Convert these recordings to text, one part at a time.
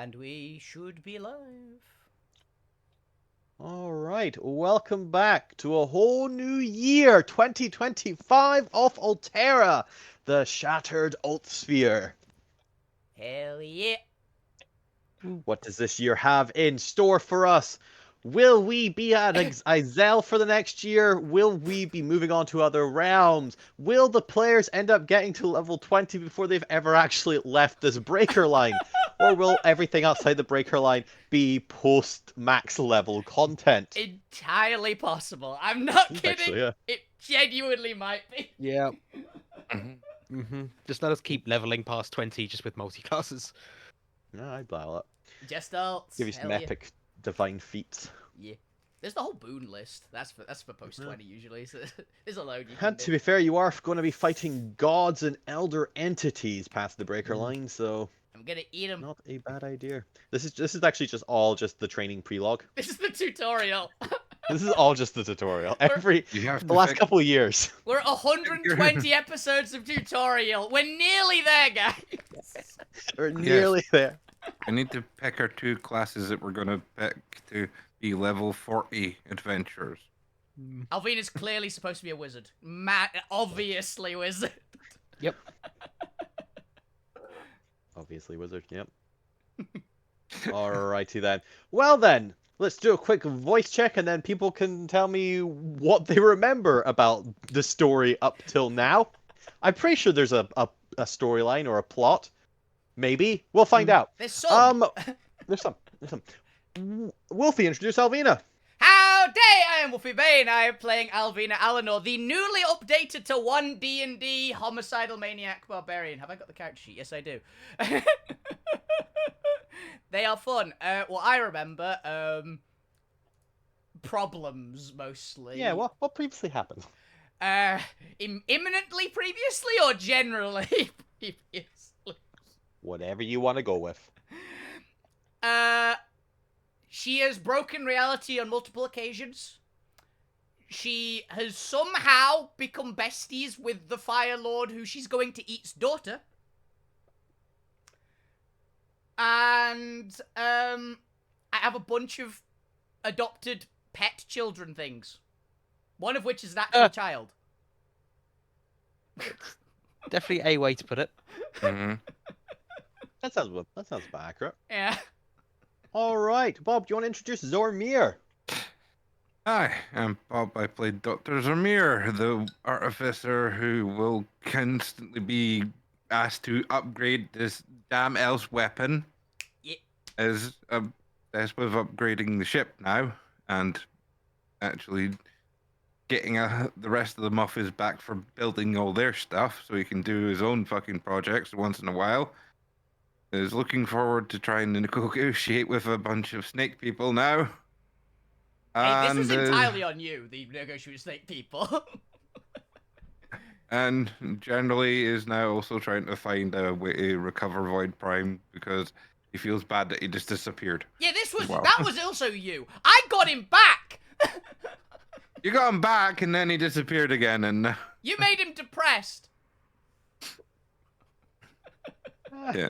And we should be live. All right, welcome back to a whole new year, 2025 of Alterra, the shattered Altsphere. Hell yeah. What does this year have in store for us? Will we be at Izel for the next year? Will we be moving on to other realms? Will the players end up getting to level 20 before they've ever actually left this breaker line? Or will everything outside the breaker line be post-max level content? Entirely possible. I'm not kidding. Actually, yeah. It genuinely might be. Yeah. Just let us keep leveling past 20 just with multi-classes. Yeah, I'd buy all that. Just alts. Give you some Hell yeah. epic divine feats. Yeah. There's the whole boon list. That's for post 20 usually. So there's a load you can And do. to be fair, you are going to be fighting gods and elder entities past the breaker line, so I'm gonna eat them. not a bad idea. This is actually just the training prelogue. This is the tutorial. This is all just the tutorial. The last couple of years. We're 120 episodes of tutorial. We're nearly there, guys. We're nearly there. I need to pick our two classes that we're going to pick to be level 40 adventurers. Alvina's clearly supposed to be a wizard. Obviously wizard. Yep. Obviously wizard, yep. Alrighty then. Well then, let's do a quick voice check and then people can tell me what they remember about the story up till now. I'm pretty sure there's a storyline or a plot. Maybe. We'll find out. There's some. There's some. Wolfie, introduce Alvina. Howdy, I am Wolfie Bane. I am playing Alvina Alinor, the newly updated to 1 D&D homicidal maniac barbarian. Have I got the character sheet? Yes, I do. They are fun. What I remember, problems mostly. Yeah, what previously happened? Imminently previously or generally previously? Whatever you want to go with. She has broken reality on multiple occasions. She has somehow become besties with the Fire Lord who she's going to eat's daughter. And, I have a bunch of adopted pet children things. One of which is an actual child. Definitely a way to put it. Mm-hmm. That sounds about accurate. Yeah. Alright, Bob, do you want to introduce Zormir? Hi, I'm Bob. I played Dr. Zamir, the artificer who will constantly be asked to upgrade this damn elf's weapon. Yeah. As with upgrading the ship now, and actually getting the rest of the Muffers back for building all their stuff so he can do his own fucking projects once in a while. Is looking forward to trying to negotiate with a bunch of snake people now. Hey, this is entirely on you, the negotiate with snake people. And generally is now also trying to find a way to recover Void Prime because he feels bad that he just disappeared. Yeah, Wow. that was also you. I got him back! You got him back and then he disappeared again and... You made him depressed. Yeah.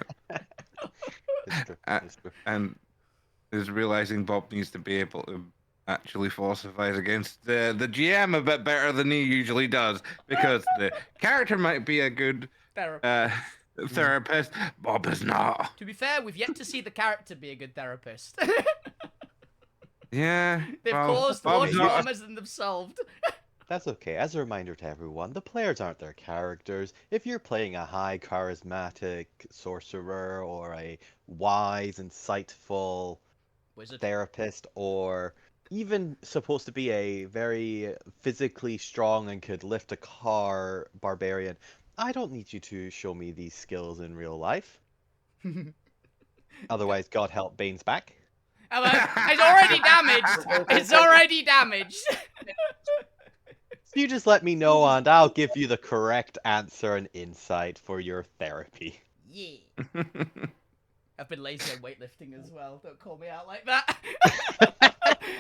And is realizing Bob needs to be able to actually philosophize against the GM a bit better than he usually does because the character might be a good therapist. Bob is not. To be fair, we've yet to see the character be a good therapist. Yeah. They've well, caused more Bob's not- traumas than they've solved. That's okay. As a reminder to everyone, the players aren't their characters. If you're playing a high charismatic sorcerer or a wise, insightful Wizard. therapist or even supposed to be a very physically strong and could lift a car barbarian, I don't need you to show me these skills in real life. Otherwise, God help Bane's back. It's already damaged. It's already damaged. You just let me know and I'll give you the correct answer and insight for your therapy. Yeah. I've been lazy on weightlifting as well. Don't call me out like that.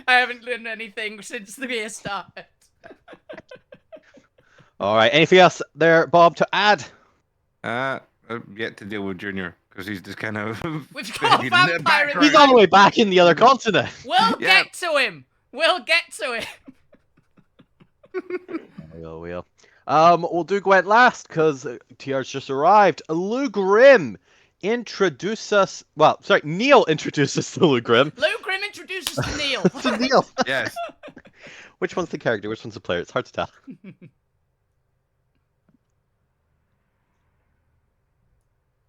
I haven't done anything since the year started. Alright, anything else there, Bob, to add? I've yet to deal with Junior because he's just kind of. We've got a fading in the vampire in the background. He's all the way back in the other continent. We'll Yeah. get to him. We'll get to it. We'll. We'll do Gwent last because TR's just arrived. Lou Grimm, introduce us. Well, sorry, Neil introduced us to Lou Grimm. Lou Grimm introduces to Neil. To Neil. Yes. Which one's the character? Which one's the player? It's hard to tell.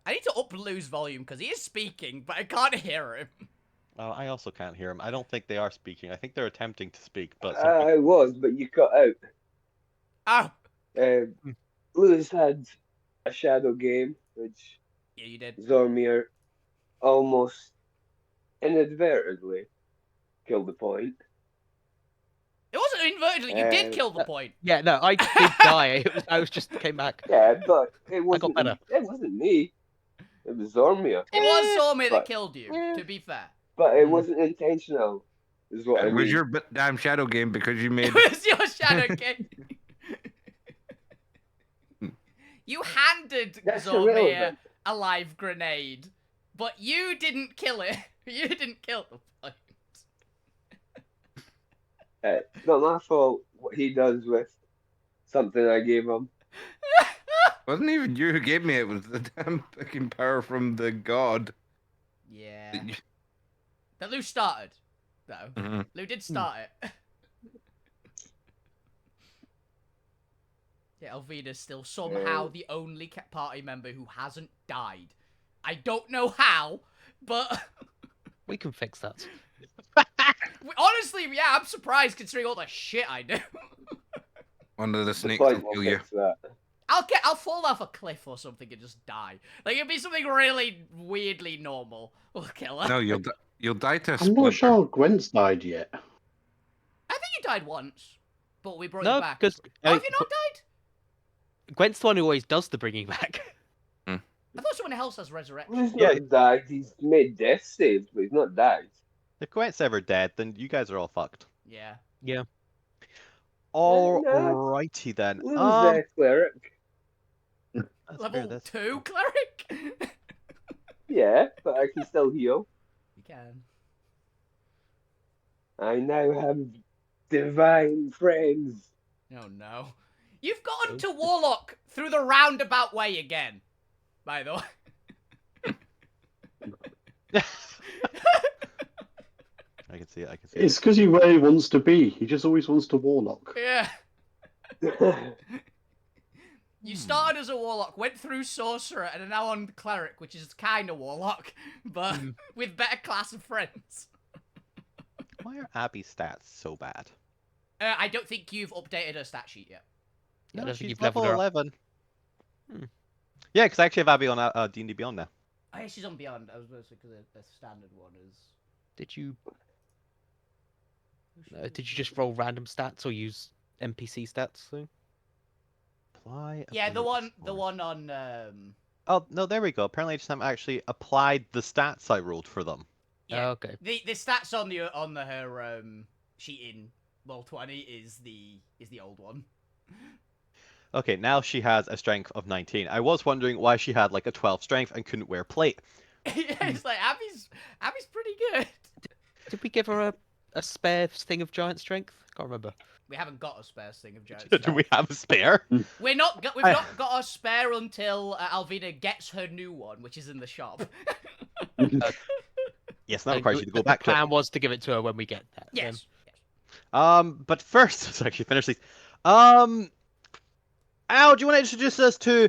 I need to up Lou's volume because he is speaking, but I can't hear him. I also can't hear him. I don't think they are speaking. I think they're attempting to speak, but I was, but you cut out. Oh, Lewis had a shadow game, which yeah, you did. Zormir almost inadvertently killed the point. It wasn't inadvertently. You did kill the point. Yeah, no, I did die. I was just came back. Yeah, but it wasn't. better. It wasn't me. It was Zormir. It was Stormy that but- killed you, to be fair. But it wasn't intentional. Is what I It was mean. your damn shadow game because you made. It was your shadow game. You handed That's Zormir irrelevant. a live grenade, but you didn't kill it. You didn't kill the point. It's not my fault what he does with something I gave him. Wasn't even you who gave me it. It was the damn fucking power from the god. Yeah. that you- That Lou started, though. Mhm. Lou did start it. Yeah, Elvina's still somehow the only party member who hasn't died. I don't know how, but We can fix that. honestly, yeah, I'm surprised considering all the shit I do. One of the The snakes point will will kill you. fix that. I'll fall off a cliff or something and just die. Like it'd be something really weirdly normal. We'll kill her. No, you'll die to a I'm splinter. not sure Gwent's died yet. I think you died once, but we brought No, you back. because Oh, have you not died? Gwent's the one who always does the bringing back. I thought someone else has resurrection. He's Yeah. not died. He's made death saves, but he's not died. if Gwent's ever dead, then you guys are all fucked. Yeah. Alrighty then. Lou's a cleric. That's fair, Level that's- 2 cleric? Yeah, but I can still heal. You can. I now have divine friends. Oh no. You've gotten to Warlock through the roundabout way again. By the way. I can see it. I can see it. It's because he where he wants to be. He just always wants to warlock. Yeah. You started as a Warlock, went through Sorcerer, and are now on Cleric, which is kind of Warlock, but with better class of friends. Why are Abby's stats so bad? I don't think you've updated her stat sheet yet. I don't think she's you've level leveled her up. 11. Hmm. Yeah, because I actually have Abby on D&D Beyond now. Oh, yeah, she's on Beyond. I was going to say because the standard one is. Did you just roll random stats or use NPC stats? So? Apply. Yeah, the ability one score. on. Oh no, there we go. Apparently, I just haven't actually applied the stats I rolled for them. Yeah, Oh, okay. the stats on her sheet in Roll20 is the old one. Okay, now she has a strength of 19. I was wondering why she had like a 12 strength and couldn't wear plate. Yeah, it's like Abby's pretty good. Did we give her a spare thing of giant strength? Can't remember. We haven't got a spare thing of giant. Do we have a spare? We've not got a spare until Alvina gets her new one, which is in the shop. Yes, that And requires you to go the back to it. plan was to give it to her when we get that. Yes. But first, let's actually finish these. Al, do you want to introduce us to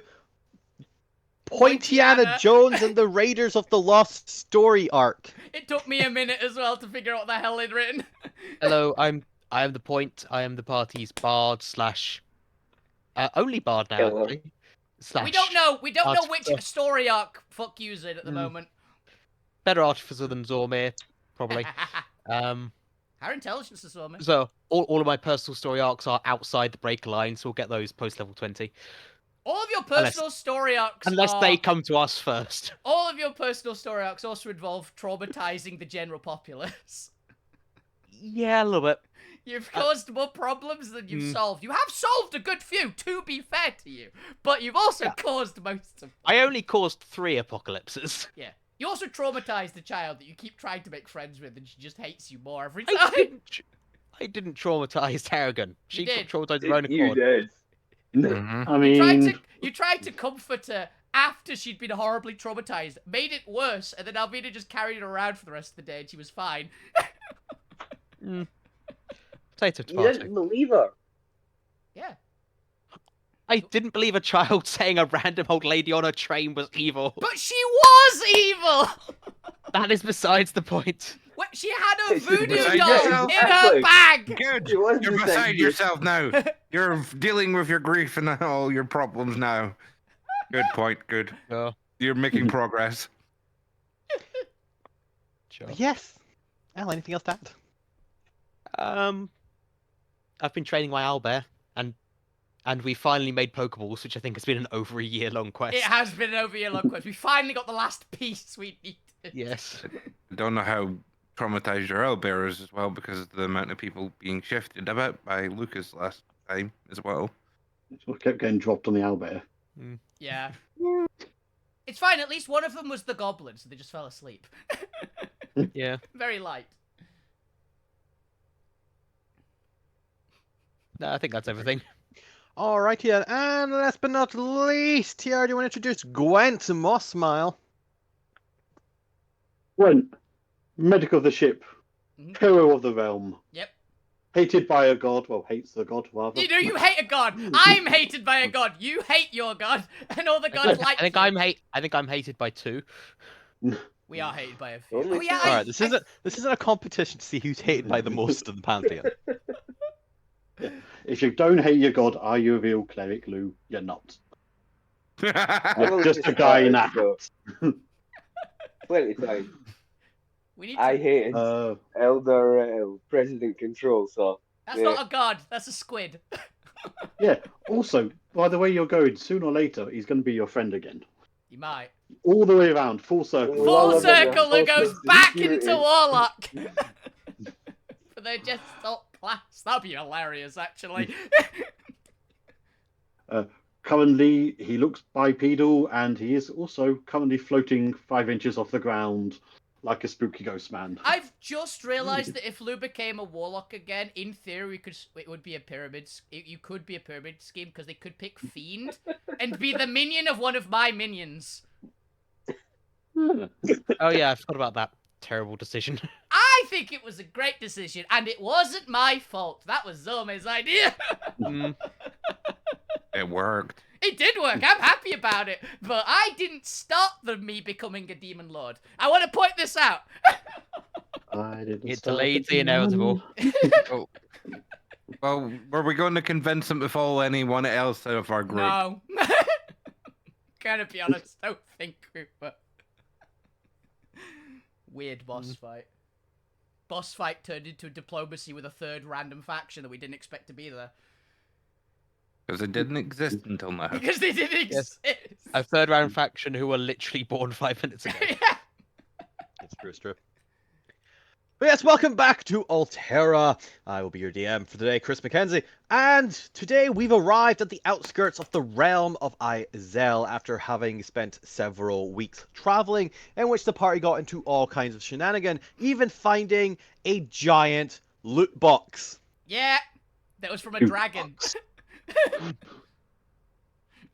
Pointiana Pointiana. Jones and the Raiders of the Lost Story arc? It took me a minute as well to figure out what the hell he'd written. Hello, I am the point. I am the party's bard slash only bard now. Hello. Actually. Slash We don't know Artificer. which story arc fuck you's in at the moment. better artificer than Zormir, probably. Our intelligence is on me. So all of my personal story arcs are outside the break line, so we'll get those post level 20. All of your personal story arcs Unless are... they come to us first. All of your personal story arcs also involve traumatizing the general populace. Yeah, a little bit. You've caused more problems than you've solved. You have solved a good few, to be fair to you, but you've also caused most of them. I only caused 3 apocalypses. Yeah. You also traumatized the child that you keep trying to make friends with, and she just hates you more every I time. didn't traumatize Tarragon. She got did. traumatized her own You accord. did. Mhm. I mean, You tried to comfort her after she'd been horribly traumatized, made it worse, and then Alvina just carried her around for the rest of the day, and she was fine. Potato You tomato. didn't believe her. Yeah. I didn't believe a child saying a random old lady on a train was evil. But she was evil! That is besides the point. She had a It's voodoo beside doll yourself. in her Exactly. bag! Good. It was You're beside beside you. yourself now. You're dealing with your grief and all your problems now. Good point. Good. Sure. You're making progress. Sure. Yes. Al, anything else to add? I've been training my owlbear, and we finally made Pokeballs, which I think has been an over a year-long quest. It has been an over-year-long quest. We finally got the last piece we needed. Yes. I don't know how traumatized your owlbear is as well because of the amount of people being shifted about by Lucas last time as well. I kept getting dropped on the owlbear. Yeah. It's fine, at least one of them was the goblin, so they just fell asleep. Yeah. Very light. No, I think that's everything. Alrighty then, and last but not least, TR, do you want to introduce Gwent Mossmile? Gwent, medic of the ship, Mhm. hero of the realm, Yep. hated by a god, well, hates the god, rather. You know, you hate a god. I'm hated by a god. You hate your god, and all the gods like I think you. I think I'm hated by 2. We are hated by a few. Only Oh yeah, two. Alright, this isn't a competition to see who's hated by the most in the Pantheon. If you don't hate your god, are you a real cleric, Lou? You're not. I've You're only just a guy in a started, hat. so plenty of time. we need I to... hated Elder President Control, so That's yeah. not a god. That's a squid. Yeah. Also, by the way you're going, sooner or later, he's going to be your friend again. You might. All the way around, full circle. Well, Full Well, circle that hostess goes back security. into Warlock. For their just top class. That'd be hilarious, actually. Currently, he looks bipedal, and he is also currently floating 5 inches off the ground like a spooky ghost man. I've just realised that if Lou became a warlock again, in theory, it would be a pyramid. You could be a pyramid scheme because they could pick Fiend and be the minion of one of my minions. Oh yeah, I forgot about that terrible decision. I think it was a great decision, and it wasn't my fault. That was Zome's idea. It worked. It did work. I'm happy about it. But I didn't start me becoming a demon lord. I want to point this out. I didn't It start delayed the the inevitable. Oh. Well, were we going to convince him to follow anyone else out of our group? No. Gonna be honest, I don't think we were. Weird boss fight. Boss fight turned into a diplomacy with a third random faction that we didn't expect to be there. Because it didn't exist until now. Because they didn't exist. A third round faction who were literally born 5 minutes ago. Yeah. It's true, it's true. But yes, welcome back to Alterra. I will be your DM for today, Chris Mackenzie. And today we've arrived at the outskirts of the realm of Izel after having spent several weeks traveling, in which the party got into all kinds of shenanigan, even finding a giant loot box. Yeah. That was from a Loot dragon.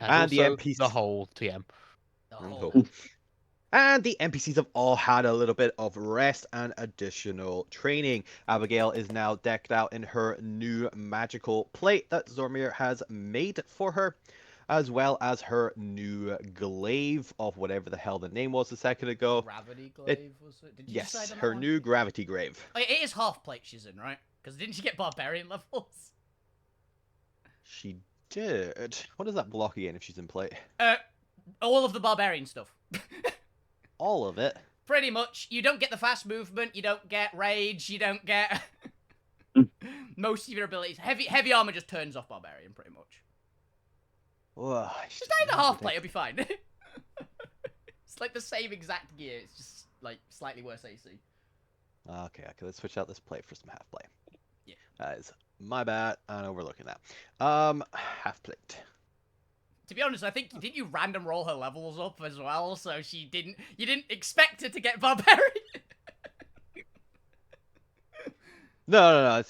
And the also NPCs the whole TM. The Oh. whole. And the NPCs have all had a little bit of rest and additional training. Abigail is now decked out in her new magical plate that Zormir has made for her, as well as her new glaive of whatever the hell the name was a second ago. Gravity glaive, was it? Did you decide Yes, on her that one? new gravity grave. Oh, it is half plate she's in, right? Because didn't she get barbarian levels? She did. What does that block again if she's in plate? All of the barbarian stuff. All of it. Pretty much. You don't get the fast movement, you don't get rage, you don't get most of your abilities. Heavy armor just turns off barbarian, pretty much. Whoa, Just stay in the half plate, it'll be fine. It's like the same exact gear, it's just like slightly worse AC. Okay, let's switch out this plate for some half plate. Yeah. That is my bad, and overlooking that. Half plate. To be honest, I think didn't you random roll her levels up as well, so she didn't. You didn't expect her to get barbarian. No.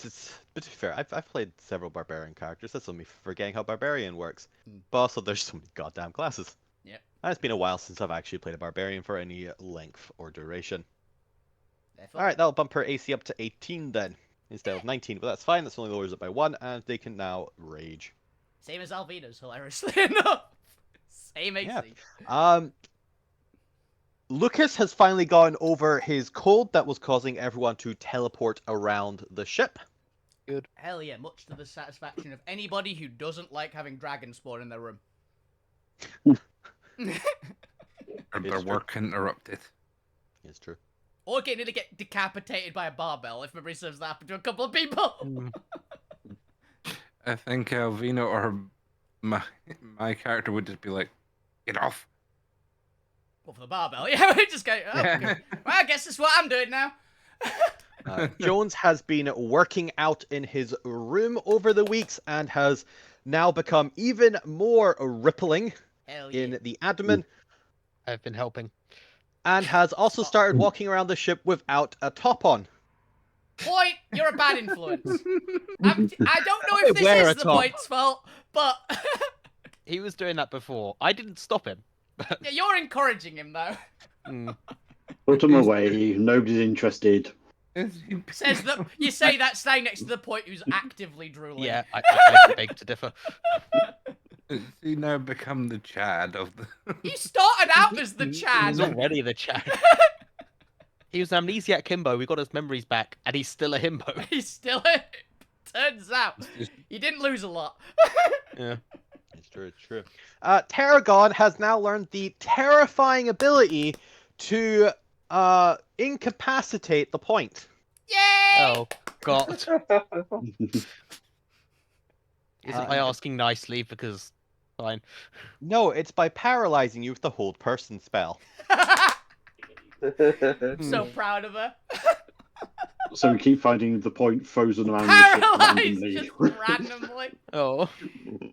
But to be fair, I've played several barbarian characters. That's only forgetting how barbarian works. But also, there's so many goddamn classes. Yep. And it's been a while since I've actually played a barbarian for any length or duration. Therefore, Alright, that'll bump her AC up to 18 then, instead of 19. But that's fine, that's only lowers it by 1, and they can now rage. Same as Alvina's, hilariously enough. Same AC. Yeah. Lucas has finally gotten over his cold that was causing everyone to teleport around the ship. Good. Hell yeah, much to the satisfaction of anybody who doesn't like having dragon spawn in their room. Their work interrupted. It's true. Or getting to get decapitated by a barbell, if memory serves that happened to a couple of people. I think Alvina or my character would just be like, "Get off." Well, for the barbell, yeah, we just go, oh, okay. Well, I guess that's what I'm doing now. Jones has been working out in his room over the weeks and has now become even more rippling Hell yeah. in the abdomen, I've been helping. and has also started walking around the ship without a top on. Point, you're a bad influence. I don't know if this Wear is a the top. point's fault, but He was doing that before. I didn't stop him. yeah, you're encouraging him, though. Put them away. Nobody's interested. Says that you say that standing next to the point who's actively drooling. Yeah, I beg to differ. He now become the Chad of the. He started out as the He's Chad. already the Chad. He was an amnesiac himbo. We got his memories back, and he's still a himbo. He's still. Turns out he didn't lose a lot. Yeah. It's true, it's true. Tarragon has now learned the terrifying ability to incapacitate the point. Yay! Oh God. Isn't by asking nicely because fine. No, it's by paralyzing you with the hold person spell. So proud of her. So we keep finding the point frozen around the ship Paralyzed randomly. just randomly. Oh.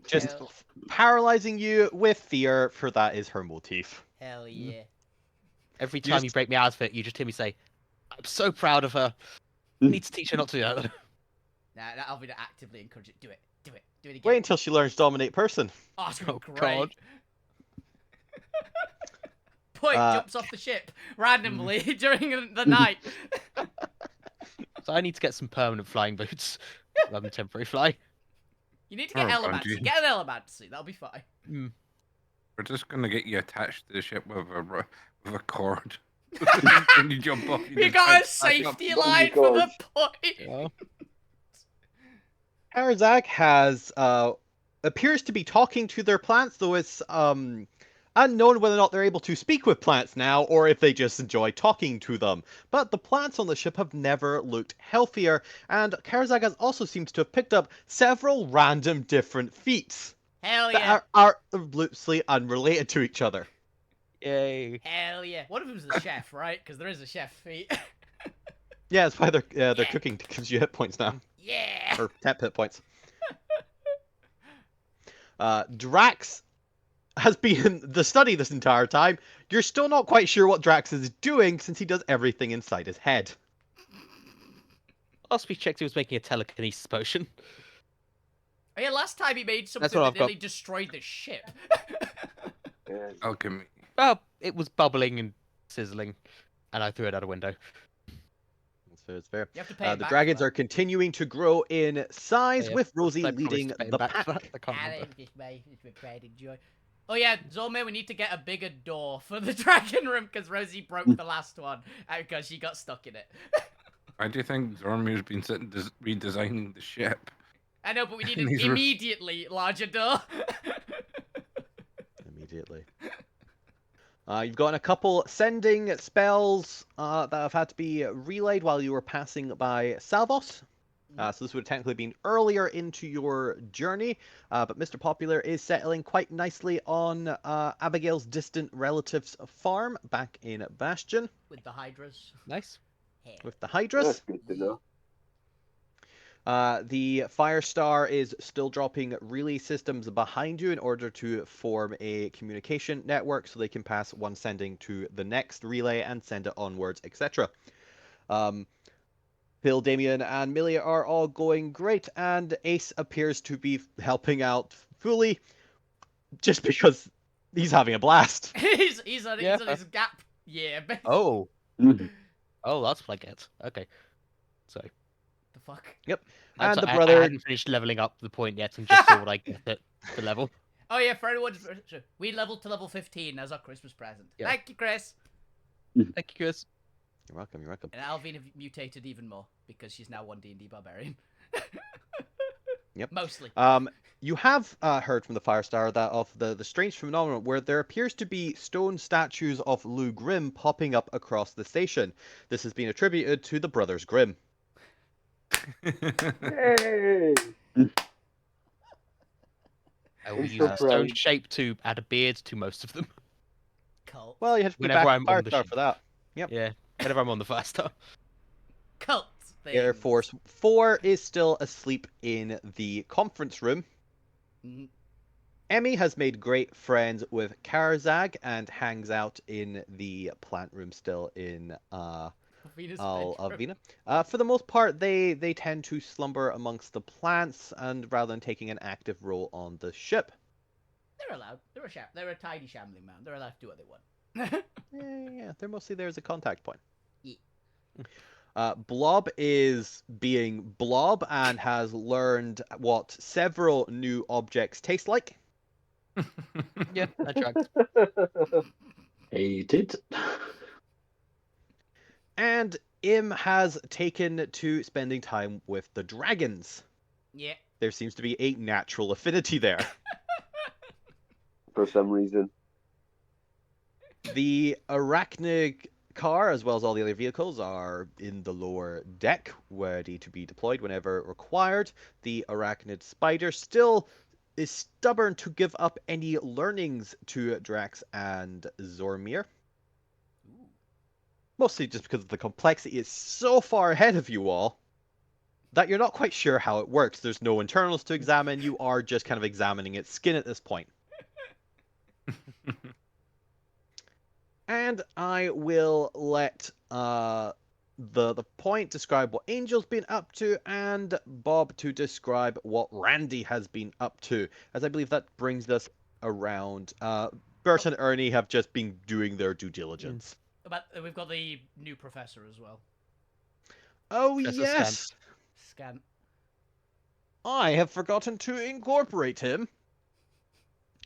Just Hell. paralyzing you with fear, for that is her motif. Hell yeah. Every time you break me out of it, you just hear me say, "I'm so proud of her. Need to teach her not to do that." Nah, I'll be actively encourage it. Do it. Do it. Do it again. Wait until she learns dominate person. Oh, it's gonna Oh, be great. God. Point jumps off the ship randomly during the night. So I need to get some permanent flying boots rather than temporary fly. You need to get Oh, Elemancy. Bungie. Get an Elemancy. That'll be fine. We're just gonna get you attached to the ship with a cord. When you jump off, You just got a bounce back up. safety line for the point. Yeah. Karazak has appears to be talking to their plants, though it's unknown whether or not they're able to speak with plants now, or if they just enjoy talking to them. But the plants on the ship have never looked healthier, and Karazak has also seems to have picked up several random different feats Hell that yeah. are loosely unrelated to each other. Yay. Hell yeah. One of them's the chef, right? Because there is a chef feat. Yeah, that's why they're Yeah. cooking gives you hit points now, Yeah. or temp hit points. Drax has been the study this entire time. You're still not quite sure what Drax is doing since he does everything inside his head. Last we checked, he was making a telekinesis potion. Oh, yeah, last time he made something That's what that I've got. nearly destroyed the ship. Yeah. Alchemy. Well, it was bubbling and sizzling, and I threw it out a window. It's fair. You have to pay him The back dragons for are continuing to grow in size, Yeah, with Rosie I promised leading to pay him the back for pack. that. I can't that. remember. It's with pride and joy. Oh yeah, Zolme, we need to get a bigger door for the dragon room because Rosie broke the last one because she got stuck in it. Why do you think Zormir's been sitting redesigning the ship? I know, but we need an These are- immediately larger door. Immediately. You've gotten a couple sending spells that have had to be relayed while you were passing by Salvos. So this would have technically been earlier into your journey, but Mr. Popular is settling quite nicely on Abigail's distant relative's farm back in Bastion With the hydras. Nice. Hell. with the Hydras. That's good to know. The Firestar is still dropping relay systems behind you in order to form a communication network so they can pass one sending to the next relay and send it onwards, etc. Phil, Damien, and Millie are all going great, and Ace appears to be helping out fully just because he's having a blast. he's on Yeah. his gap. Yeah. Oh. Mhm. Oh, that's like it. Okay. So The fuck. And the I brother. hadn't finished leveling up the point yet, and just thought I'd get it the level. Oh yeah, for anyone, we leveled to level 15 as our Christmas present. Yeah. Thank you, Chris. Thank you, Chris. You're welcome. You're welcome. And Alvin have mutated even more because she's now one D&D barbarian. Yep. Mostly. You have heard from the Firestar that of the strange phenomenon where there appears to be stone statues of Lou Grimm popping up across the station. This has been attributed to the brothers Grimm. Yay! I will I'm use so a stone proud. shape to add a beard to most of them. Cult. Well, you have to be Whenever back I'm to on the Firestar ship. for that. Yep. Yeah, whenever I'm on the fast star. Cult things. Air Force 4 is still asleep in the conference room. Mhm. Emmy has made great friends with Karzag and hangs out in the plant room still in Venus Alvina. For the most part, they tend to slumber amongst the plants, and rather than taking an active role on the ship. They're allowed. They're a tiny shambling mound. They're allowed to do what they want. Yeah, they're mostly there as a contact point. Yeah. Blob is being Blob and has learned what several new objects taste like. Yeah, that tracks. Hated. And Im has taken to spending time with the dragons. Yeah. There seems to be a natural affinity there. For some reason. The arachnid car, as well as all the other vehicles, are in the lower deck, ready to be deployed whenever required. The arachnid spider still is stubborn to give up any learnings to Drax and Zormir. Ooh. Mostly just because the complexity is so far ahead of you all that you're not quite sure how it works. There's no internals to examine. You are just kind of examining its skin at this point. And I will let the point describe what Angel's been up to, and Bob to describe what Randy has been up to, as I believe that brings us around. Bert and Ernie have just been doing their due diligence. But we've got the new professor as well. Oh Professor yes, Scan. I have forgotten to incorporate him.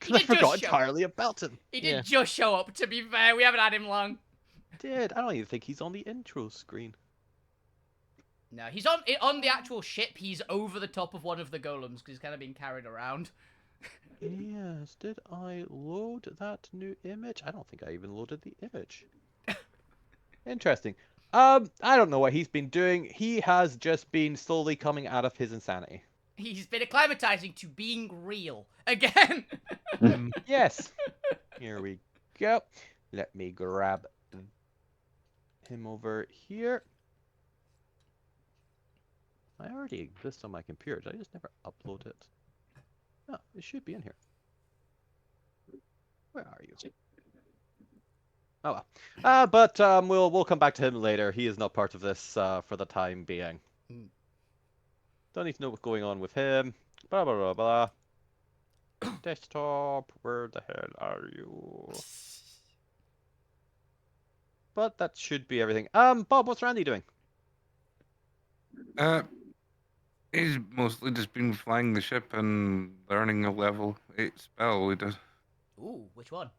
He Because I did just forgot show- entirely about him. He did Yeah. just show up, to be fair. We haven't had him long. I don't even think he's on the intro screen. No, he's on the actual ship. He's over the top of one of the golems because he's kind of being carried around. Yes, did I load that new image? I don't think I even loaded the image. Interesting. I don't know what he's been doing. He has just been slowly coming out of his insanity. He's been acclimatizing to being real again. Yes. Here we go. Let me grab him over here. I already exist on my computer. Did I just never upload it? No, it should be in here. Where are you? Oh well. But we'll come back to him later. He is not part of this for the time being. Hmm. Don't need to know what's going on with him. Blah blah blah blah. Desktop, where the hell are you? But that should be everything. Bob, what's Randy doing? He's mostly just been flying the ship and learning a level 8 spell. He does. Ooh, which one?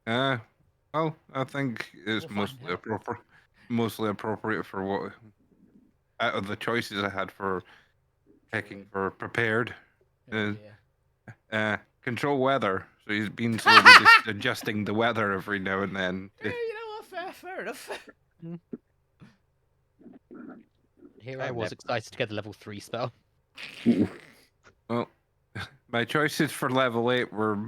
Well, I think it's We'll find mostly appropriate for what out of the choices I had for picking for prepared. Oh, dear. Control weather. So he's been slowly just adjusting the weather every now and then. Yeah, you know what? Fair enough. Here I was excited to get the level 3 spell. Well, my choices for level 8 were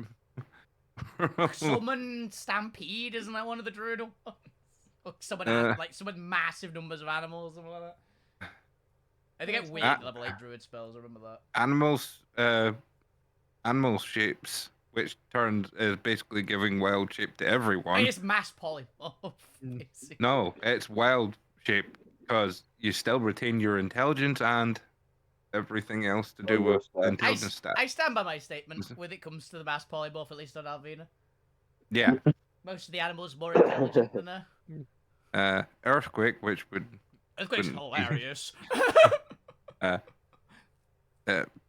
Summon Stampede, isn't that one of the druid ones? Or summon massive numbers of animals, something like that. They get That's weird not- level 8 druid spells, I remember that. Animal shapes, which is basically giving wild shape to Wait, everyone. it's mass polymorph. basically. No, it's wild shape because you still retain your intelligence and everything else to do Oh, with yes, intelligence stats. I stand by my statement when it comes to the mass polymorph, at least on Alvina. Yeah. Most of the animals more intelligent than her. Earthquake, which would Earthquake's Wouldn't- hilarious.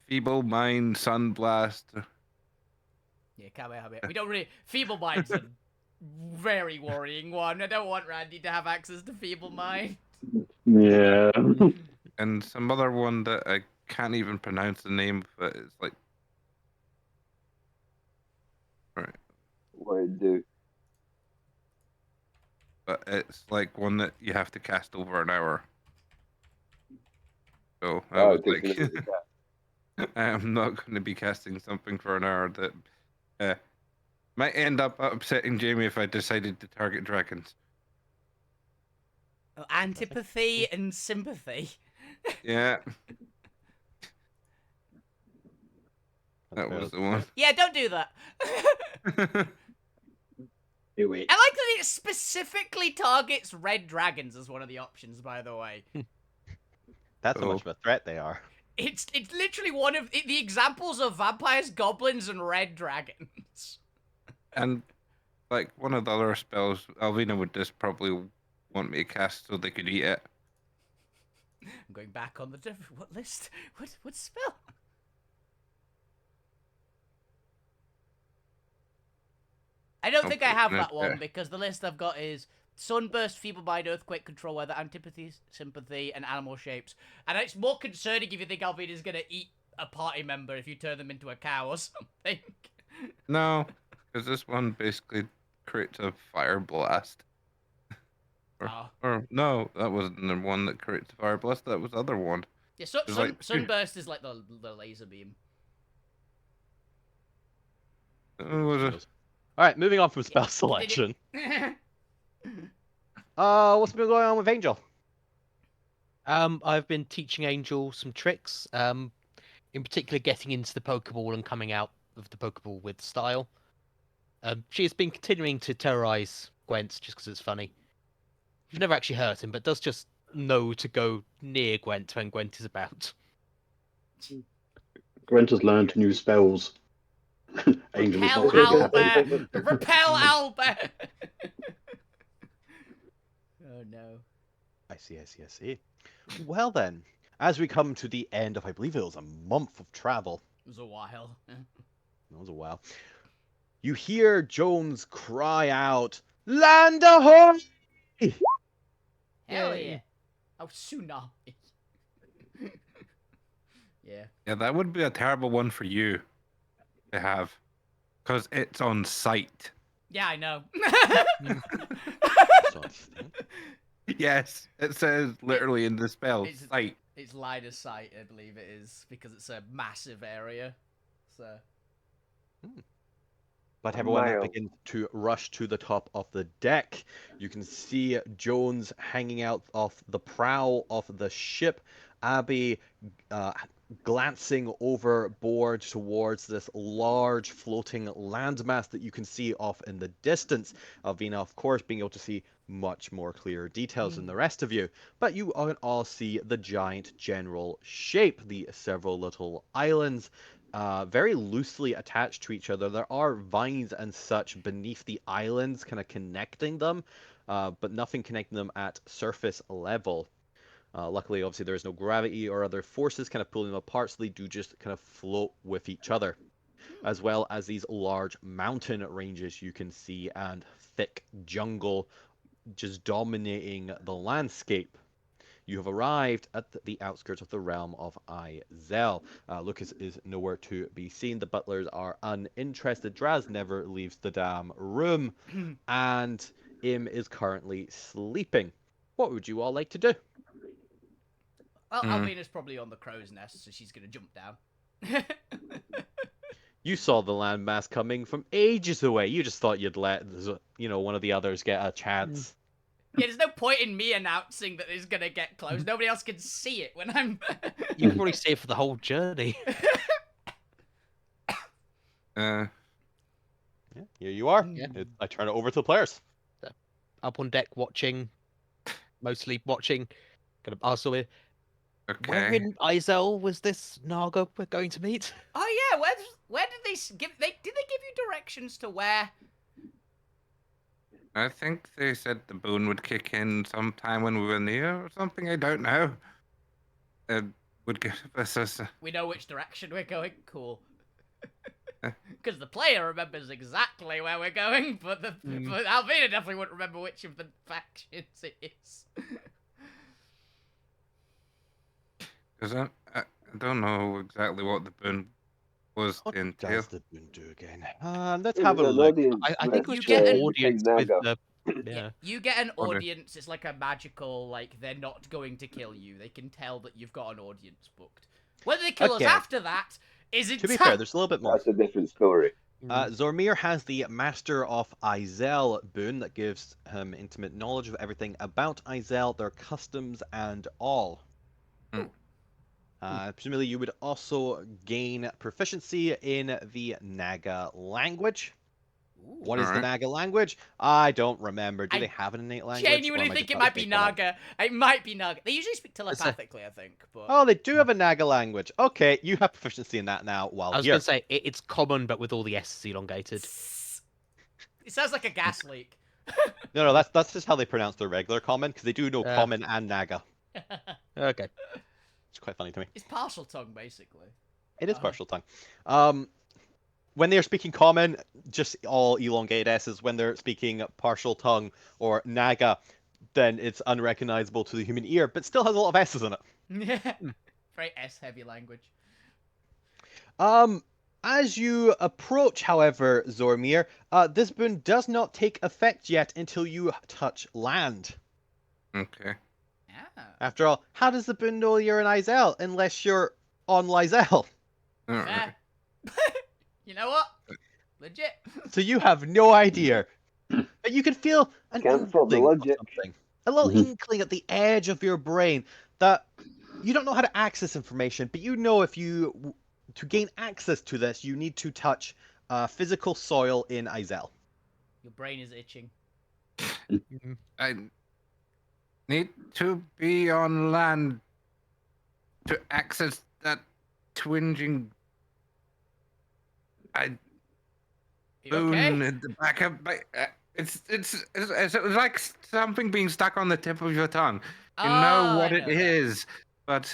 Feeble Mind, Sunblast. Yeah, Kamehameha. We don't really. Feeble Mind's a very worrying one. I don't want Randy to have access to Feeble Mind. Yeah. And some other one that I can't even pronounce the name of it. It's like. Right. What it do? But it's like one that you have to cast over an hour. So I Oh, was it takes like, me to the cat. I'm not going to be casting something for an hour that might end up upsetting Jamie if I decided to target dragons. Oh, antipathy and sympathy. Yeah, That's that fair, was that's the one. Yeah, don't do that. Do it. I like that it specifically targets red dragons as one of the options, by the way. That's how Oh. much of a threat they are. It's literally one of the examples of vampires, goblins, and red dragons. And like one of the other spells, Alvina would just probably want me to cast so they could eat it. I'm going back on the what list? What spell? I don't think I have that one because the list I've got is Sunburst, Feeble Mind, Earthquake, Control Weather, Antipathy, Sympathy, and Animal Shapes. And it's more concerning if you think Alvina's gonna eat a party member if you turn them into a cow or something. No, because this one basically creates a fire blast. Or no, that wasn't the one that creates a fire blast. That was the other one. Yeah, It's like- Sunburst is like the laser beam. It was a, All right, moving on from spell Continue. selection. What's been going on with Angel? I've been teaching Angel some tricks. In particular, getting into the Pokeball and coming out of the Pokeball with style. She has been continuing to terrorize Gwent just because it's funny. She's never actually hurt him, but does just know to go near Gwent when Gwent is about. Gwent has learned new spells. Angel is Repel not very happy. Albert! Repel Albert! Oh no. I see. Well then, as we come to the end of, I believe it was a month of travel. It was a while. That was a while. You hear Jones cry out, "Land ahoy!" Hell Yay. yeah. Oh, tsunami. Yeah. yeah, that would be a terrible one for you to have, because it's on site. Yeah, I know. So it's- Yes, it says literally in the spell It's- site. It's line of sight, I believe it is, because it's a massive area. So. But everyone Mile. begins to rush to the top of the deck. You can see Jones hanging out off the prow of the ship. Abby glancing overboard towards this large floating landmass that you can see off in the distance. Alvina, of course, being able to see much more clear details than the rest of you. But you can all see the giant general shape, the several little islands. Very loosely attached to each other. There are vines and such beneath the islands, kind of connecting them, but nothing connecting them at surface level. Luckily, obviously, there is no gravity or other forces kind of pulling them apart, so they do just kind of float with each other. As well as these large mountain ranges you can see and thick jungle just dominating the landscape. You have arrived at the outskirts of the realm of Izel. Lucas is nowhere to be seen. The butlers are uninterested. Draz never leaves the damn room. And Im is currently sleeping. What would you all like to do? Well, Alvina's probably on the crow's nest, so she's gonna jump down. You saw the landmass coming from ages away. You just thought you'd let, one of the others get a chance. Yeah, there's no point in me announcing that it's gonna get close. Nobody else can see it when I'm. You can probably see it for the whole journey. Yeah, here you are. Yeah. I turn it over to the players. Up on deck watching, mostly watching. Kind of ask where Okay. in Izel was this Naga we're going to meet? Oh yeah, where did they give? Did they give you directions to where? I think they said the boon would kick in sometime when we were near or something. I don't know. It would give us We know which direction we're going. Cool. Because the player remembers exactly where we're going, but but Alvina definitely wouldn't remember which of the factions it is. Because I don't know exactly what the boon was What to entail. does the boon do again? Let's It have a was an look. audience I think it was You just get an an- audience King with Naga. the. Yeah. You get an Okay. audience. It's like a magical, like, they're not going to kill you. They can tell that you've got an audience booked. Whether they kill Okay. us after that is To be fair, there's a little bit more. That's a different story. Zormir has the Master of Izel boon that gives him intimate knowledge of everything about Izel, their customs, and all. Presumably, you would also gain proficiency in the Naga language. What is the Alright. Naga language? I don't remember. Do I they have an innate language? genuinely Or am I think just it about might to be make one up? Naga. It might be Naga. They usually speak telepathically, I think. But Oh, they do have a Naga language. Okay, you have proficiency in that now while I was here. going to say it's common, but with all the S's elongated. it sounds like a gas leak. No, that's just how they pronounce their regular common, because they do know common and Naga. Okay. It's quite funny to me. It's partial tongue, basically. It is partial tongue. When they're speaking common, just all elongated S's. When they're speaking partial tongue or Naga, then it's unrecognizable to the human ear, but still has a lot of S's in it. Yeah. Very S-heavy language. As you approach, however, Zormir, this boon does not take effect yet until you touch land. Okay. Yeah. After all, how does the boon know you're in Izel unless you're on Lizel? Alright. You know what? Legit. So you have no idea. But you can feel an Can't fault the inkling of logic. something. A little inkling at the edge of your brain that you don't know how to access information, but you know if you to gain access to this, you need to touch physical soil in Izel. Your brain is itching. I need to be on land to access that twinging You boon okay? at the back of my. It's like something being stuck on the tip of your tongue. You know Oh, what I it know that. is, but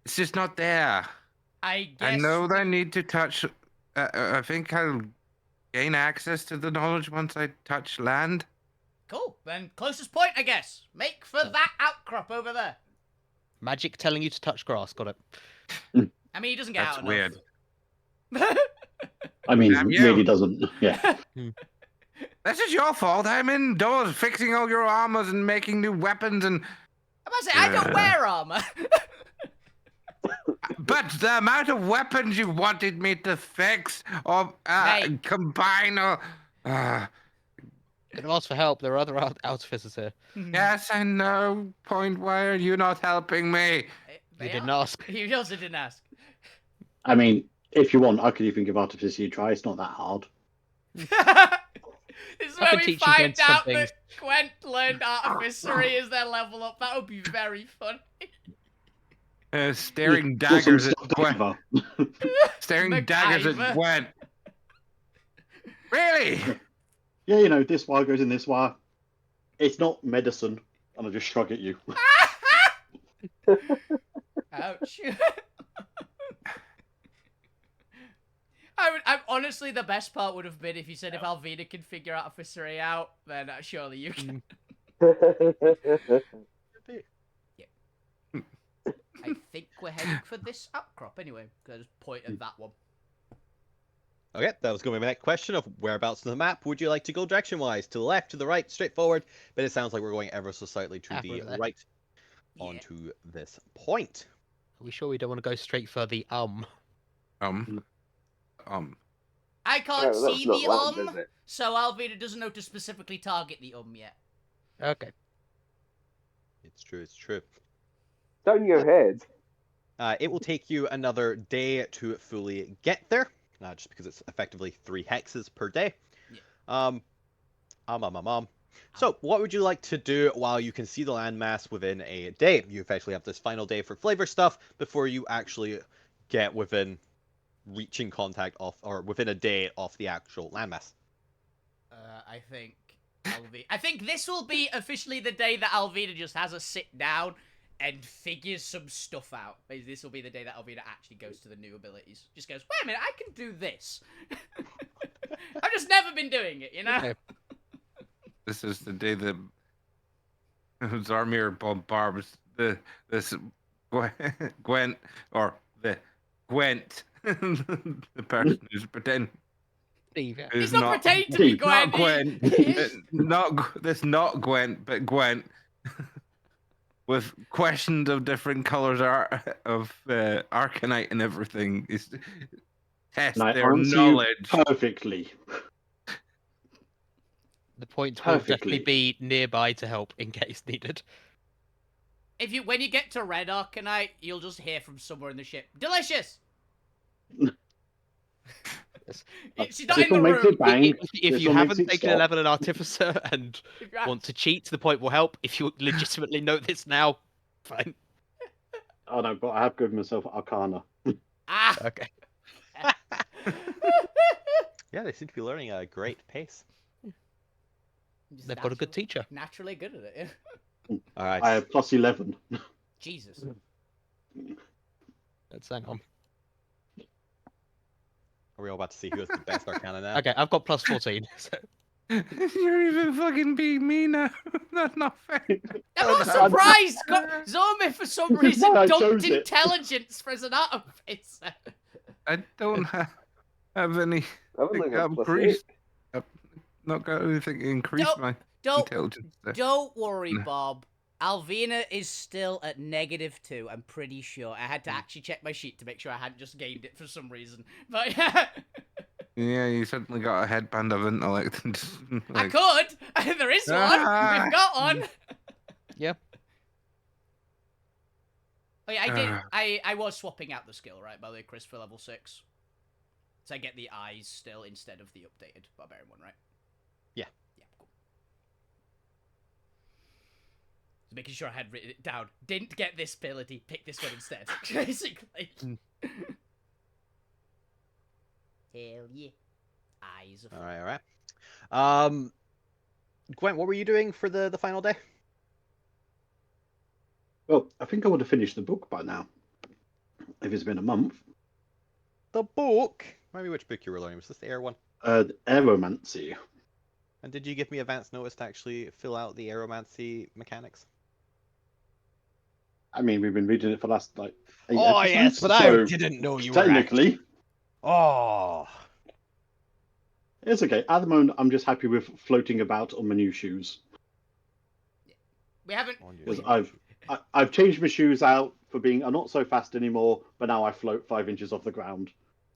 it's just not there. I guess. I know that I need to touch. I think I'll gain access to the knowledge once I touch land. Cool. Then closest point, I guess. Make for that outcrop over there. Magic telling you to touch grass. Got it. I mean, he doesn't get That's out weird. enough. I mean, Damn it you. really doesn't. Yeah. This is your fault. I'm indoors fixing all your armors and making new weapons and. I'm about to say, I don't wear armor. But the amount of weapons you wanted me to fix or Mate. combine or. Could have asked for help. There are other Altspheres here. Yes, I know. Point. Why are you not helping me? You didn't ask. You also didn't ask. I mean, if you want, I could even give Artificer a try. It's not that hard. This is I where can we teach you find against some out that things. Gwent learned artificery as their level up. That would be very funny. Staring Do some daggers at stuff Gwen. together. Staring daggers MacGyver. at Gwen. Really? Yeah, you know, this wire goes in this wire. It's not medicine. And I just shrug at you. Ouch. I honestly, the best part would have been if you said if Alvina can figure artificery out, then surely you can. I think we're heading for this outcrop anyway. Because point at that one. Okay, that was going to be my next question of whereabouts on the map would you like to go direction-wise? To the left, to the right, straightforward, but it sounds like we're going ever so slightly to the We're there. right Yeah. onto this point. Are we sure we don't want to go straight for the I can't Oh, that's see not the land, is it? so Alvina doesn't know to specifically target the yet. Okay. It's true. It's true. Down your head. It will take you another day to fully get there, just because it's effectively 3 hexes per day. Yeah. So, what would you like to do while you can see the landmass within a day? You effectively have this final day for flavor stuff before you actually get within reaching contact of, or within a day of the actual landmass. I think this will be officially the day that Alvina just has a sit down and figures some stuff out. This will be the day that Alvina actually goes to the new abilities. Just goes, wait a minute, I can do this. I've just never been doing it, you know? Okay. This is the day that Zarmir bombs this Gwent, or the Gwent, the person who's pretending. Steve, yeah. He's not pretending to be Not Gwen. Gwent. Not Gwent, but Gwent. With questions of different colors of Arcanite and everything. Is test And I their answer knowledge. you perfectly. The point will definitely Perfectly. be nearby to help in case needed. When you get to Red Arcanite, you'll just hear from somewhere in the ship, delicious! She's not This in the will make room. it bang. If This you will make haven't it taken a stop. level in Artificer and want to cheat, the point will help. If you legitimately know this now, fine. Oh no, but I have given myself Arcana. Ah! Okay. Yeah, they seem to be learning at a great pace. Just They've got a good teacher. Naturally good at it, yeah. All right. I have plus 11. Jesus. Let's hang on. Are we all about to see who has the best Arcana now? Okay, I've got plus 14. So. You're even fucking beating me now. That's not fair. I'm not surprised! Zormir, for some This is reason, why I dumped chose it. intelligence for as an artificer. I don't have any. I would like a plus increase. 8. I've not got anything to increase my intelligence. There. Don't worry, Bob. Alvina is still at -2, I'm pretty sure. I had to actually check my sheet to make sure I hadn't just gained it for some reason. But Yeah, you suddenly got a headband of intellect. And just, I like, could! There is one! We've got one! Yeah. Oh yeah, I did. I was swapping out the skill, right, by the way, Chris, for level 6. So I get the eyes still instead of the updated barbarian one, right? Yeah. Yeah, cool. Just making sure I had written it down. Didn't get this ability, pick this one instead. Basically. Hell yeah. Eyes of All right, all right. Gwent, what were you doing for the final day? Well, I think I would have finished the book by now. If it's been a month. The book. Remind me which book you were learning. Was this the air one? Aeromancy. And did you give me advance notice to actually fill out the aeromancy mechanics? I mean, we've been reading it for the last, like, 8 Oh episodes, yes, but so I didn't know you were technically. Oh. It's okay. At the moment, I'm just happy with floating about on my new shoes. We haven't. Because I've changed my shoes out for being not so fast anymore, but now I float 5 inches off the ground.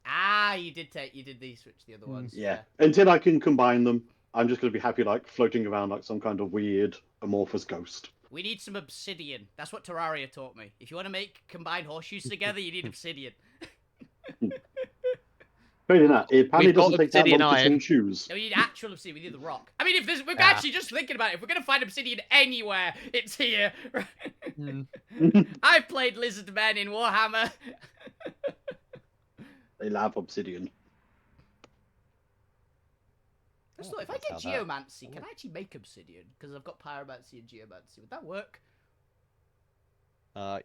Ah, you did switch the other ones. Yeah. Until I can combine them, I'm just going to be happy, like, floating around like some kind of weird amorphous ghost. We need some obsidian. That's what Terraria taught me. If you want to combine horseshoes together, you need obsidian. Fair enough. It apparently We've got doesn't take that obsidian long to iron. change shoes. No, we need actual obsidian. We need the rock. I mean, we're actually just thinking about it. If we're going to find obsidian anywhere, it's here. I've played lizard men in Warhammer. They love obsidian. So if I get geomancy, can I actually make obsidian? Because I've got pyromancy and geomancy. Would that work?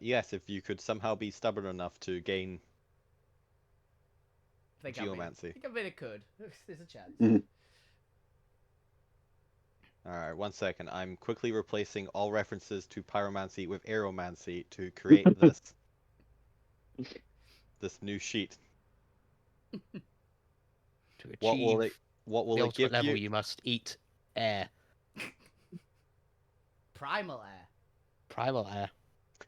Yes, if you could somehow be stubborn enough to gain geomancy. I think I bet it could. There's a chance. Mhm. Alright, 1 second. I'm quickly replacing all references to pyromancy with aeromancy to create this new sheet. To achieve What will the it ultimate give level, you? you must eat air. Primal air. Primal air.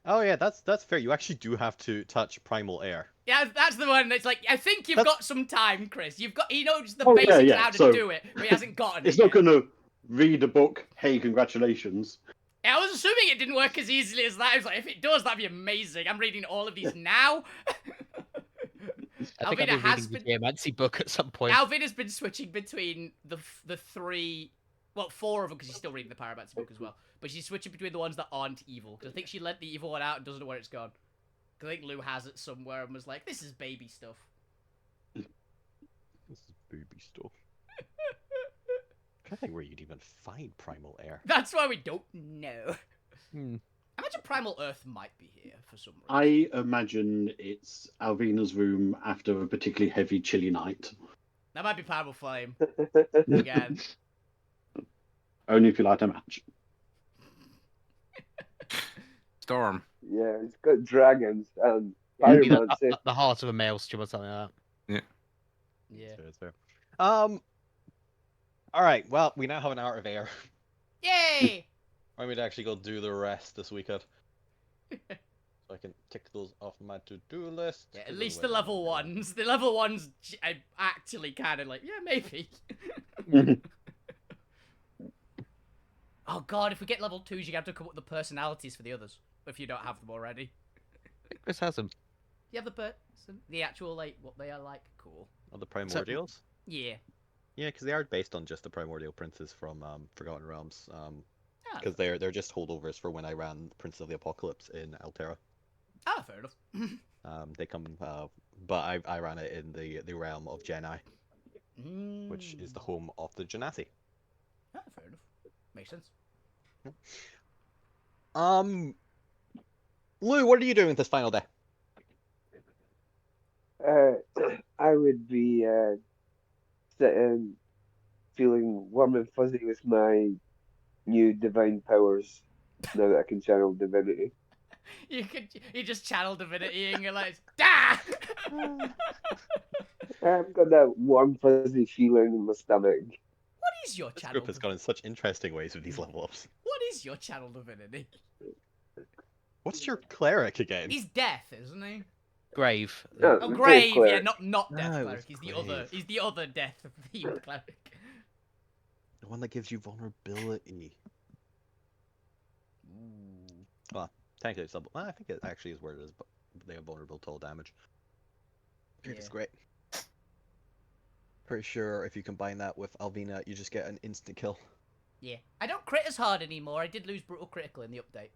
Oh yeah, that's fair. You actually do have to touch primal air. Yeah, that's the one that's like, I think you've got some time, Chris. He knows the Oh, basics yeah, how to so- do it, but he hasn't gotten It's it not yet. gonna. read a book. Hey, congratulations. I was assuming it didn't work as easily as that. I was like, if it does, that'd be amazing. I'm reading all of these now. I think Alvina I'll be has reading been. the Geomancy book at some point. Alvina's been switching between the three, well, four of them, because she's still reading the Pyromancy book as well. But she's switching between the ones that aren't evil. Because I think she let the evil one out and doesn't know where it's gone. I think Lou has it somewhere and was like, this is baby stuff. This is baby stuff. I think where you'd even find primal air. That's why we don't know. Hmm. I imagine Primal Earth might be here for some reason. I imagine it's Alvina's room after a particularly heavy, chilly night. That might be Primal Flame. Again. Only if you light a match. Storm. Yeah, it's got dragons and It'd be pyromancy. the heart of a maelstrom or something like that. Yeah. That's fair. All right. Well, we now have an hour of air. Yay! I'm going to actually go do the rest this weekend. So I can tick those off my to-do list. Yeah, at least the level ones. The level ones, I'm actually kind of like, yeah, maybe. Oh god, if we get level 2s, you have to come up with the personalities for the others. If you don't have them already. Chris has them. You have the person, the actual, like, what they are like. Cool. Oh, the primordials? Yeah. Yeah, because they are based on just the primordial princes from Forgotten Realms. Ah, Because they're just holdovers for when I ran Princes of the Apocalypse in Alterra. fair enough. They come, but I ran it in the realm of Genii, which is the home of the Genasi. Ah, fair enough. Makes sense. Lou, what are you doing this final day? I would be sitting, feeling warm and fuzzy with my new divine powers now that I can channel divinity. You just channel divinity and you're like, da! I've got that warm fuzzy feeling in my stomach. What is your This channel? group has gone in such interesting ways with these level ups. What is your channel divinity? What's your cleric again? He's death, isn't he? Grave. Oh, Oh, Grave Grave, yeah, Cleric. not death No, it cleric. was He's the other. Grave. He's the other death themed cleric. The one that gives you vulnerability. Well, technically it's double. Well, I think it actually is where it is, but they have vulnerable to all damage. It's Yeah. great. Pretty sure if you combine that with Alvina, you just get an instant kill. Yeah. I don't crit as hard anymore. I did lose brutal critical in the update.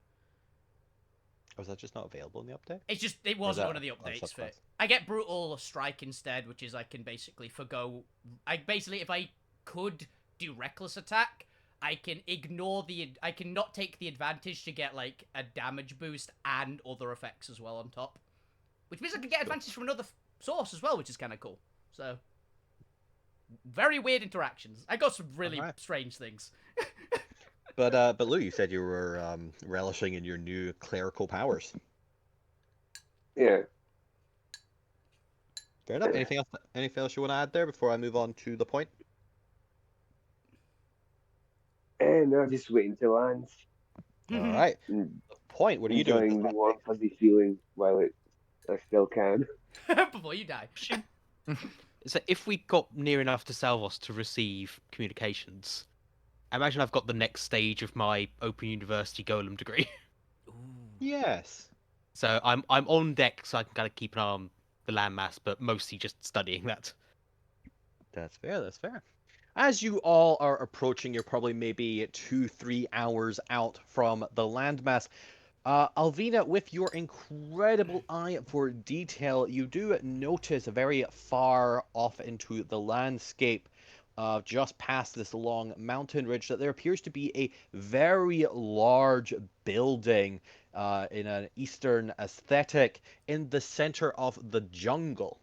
Or is that just not available in the update? It's just, it Or is wasn't that one of the on updates for subclass? it. I get brutal strike instead, which is I can basically forgo. I basically, if I could do reckless attack, I can ignore I can not take the advantage to get like a damage boost and other effects as well on top. Which means I can get advantage from another source as well, which is kind of cool. So, very weird interactions. I got some really strange things. But Lou, you said you were relishing in your new clerical powers. Yeah. Fair enough. Anything else? Anything else you want to add there before I move on to the point? No, just waiting to land. All right. Mm, The point. What are you doing? Enjoying the warm fuzzy feeling while I still can. Before you die. So if we got near enough to Salvos to receive communications, I imagine I've got the next stage of my Open University Golem degree. Yes. So I'm on deck, so I can kind of keep an eye on the landmass, but mostly just studying that. That's fair. That's fair. As you all are approaching, you're probably maybe 2-3 hours out from the landmass. Alvina, with your incredible eye for detail, you do notice very far off into the landscape, just past this long mountain ridge, that there appears to be a very large building in an eastern aesthetic in the center of the jungle.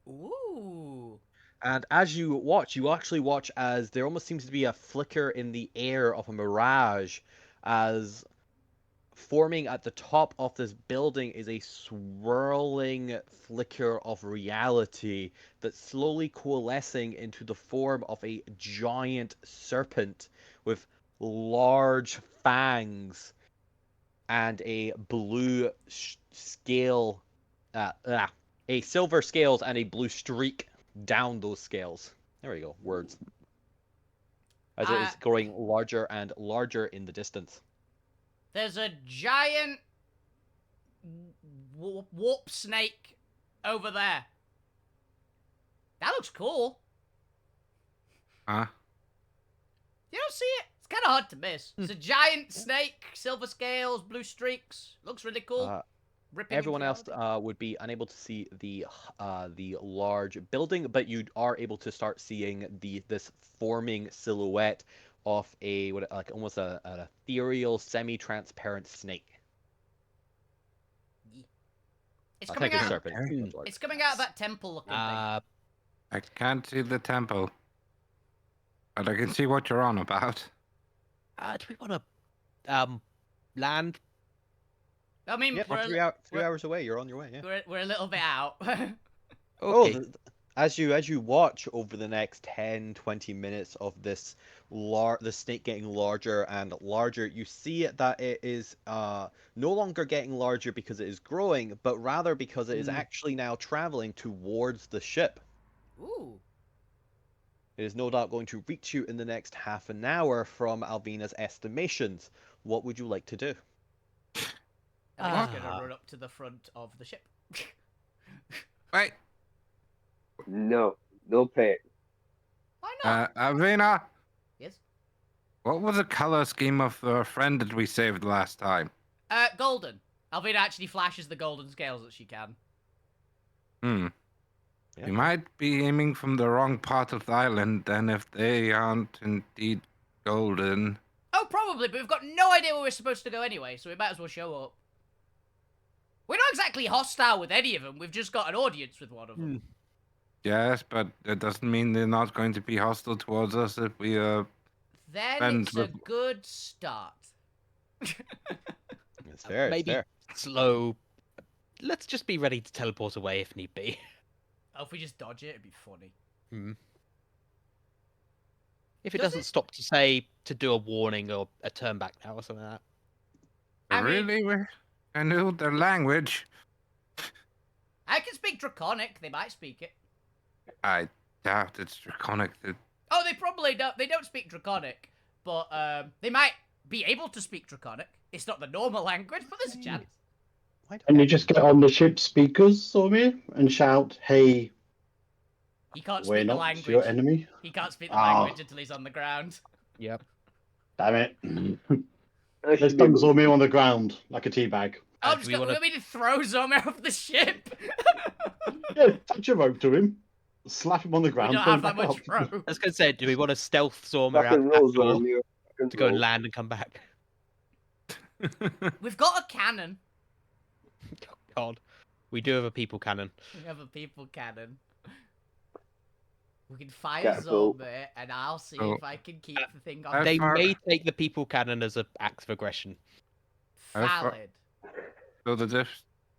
Ooh. And as you watch, you actually watch as there almost seems to be a flicker in the air of a mirage, as forming at the top of this building is a swirling flicker of reality that's slowly coalescing into the form of a giant serpent with large fangs and a blue scale, a silver scales and a blue streak down those scales. There we go, words. as it is growing larger and larger in the distance. There's a giant warp snake over there. That looks cool. Huh? You don't see it? It's kind of hard to miss. It's a giant snake, silver scales, blue streaks. Looks really cool. Everyone else would be unable to see the large building, but you are able to start seeing this forming silhouette of almost an ethereal, semi-transparent snake. It's coming out. Serpent. It's coming out of that temple-looking thing. I can't see the temple, but I can see what you're on about. Do we want to land? I mean, Yep, we're 3 hours away. You're on your way. Yeah. We're a little bit out. Okay. As you watch over the next 10-20 minutes of this the snake getting larger and larger, you see that it is no longer getting larger because it is growing, but rather because it is actually now traveling towards the ship. Ooh. It is no doubt going to reach you in the next half an hour from Alvina's estimations. What would you like to do? I'm just gonna run up to the front of the ship. Wait, No pet. Why not? Avina, Yes. what was the color scheme of the friend that we saved last time? Golden. Alvina actually flashes the golden scales that she can. Yeah. You might be aiming from the wrong part of the island then if they aren't indeed golden. Oh, probably, but we've got no idea where we're supposed to go anyway, so we might as well show up. We're not exactly hostile with any of them. We've just got an audience with one of them. Yes, but it doesn't mean they're not going to be hostile towards us if we Then friends it's a with- good start. It's fair. Maybe It's fair. slow. Let's just be ready to teleport away if need be. Oh, if we just dodge it, it'd be funny. If it Does doesn't it- stop to say to do a warning or a turn back now or something like that. I mean- Really? I knew their language. I can speak Draconic. They might speak it. I doubt it's draconic. Oh, they probably don't. They don't speak Draconic, but they might be able to speak Draconic. It's not the normal language, but there's a chance. And you just get on the ship speakers, Sormir, and shout, "Hey, He can't we're speak the not language. your enemy." He can't speak the Ah. language until he's on the ground. Yep. Damn it! I Let's should be dunk able to- Sormir on the ground like a teabag. Oh, do just we got, wanna- we want me to throw Zomer off the ship? Yeah, touch a rope to him, slap him on the We ground, don't pull have him that back much up. rope. I was going to say, do we want to stealth Zorma Rock out and the roll, back door Zormir. Rock and to go and roll. land and come back? We've got a cannon. God, we do have a people cannon. We have a people cannon. We can fire Catapult. Zomer, and I'll see Oh. if I can keep the thing How on. They far- may take the people cannon as an act of aggression. how far- Valid. So that's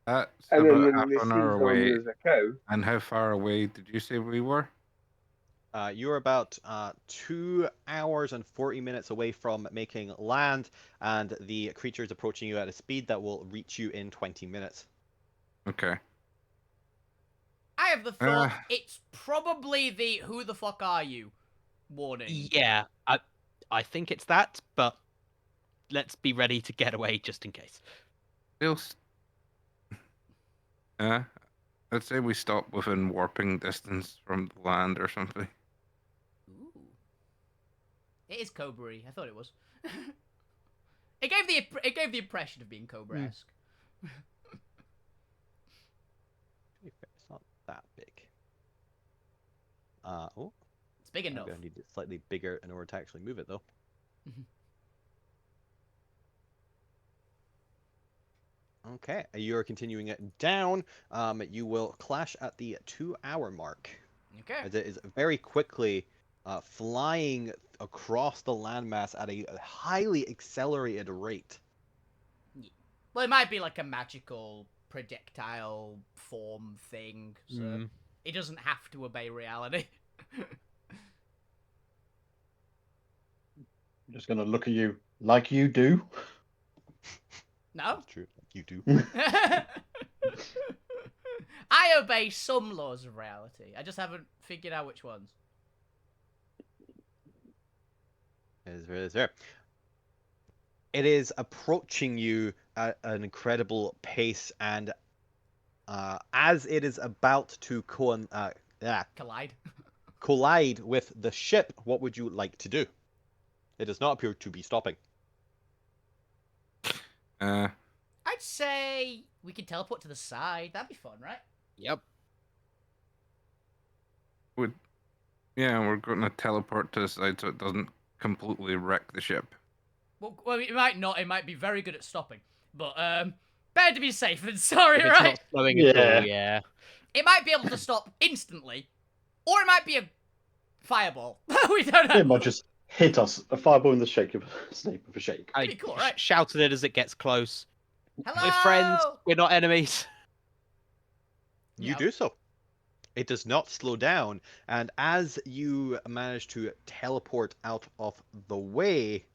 And then about when half they an see hour Zormir away. as a cow, And how far away did you say we were? You're about 2 hours and 40 minutes away from making land, and the creature is approaching you at a speed that will reach you in 20 minutes. Okay. I have the thought Uh. it's probably the "Who the fuck are you?" warning. Yeah, I think it's that, but let's be ready to get away just in case. Still. Let's say we stop within warping distance from the land or something. Ooh. It is Cobra-y. I thought it was. It gave the impression of being Cobra-esque. It's not that big. It's big I'm enough. gonna need it slightly bigger in order to actually move it, though. Okay, you're continuing it down. You will clash at the 2-hour mark, Okay. as it is very quickly flying across the landmass at a highly accelerated rate. Well, it might be like a magical projectile form thing, so it doesn't have to obey reality. I'm just gonna look at you like you do. No? That's true. You do. I obey some laws of reality. I just haven't figured out which ones. It is there. It is approaching you at an incredible pace, and as it is about to Collide. collide with the ship, what would you like to do? It does not appear to be stopping. Uh, I'd say we can teleport to the side. That'd be fun, right? Yep. yeah, we're going to teleport to the side so it doesn't completely wreck the ship. Well, it might not. It might be very good at stopping. But, better to be safe than sorry, If it's right? not slowing at Yeah. all, yeah. It might be able to stop instantly. Or it might be a fireball. We don't know. It might just hit us. A fireball in the shake of a snake with a shake. I Pretty cool, right? shout at it as it gets close. Hello! We're friends. We're not enemies. You Yep. do so. It does not slow down, and as you manage to teleport out of the way,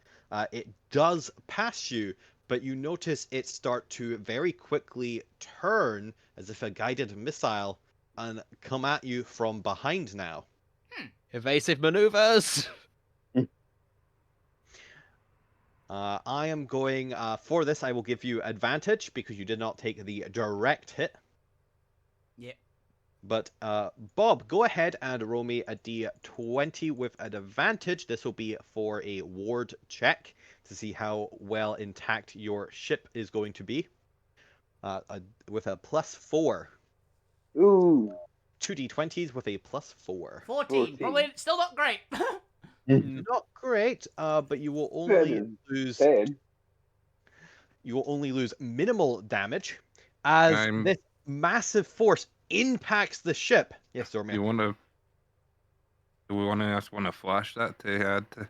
it does pass you, but you notice it start to very quickly turn as if a guided missile and come at you from behind now. Evasive maneuvers. I am going for this. I will give you advantage because you did not take the direct hit. Yep. But Bob, go ahead and roll me a d20 with an advantage. This will be for a ward check to see how well intact your ship is going to be. With a +4. Ooh, 2d20s with a +4. 14. Probably still not great. Not great, but you will only better lose 10. you will only lose minimal damage as I'm- this massive force impacts the ship. Yes, Do Zorman. you want to? Do we want to flash that to add to?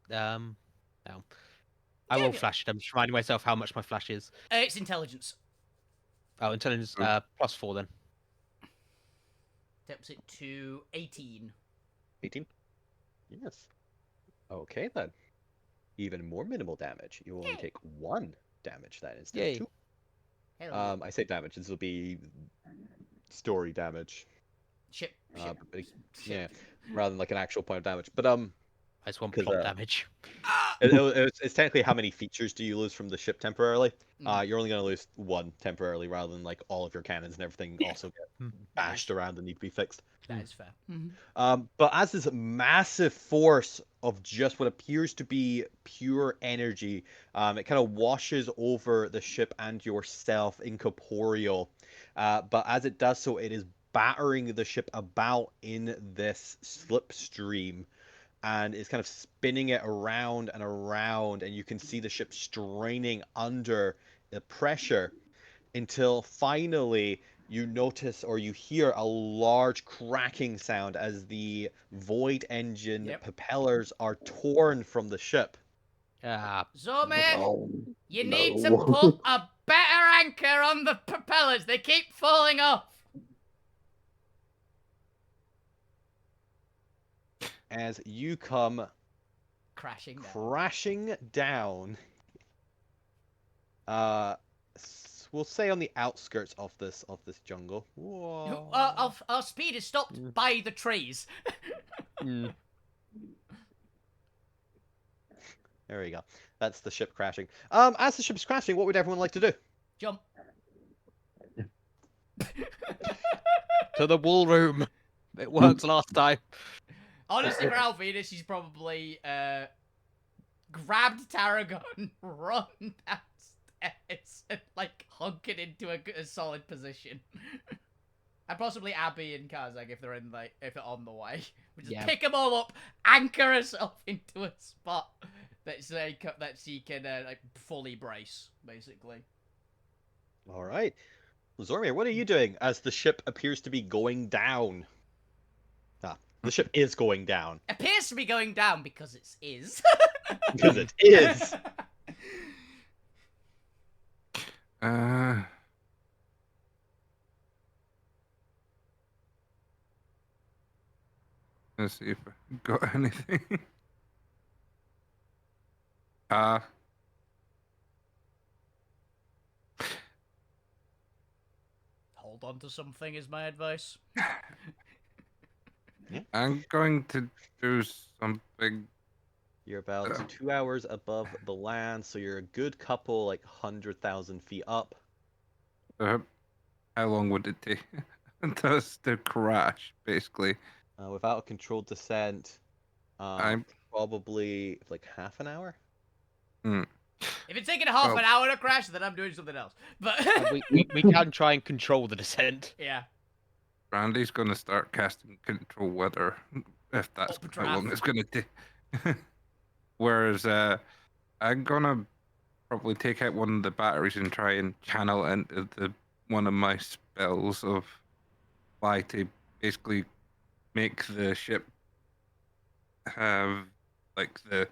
No. I will flash it. I'm just reminding myself how much my flash is. It's intelligence. Oh, intelligence Oh. +4 then. Steps it to 18. 18? Yes. Okay, then. Even more minimal damage. You will only Yay. take 1 damage then instead Yay. of 2. Hello. I say damage. This will be story damage. Ship. Yeah, rather than like an actual point of damage. But I just want 'Cause, plot damage. it's technically how many features do you lose from the ship temporarily? Mm. You're only going to lose 1 temporarily, rather than like all of your cannons and everything also get bashed around and need to be fixed. That is fair. But as this massive force of just what appears to be pure energy, it kind of washes over the ship and yourself, incorporeal. But as it does so, it is battering the ship about in this slipstream, and it's kind of spinning it around and around, and you can see the ship straining under the pressure until finally you notice or you hear a large cracking sound as the void engine propellers are torn from the ship. Zorman, Oh, you no. need to put a better anchor on the propellers. They keep falling off. As you come Crashing down. down, we'll say on the outskirts of this jungle. Whoa. Our speed is stopped by the trees. There we go. That's the ship crashing. As the ship's crashing, what would everyone like to do? Jump. To the wool room. It works last time. Honestly, for Alvina, she's probably grabbed Tarragon, run downstairs, and like hunk it into a solid position. And possibly Abby and Kazak if they're on the way. We just pick them all up, anchor herself into a spot that she can like fully brace, basically. All right. Zormir, what are you doing as the ship appears to be going down? The ship is going down. Appears to be going down because it is. Because it is. Let's see if I got anything. Hold on to something is my advice. I'm going to do something. You're about 2 hours above the land, so you're a good couple, like 100,000 feet up. How long would it take us to crash, basically? Without a controlled descent, I'm probably like half an hour. If it's taking half an hour to crash, then I'm doing something else. But we can try and control the descent. yeah. Randy's going to start casting control weather, if that's how long it's going to take. Whereas I'm going to probably take out one of the batteries and try and channel into one of my spells of fly to basically make the ship have like the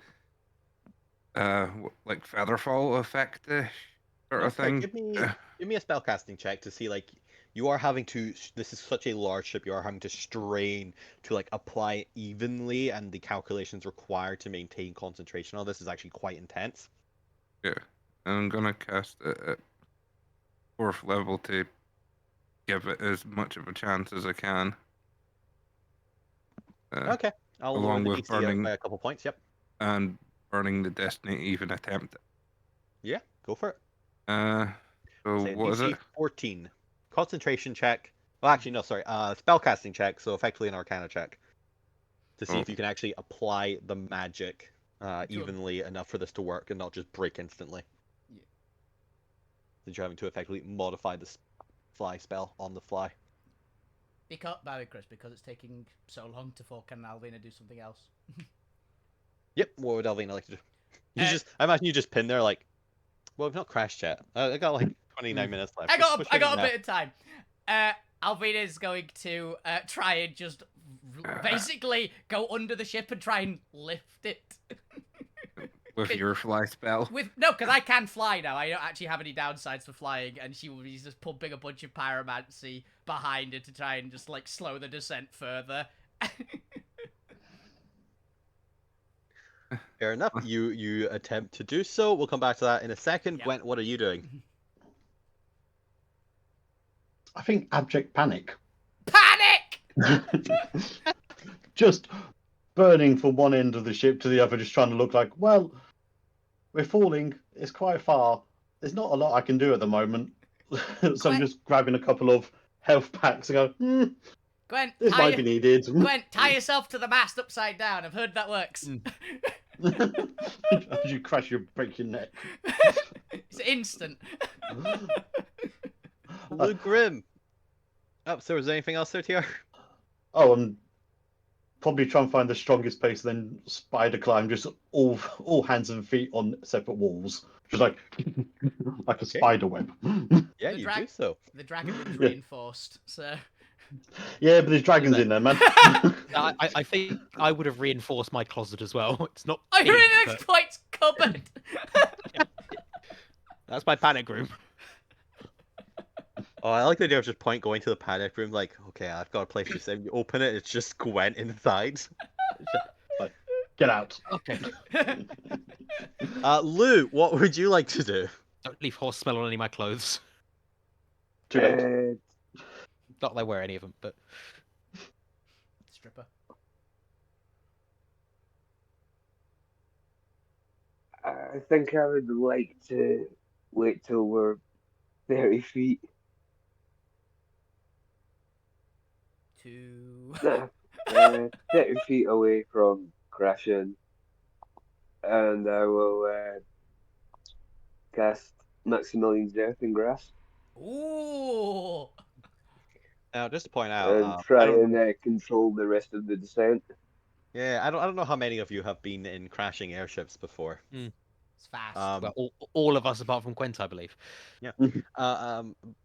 like featherfall effect sort of thing. Give me a spellcasting check to see, like, you are having to. This is such a large ship. You are having to strain to like apply it evenly, and the calculations required to maintain concentration on this is actually quite intense. Yeah, I'm gonna cast it at 4th level to give it as much of a chance as I can. Okay, I'll lower along the with DC burning by a couple points. Yep. and burning the destiny to even attempt it. Yeah, go for it. So Say what is DC it? 14. Concentration check. Well, actually, no, sorry. Spellcasting check, so effectively an Arcana check. To see if you can actually apply the magic evenly enough for this to work and not just break instantly. Yeah. Since you're having to effectively modify the fly spell on the fly. Because, Chris, because it's taking so long to fork and Alvina do something else. Yep, what would Alvina like to do? I imagine you just pin there like, well, we've not crashed yet. I got like 29 minutes left. I got a bit of time. Alvina is going to try and just basically go under the ship and try and lift it. With your fly spell? No, because I can fly now. I don't actually have any downsides for flying, and she will be just pumping a bunch of pyromancy behind it to try and just like slow the descent further. Fair enough. You attempt to do so. We'll come back to that in a second. Yep. Gwent, what are you doing? I think abject panic. Panic! Just burning from one end of the ship to the other, just trying to look like, well, we're falling. It's quite far. There's not a lot I can do at the moment. So I'm just grabbing a couple of health packs and go, Gwent, this might be needed. Gwent, tie yourself to the mast upside down. I've heard that works. As you crash, you break your neck. It's instant. Luke Grimm. Oh, so is there anything else there, TR? Oh, I'm probably trying to find the strongest place, then spider climb, just all hands and feet on separate walls, just like a spider web. Yeah, you do so. The dragon room's reinforced, so. Yeah, but there's dragons in there, man. I think I would have reinforced my closet as well. It's not. Oh, you're in pink, an but exploits cupboard. that's my panic room. Oh, I like the idea of just Point going to the panic room, like, okay, I've got a place to sit. You open it, it's just Gwent inside. Like, get out. Okay. Lou, what would you like to do? Don't leave horse smell on any of my clothes. Too late. Not that I wear any of them, but Stripper. I think I would like to wait till we're 30 feet. Nah, 30 feet away from crashing. And I will cast Maximilian's Earthing Grasp. Ooh. Now, just to point out, And try and control the rest of the descent. yeah, I don't know how many of you have been in crashing airships before. It's fast. well, all of us apart from Quent, I believe. Yeah.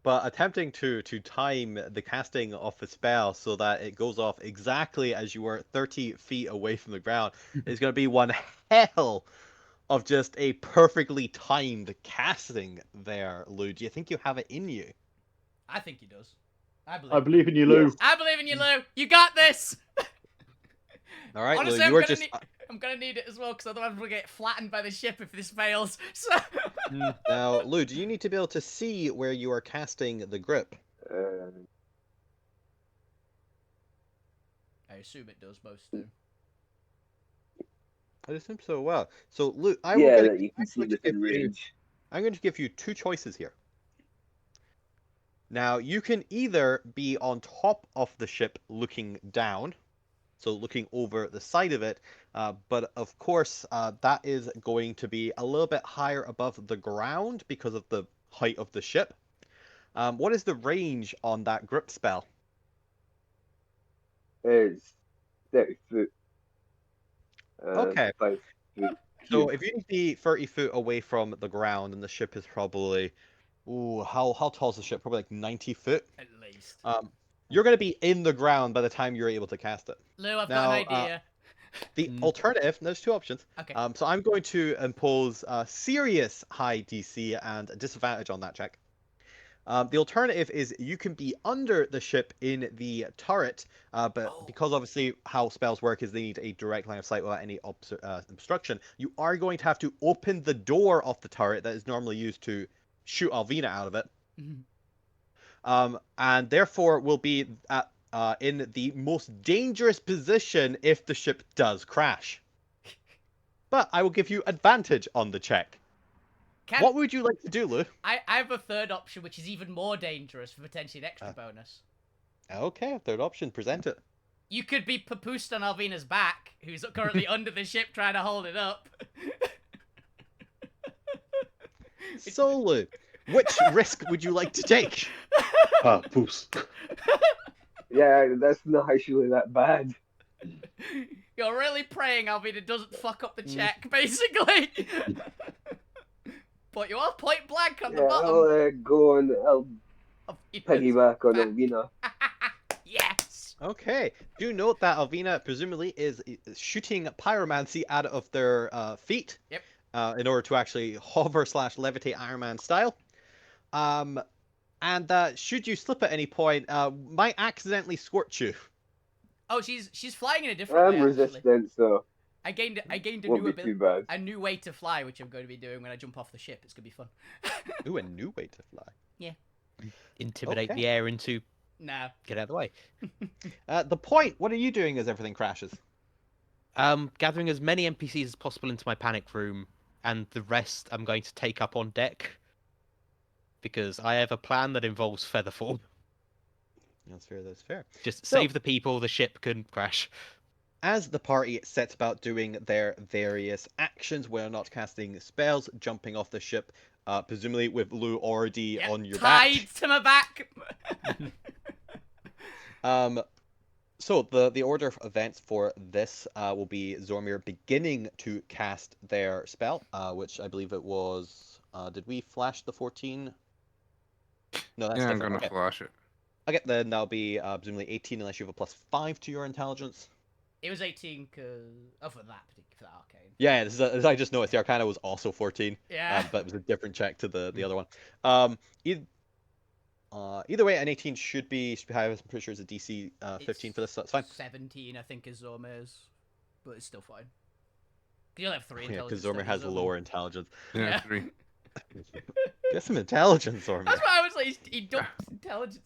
But attempting to time the casting of the spell so that it goes off exactly as you were 30 feet away from the ground is going to be one hell of just a perfectly timed casting there, Lou. Do you think you have it in you? I think he does. I believe in you, Lou. Yes. I believe in you, Lou. You got this. All right, Honestly, Lou, you are just. I'm gonna need it as well, because otherwise we'll get flattened by the ship if this fails. So. Now, Lou, do you need to be able to see where you are casting the grip? Are assume it does. Most do. I assume so. Well, so Luke, Yeah, that you can see within range. I'm going to give you 2 choices here. Now, you can either be on top of the ship looking down, so looking over the side of it, but of course, that is going to be a little bit higher above the ground because of the height of the ship. What is the range on that grip spell? It's 30 foot. Okay. 5 foot. So cube. if you need to be 30 foot away from the ground, and the ship is probably, ooh, how tall is the ship? Probably like 90 foot. At least. You're going to be in the ground by the time you're able to cast it. Lou, I've Now, got an idea. The alternative, there's 2 options. Okay. So I'm going to impose a serious high DC and a disadvantage on that check. The alternative is you can be under the ship in the turret, but because obviously how spells work is they need a direct line of sight without any obstruction, you are going to have to open the door of the turret that is normally used to shoot Alvina out of it. And therefore will be at, in the most dangerous position if the ship does crash. But I will give you advantage on the check. What would you like to do, Lou? I have a third option, which is even more dangerous for potentially an extra bonus. Okay, third option. Present it. You could be papoosed on Alvina's back, who's currently under the ship trying to hold it up. So, Lou, which risk would you like to take? Poos. Yeah, that's not actually that bad. You're really praying Alvina doesn't fuck up the check, basically. But you are point blank on the bottom. I'll go on. I'll piggyback on Alvina. Yes. Okay. Do note that Alvina presumably is shooting pyromancy out of their feet. Yep. In order to actually hover / levitate Iron Man style. And should you slip at any point, might accidentally scorch you. Oh, she's flying in a different way. I'm resistant, so I gained a won't new be too bad. a new way to fly, which I'm going to be doing when I jump off the ship. It's gonna be fun. Ooh, a new way to fly. Yeah. Intimidate Okay. the air into No. get out of the way. The point. What are you doing as everything crashes? Gathering as many NPCs as possible into my panic room, and the rest I'm going to take up on deck. Because I have a plan that involves featherfall. That's fair. That's fair. Just So- save the people, the ship can crash. As the party sets about doing their various actions, where not casting spells, jumping off the ship, presumably with Lou already on your tied back. to my back. So the order of events for this will be Zormir beginning to cast their spell, which I believe it was. Did we flash the 14? No, that's Yeah, I'm different. gonna Okay. flash it. Okay, then that'll be presumably 18 unless you have a +5 to your intelligence. It was 18 because for that arcane. Yeah, this is I just noticed the Arcana was also 14. Yeah. But it was a different check to the other one. Either way, an 18 should be high. I'm pretty sure it's a DC 15 for this, so that's fine. 17, I think, is Zormir's, but it's still fine. You only have 3 Yeah, intelligence. because Zormir has lower intelligence. Yeah, Yeah. 3. Get some intelligence, Zormir. That's why I was like, he dumps intelligence.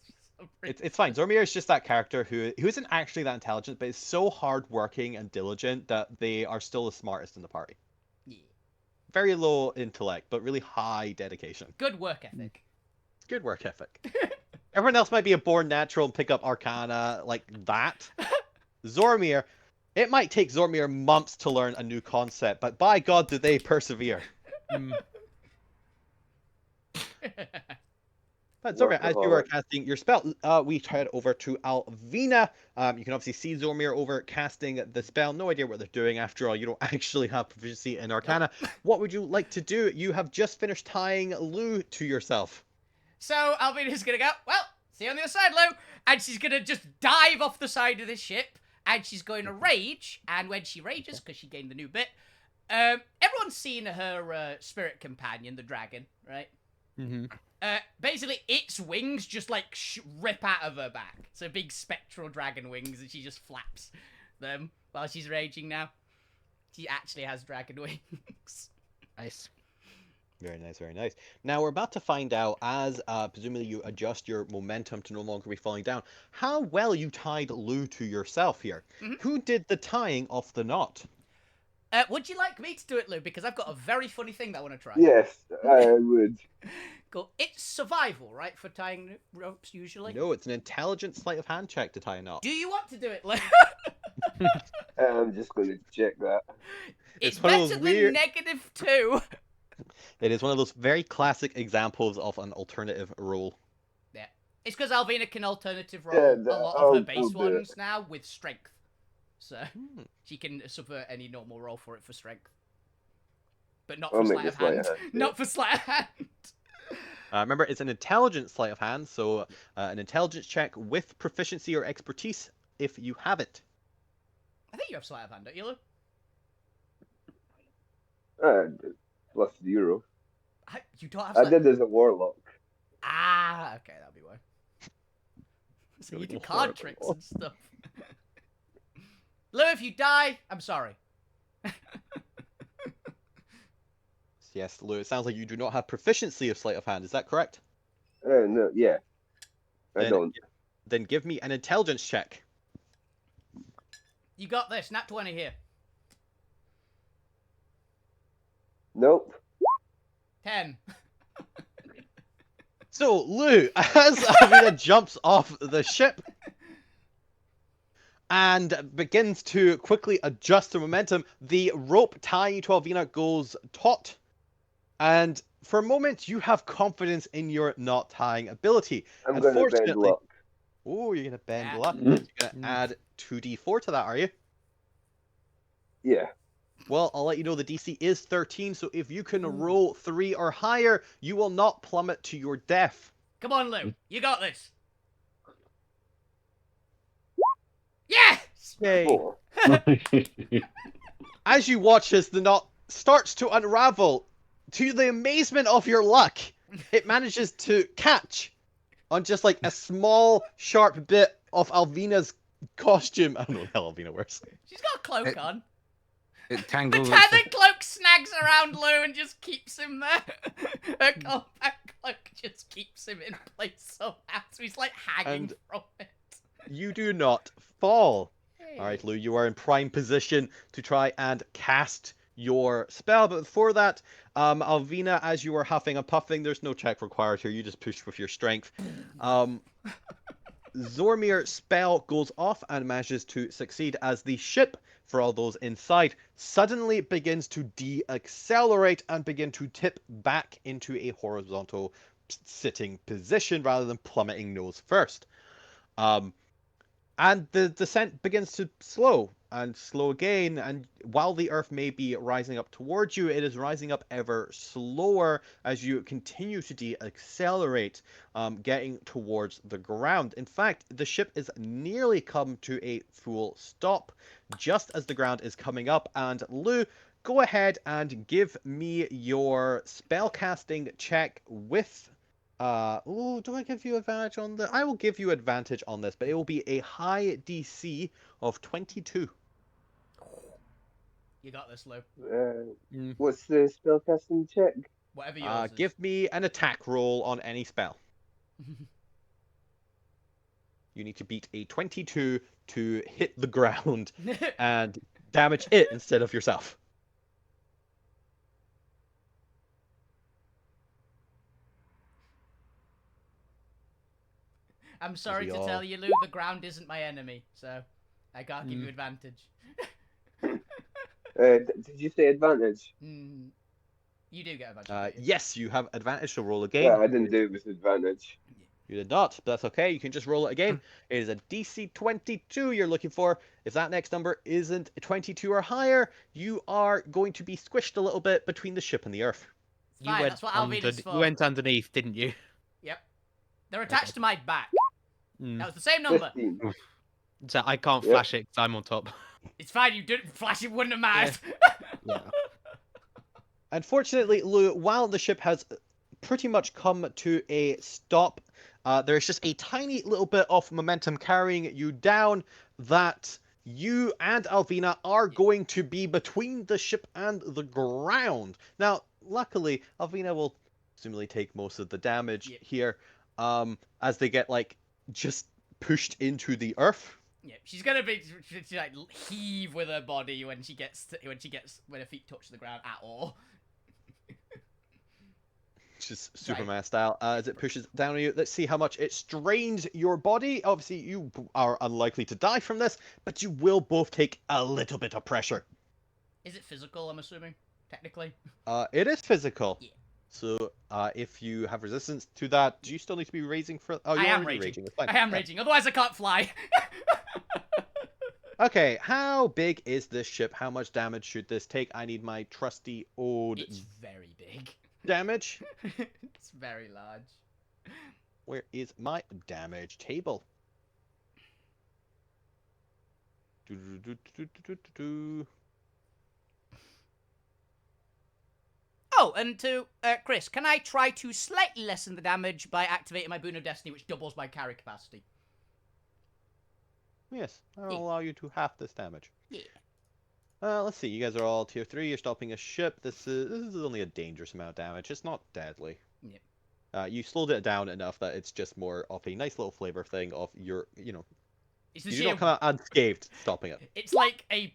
It's fine. Zormir is just that character who isn't actually that intelligent, but is so hardworking and diligent that they are still the smartest in the party. Yeah. Very low intellect, but really high dedication. Good work ethic. Good work ethic. Everyone else might be a born natural and pick up Arcana like that. Zormir, it might take Zormir months to learn a new concept, but by God, do they persevere. But Zormir, as you are casting your spell, we head over to Alvina. You can obviously see Zormir over casting the spell. No idea what they're doing. After all, you don't actually have proficiency in Arcana. What would you like to do? You have just finished tying Lou to yourself. So Alvina's gonna go, well, see you on the other side, Lou. And she's gonna just dive off the side of the ship. And she's going to rage. And when she rages, because she gained the new bit, everyone's seen her spirit companion, the dragon, right? Mm-hmm. Basically, its wings just like rip out of her back. So big spectral dragon wings, and she just flaps them while she's raging now. She actually has dragon wings. Nice. Very nice, very nice. Now we're about to find out, as presumably you adjust your momentum to no longer be falling down, how well you tied Lou to yourself here. Mhm. Who did the tying of the knot? Would you like me to do it, Lou? Because I've got a very funny thing that I want to try. Yes, I would. Cool. It's survival, right, for tying ropes usually? No, it's an intelligent sleight of hand check to tie a knot. Do you want to do it, Lou? I'm just going to check that. It's one of better those weird- than -2. It is one of those very classic examples of an alternative rule. Yeah. It's because Alvina can alternative Yeah, roll a lot of her I'll base do it. ones now with strength. So she can subvert any normal roll for it for strength. But not I'll for make sleight the of sleight hand. of hand, Not for sleight of hand. Remember, it's an intelligent sleight of hand, so an intelligence check with proficiency or expertise if you have it. I think you have sleight of hand, don't you, Lou? +0. You don't have I sleight did as a warlock. Ah, okay, that'll be why. So you do card tricks and stuff. Lou, if you die, I'm sorry. Yes, Lou, it sounds like you do not have proficiency of sleight of hand. Is that correct? No, yeah. I Then- don't. Then give me an intelligence check. You got this. Nat 20 here. Nope. 10. So, Lou, as Alvina jumps off the ship and begins to quickly adjust the momentum, the rope tying to Alvina goes taut. And for a moment, you have confidence in your knot tying ability. I'm going to bend Unfortunately- luck. Oh, you're going to bend Yeah. luck. You're going to add 2d4 to that, are you? Yeah. Well, I'll let you know the DC is 13, so if you can roll 3 or higher, you will not plummet to your death. Come on, Lou. You got this. Yes! Yay! 4. As you watch as the knot starts to unravel, to the amazement of your luck, it manages to catch on just like a small, sharp bit of Alvina's costume. I don't know how Alvina wears. She's got a cloak It- on. It The tangles. tethered cloak snags around Lou and just keeps him there. Her combat cloak just keeps him in place somehow, so he's like hanging And- from it. You do not fall. Hey. All right, Lou, you are in prime position to try and cast your spell. But before that, Alvina, as you are huffing and puffing, there's no check required here. You just push with your strength. Zormir's spell goes off and manages to succeed as the ship, for all those inside, suddenly begins to de-accelerate and begin to tip back into a horizontal sitting position rather than plummeting nose first. And the descent begins to slow and slow again, and while the Earth may be rising up towards you, it is rising up ever slower as you continue to de-accelerate, getting towards the ground. In fact, the ship is nearly come to a full stop just as the ground is coming up, and Lou, go ahead and give me your spellcasting check with... do I give you advantage on the... I will give you advantage on this, but it will be a high DC of 22. You got this, Lou. What's the spellcasting check? Whatever yours is. Give me an attack roll on any spell. You need to beat a 22 to hit the ground and damage it instead of yourself. I'm sorry we to all- tell you, Lou, the ground isn't my enemy, so I can't give you advantage. Did you say advantage? You do get advantage. don't you? Yes, you have advantage to roll again. Yeah, I didn't do it with advantage. You did not, but that's okay. You can just roll it again. It is a DC 22 you're looking for. If that next number isn't 22 or higher, you are going to be squished a little bit between the ship and the Earth. It's fine, that's what Alvina's for. You went underneath, didn't you? Yep. They're attached to my back. Mm. That was the same number. 15. So I can't Yep. flash it because I'm on top. It's fine, you didn't flash, it wouldn't have mattered. Yeah. Unfortunately, Lou, while the ship has pretty much come to a stop, there's just a tiny little bit of momentum carrying you down that you and Alvina are going to be between the ship and the ground. Now, luckily, Alvina will presumably take most of the damage Yeah. here, as they get like just pushed into the earth. Yeah, she's gonna be she, like heave with her body when when her feet touch the ground at all. Just Superman style, as it pushes down on you. Let's see how much it strains your body. Obviously, you are unlikely to die from this, but you will both take a little bit of pressure. Is it physical? I'm assuming, technically. It is physical. Yeah. So, if you have resistance to that, do you still need to be raging for? Oh, you're I am already raging. raging. That's fine. I am Yeah. raging. Otherwise, I can't fly. Okay, how big is this ship? How much damage should this take? I need my trusty old It's very big. damage. It's very large. Where is my damage table? Do-do-do-do-do-do-do-do. Oh, and to Chris, can I try to slightly lessen the damage by activating my Boon of Destiny, which doubles my carry capacity? Yes, I'll allow you to half this damage. Yeah. Let's see. You guys are all tier 3. You're stopping a ship. This is only a dangerous amount of damage. It's not deadly. Yep. You slowed it down enough that it's just more of a nice little flavor thing of your, It's the you sheer... don't come out unscathed stopping it. It's like a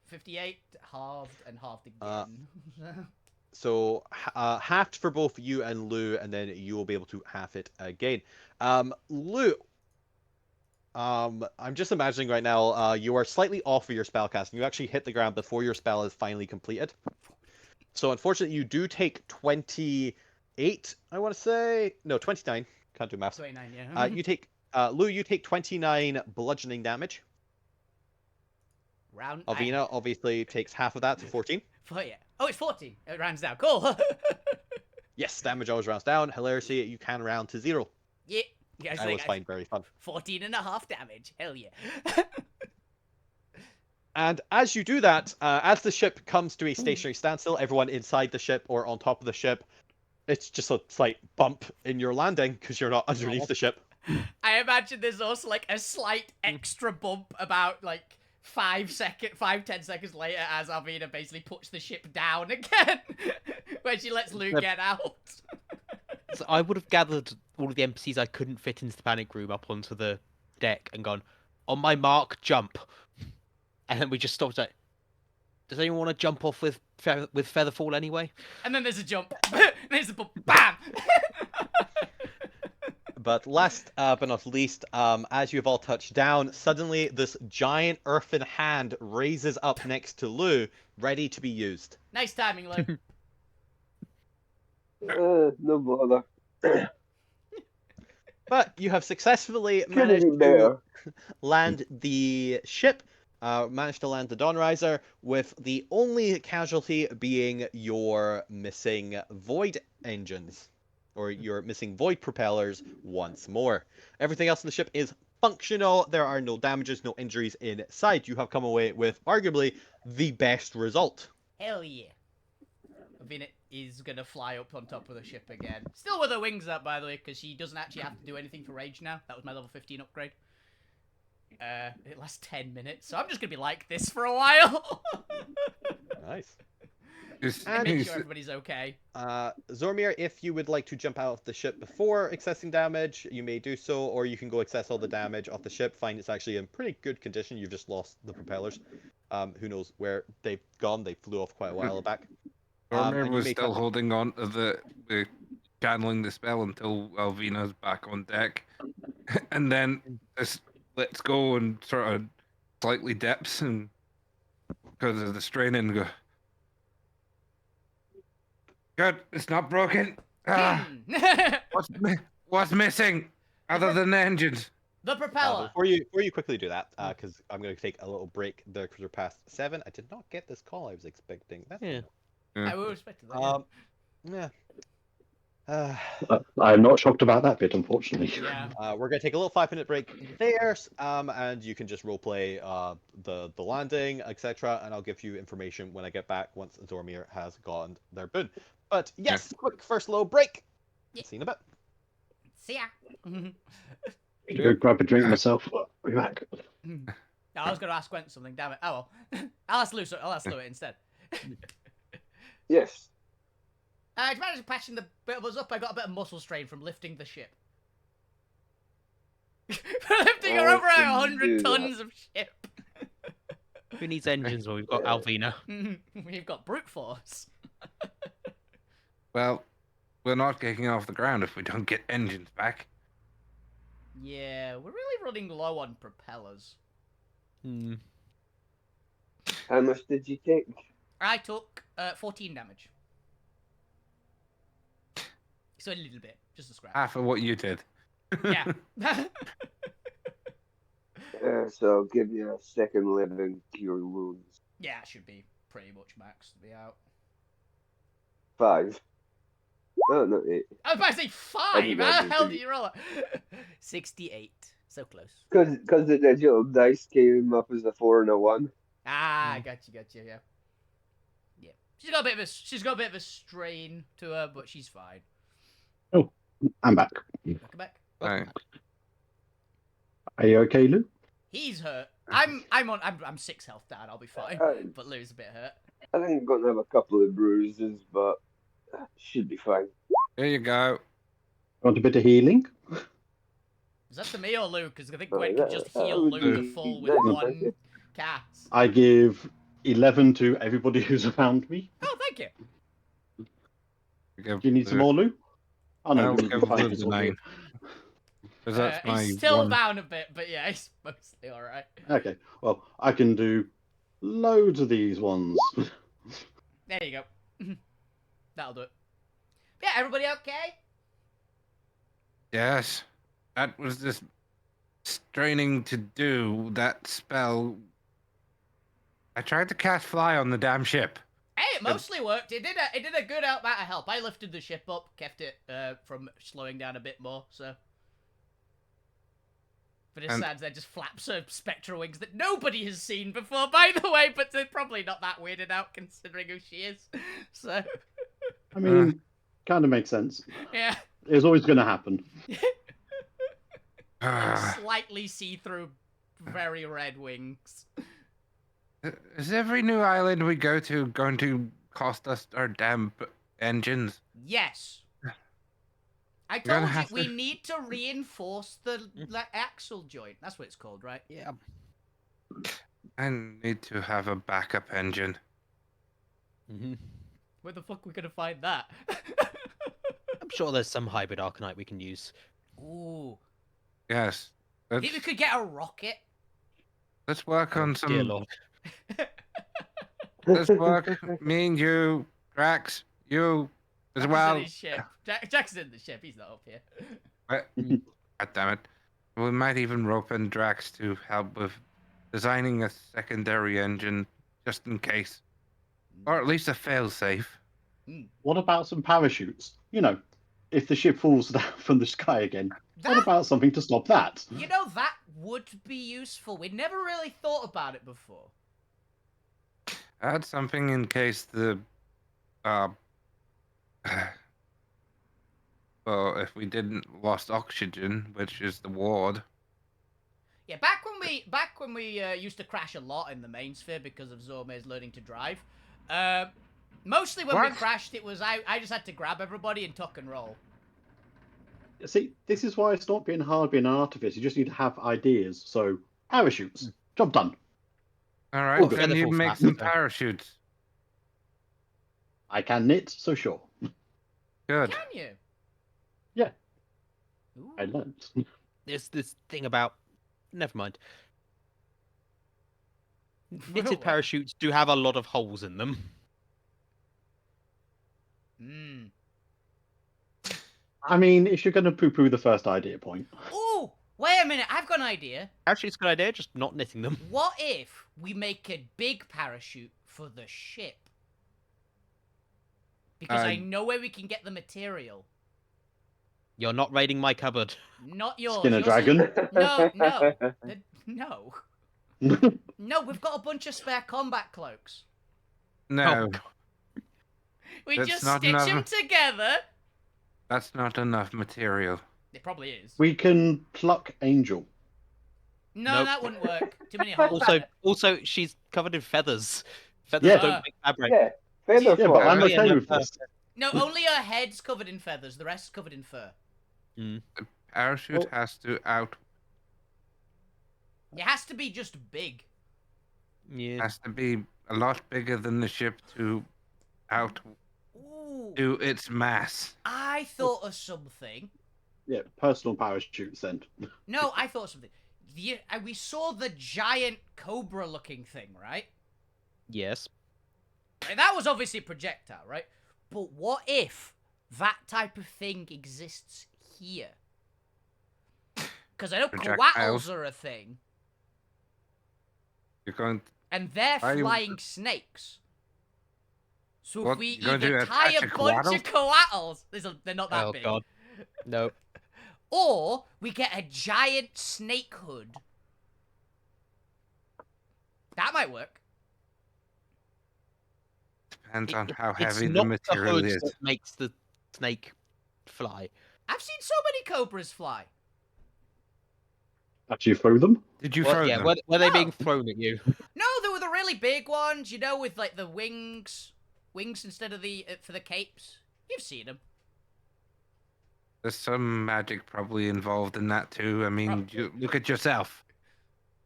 58 halved and halved again. So halved for both you and Lou, and then you will be able to half it again. Lou, I'm just imagining right now, you are slightly off of your spell casting. You actually hit the ground before your spell is finally completed. So unfortunately, you do take 28, I want to say. No, 29. Can't do math. 29, yeah. Lou, you take 29 bludgeoning damage. Alvina obviously takes half of that, to 14. Yeah. Oh, it's 14. It rounds down. Cool. Yes, damage always rounds down. Hilariously, you can round to 0. Yeah. Yeah, I always find very fun. 14.5 damage. Hell yeah. And as you do that, as the ship comes to a stationary standstill, everyone inside the ship or on top of the ship, it's just a slight bump in your landing because you're not underneath the ship. I imagine there's also like a slight extra bump about like 10 seconds later as Alvina basically puts the ship down again when she lets Luke get out. So I would have gathered all of the NPCs I couldn't fit into the panic room up onto the deck and gone, on my mark, jump. And then we just stopped at, does anyone want to jump off with Featherfall anyway? And then there's a jump. There's a bump. Bam! But last but not least, as you've all touched down, suddenly this giant earthen hand raises up next to Lou, ready to be used. Nice timing, Luke. No bother. But you have successfully Could've managed been to better. land the ship, managed to land the Dawnriser, with the only casualty being your missing Void engines, or your missing Void propellers once more. Everything else in the ship is functional. There are no damages, no injuries in sight. You have come away with arguably the best result. Hell yeah. Alvina is gonna fly up on top of the ship again. Still with her wings up, by the way, because she doesn't actually have to do anything for rage now. That was my level 15 upgrade. It lasts 10 minutes, so I'm just gonna be like this for a while. Nice. And make sure everybody's okay. Zormir, if you would like to jump out of the ship before accessing damage, you may do so, or you can go access all the damage off the ship. Find it's actually in pretty good condition. You've just lost the propellers. Who knows where they've gone? They flew off quite a while back. Zormir was still holding on to the channeling the spell until Alvina's back on deck, and then this lets go and sort of slightly dips, and because of the straining, go. Good, it's not broken. What's missing other than the engines? The propeller. Before you quickly do that, because I'm going to take a little break there because we're past 7. I did not get this call I was expecting. That's I will respect that. Yeah. I'm not shocked about that bit, unfortunately. Yeah. We're gonna take a little 5-minute break there, and you can just roleplay the landing, etc. And I'll give you information when I get back once Zormir has gotten their boon. But yes, quick first little break. Yeah. See you in a bit. See ya. Go grab a drink myself. I'll be back. I was gonna ask Gwent something. Damn it. Oh well. I'll ask Lou it instead. Yes. I managed patching the bit of us up. I got a bit of muscle strain from lifting the ship. Lifting I over can 100 do tons of ship. Who needs engines when we've got Yeah. Alvina? We've got brute force. Well, we're not getting off the ground if we don't get engines back. Yeah, we're really running low on propellers. Hmm. How much did you take? I took 14 damage. So a little bit, just a scratch. Half of what you did. Yeah. So I'll give you a second living cure wounds. Yeah, it should be pretty much max to be out. 5. Oh, not 8. I was about to say 5! did How not the do hell three. did you roll it? 68. So close. Because the digital dice came up as a 4 and a 1. Ah, gotcha, yeah. Yeah. She's got a bit of a strain to her, but she's fine. I'm back. Welcome back. Right. Are you okay, Lou? He's hurt. I'm 6 health down, I'll be fine. But Lou's a bit hurt. I think I'm going to have a couple of bruises, but should be fine. There you go. Want a bit of healing? Is that to me or Lou? Because I think Oh, Gwen that- can just that heal would Lou to be full with nice, thank one you. cast. I give 11 to everybody who's around me. Oh, thank you. Do you need some more, Lou? Oh, no, I'll Lou's give fine. Lou the 9. Because that's my He's still one. down a bit, but yeah, he's mostly alright. Okay, well, I can do loads of these ones. There you go. That'll do it. Yeah, everybody okay? Yes. That was just straining to do that spell. I tried to cast fly on the damn ship. Hey, it mostly worked. It did a good amount of help. I lifted the ship up, kept it from slowing down a bit more, so. But it stands there, just flaps her spectral wings that nobody has seen before, by the way, but they're probably not that weirded out considering who she is. So. I mean, kind of makes sense. Yeah. It was always going to happen. Slightly see-through, very red wings. Is every new island we go to going to cost us our damn engines? Yes. I You're gonna told you have we to- need to reinforce the axle joint. That's what it's called, right? Yeah. I need to have a backup engine. Hmm. Where the fuck are we gonna find that? I'm sure there's some hybrid Arcanite we can use. Ooh. Yes. Think we could get a rocket? Let's work on Dear some. Lord. Let's work. Me and you, Drax, you as Jack's well. in his ship. Jack's in the ship. He's not up here. God damn it. We might even rope in Drax to help with designing a secondary engine just in case. Or at least a failsafe. What about some parachutes? You know, if the ship falls down from the sky again, what That, about something to stop that? you know, that would be useful. We never really thought about it before. Add something in case the well, if we didn't lost oxygen, which is the ward. Yeah, back when we used to crash a lot in the main sphere because of Zorme's learning to drive. Mostly when we What? crashed, it was I just had to grab everybody and tuck and roll. See, this is why it's not being hard being an artificer. You just need to have ideas. So, parachutes. Job done. All right, Oh, good. then you Featherfall make fast, some okay. parachutes. I can knit, so sure. Good. Can you? Yeah. Ooh. I learned. There's this thing about. Never mind. What? Knitted parachutes do have a lot of holes in them. Mm. I mean, if you're going to poo-poo the first idea point. Ooh, wait a minute. I've got an idea. Actually, it's a good idea, just not knitting them. What if we make a big parachute for the ship? Because I know where we can get the material. You're not raiding my cupboard. Not yours. Skin a yours dragon. is- No. No. No, we've got a bunch of spare combat cloaks. No, We That's just not stitch them enough. together. that's not enough material. It probably is. We can pluck Angel. No, Nope. that wouldn't work. Too many holes. Also, she's covered in feathers. Feathers Yeah. don't make fabric. Yeah, feather Yeah, but I'm fall. yeah, okay no, with this. No, only her head's covered in feathers. The rest's covered in fur. Parachute Oh. has to out. It has to be just big. Yeah. Has to be a lot bigger than the ship to outdo Ooh. its mass. I thought of something. Yeah, personal parachutes then. No, I thought of something. We saw the giant cobra-looking thing, right? Yes. And that was obviously a projectile, right? But what if that type of thing exists here? Because I know Projectiles? coatls are a thing, You're going. and they're Are you- flying snakes. So if What, we you're going to either tie attach a a bunch of coatls, they're not that Oh big, god. Nope. or we get a giant snake hood. That might work. Depends on how It's heavy the not material hood is. that makes the snake fly. I've seen so many cobras fly. Actually throw them. Did you Well, throw yeah, them? were they No. being thrown at you? No, they were the really big ones, you know, with like the wings instead of the for the capes. You've seen them. There's some magic probably involved in that too. I mean, you look at yourself.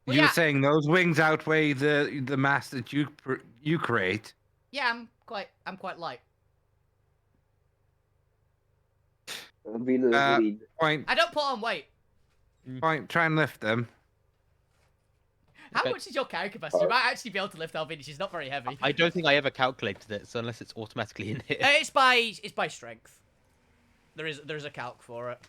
Well, You yeah. were saying those wings outweigh the mass that you create. Yeah, I'm quite light. I'm being Uh, lead. Point, I don't put on weight. try and lift them. How Okay. much is your carry capacity? You might actually be able to lift Alvini. She's not very heavy. I don't think I ever calculated it, so unless it's automatically in here. It's by strength. There's a calc for it.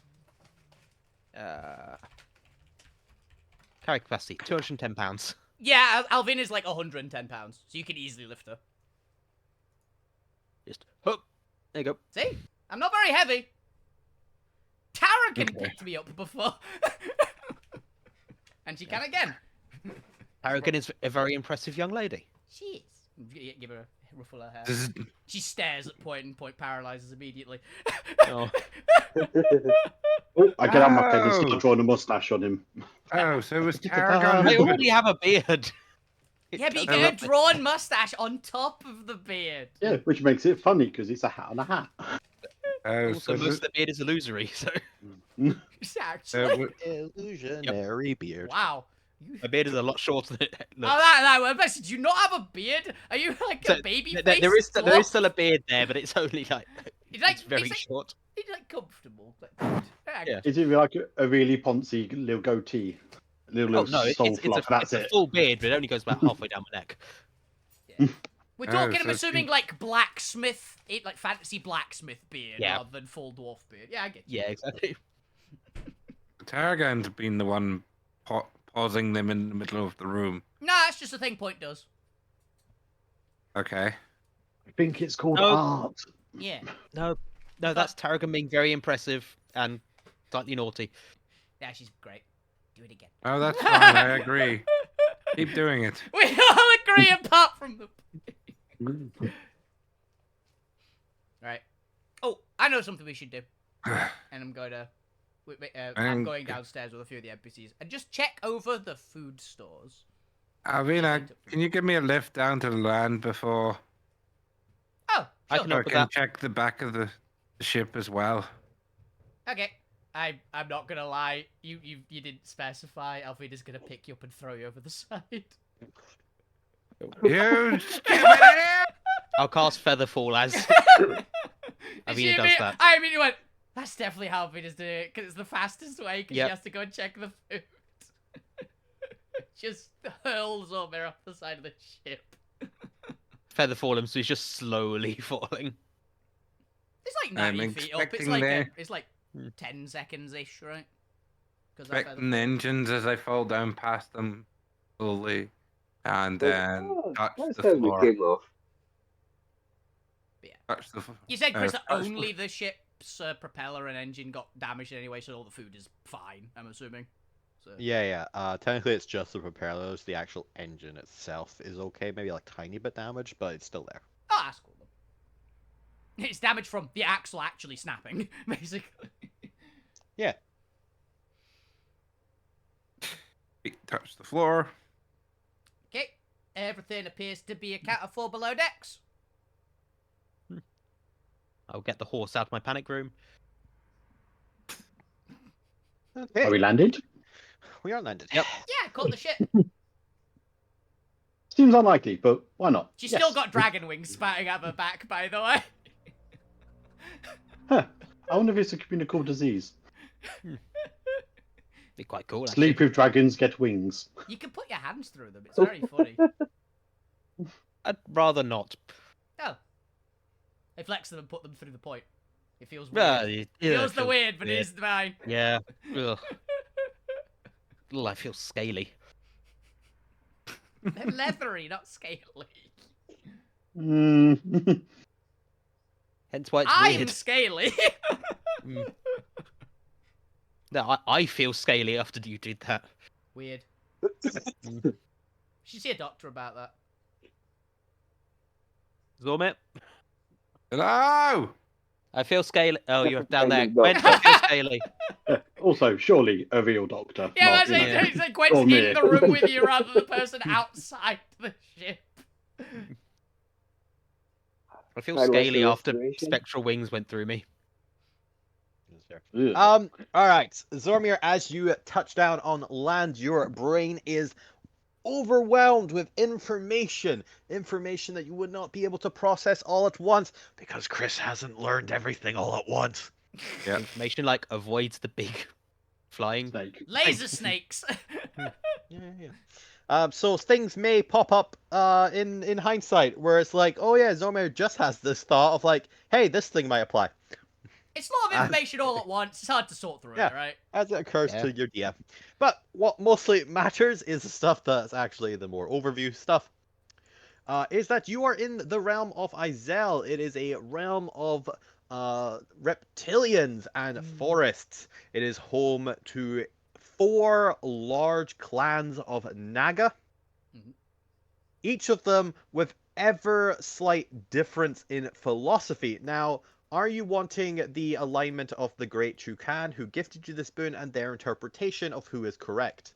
Carry capacity, £210. Yeah, Alvina's like 110 pounds, so you can easily lift her. Just hook. There you go. See, I'm not very heavy. Tarragon Okay. picked me up before, and she can again. Paragon is a very impressive young lady. She is. Give her a ruffle her hair. This is, She stares at point and point paralyzes immediately. Oh, Oh, I get out my pen and Oh. start drawing a mustache on him. oh, so it was I Tarragon. already have a beard. Yeah, but you doesn't get a look- drawn mustache on top of the beard. Yeah, which makes it funny because it's a hat on a hat. Oh, Also, so most of the beard is illusory, so Actually, Illusionary beard. wow. my beard is a lot shorter than it Oh, looks. that. Do you not have a beard? Are you like So, a baby there face? there is still a beard there, but it's only like It's like- it's very it's like- short. It's like comfortable. Like, good. Yeah. Is it like a really poncy little goatee? Little Oh no, soul it's fluff, that's a it. full beard, but it only goes about halfway down my neck. We're Oh, talking, so I'm it's assuming, been- like blacksmith, like fantasy blacksmith beard Yeah. rather than full dwarf beard. Yeah, I get you. Yeah, exactly. Tarragon's been the one pausing them in the middle of the room. No, that's just a thing Point does. Okay. I think it's called Oh. art. Yeah. No, that's Tarragon being very impressive and slightly naughty. Yeah, she's great. Do it again. Oh, that's fine. I agree. Keep doing it. We all agree apart from the... Right. Oh, I know something we should do. And I'm going to... I'm going downstairs with a few of the NPCs and just check over the food stores. Alvina, can you give me a lift down to the land before Oh, I sure. can I help with can that. check the back of the ship as well? Okay. I'm not gonna lie. You didn't specify. Alfreda's gonna pick you up and throw you over the side. You stupid idiot! I'll cast Featherfall as Avina does that. I mean, you went. That's definitely how Avina's doing it because it's the fastest way. Because Yep. she has to go and check the food. Just hurls over off the side of the ship. Featherfall him, so he's just slowly falling. It's like I'm 90 feet up. It's expecting like there- it's like Hmm. 10 seconds ish, right? Because Expecting the engines as I fall down past them slowly and then touch That's the how we floor. came off. Touch the You said, Chris, that touch- only the ship's propeller and engine got damaged anyway, so all the food is fine. I'm assuming. So. Yeah. Technically, it's just the propellers. The actual engine itself is okay. Maybe like tiny bit damaged, but it's still there. Oh, that's cool. Then. It's damage from the axle actually snapping, basically. Yeah. Feet touch the floor. Okay. Everything appears to be accounted for below decks. I'll get the horse out of my panic room. Okay, Are we landed? we are landed. Yep. Yeah, caught the ship. Seems unlikely, but why not? She's Yes. still got dragon wings spouting out her back, by the way. Huh. I wonder if it's a communicable disease. Be quite cool. Sleep Actually. with dragons, get wings. You can put your hands through them. It's very funny. I'd rather not. Oh. They flex them and put them through the point. It feels weird. It Feels the weird, but it weird. is mine. Yeah. Ugh. Ugh, I feel scaly. They're leathery, not scaly. Mm. Hence why it's I'm weird. scaly. Mm. No, I feel scaly after you did that. Weird. Mm. Should see a doctor about that. Zormit, Hello! I feel scaly. Oh, you're down there. Kind of Gwen, I feel scaly. Also, surely a real doctor. Yeah, not, that's you it. know. It's like Gwen's or in me. the room with you rather than the person outside the ship. I feel How do I scaly feel after restoration? spectral wings went through me. Ugh. All right, Zormir, as you touch down on land, your brain is overwhelmed with information that you would not be able to process all at once because Chris hasn't learned everything all at once. Yeah. Information like avoids the big flying. Snake. Laser snakes. So things may pop up in hindsight where it's like, oh yeah, Zormir just has this thought of like, hey, this thing might apply It's a lot of information all at once. It's hard to sort through Yeah. it, right? as it occurs Yeah. to your DM. But what mostly matters is the stuff that's actually the more overview stuff. Is that you are in the realm of Izel. It is a realm of reptilians and forests. It is home to 4 large clans of Naga, Mhm. each of them with ever slight difference in philosophy. Now, are you wanting the alignment of the Great Chukan who gifted you this boon and their interpretation of who is correct?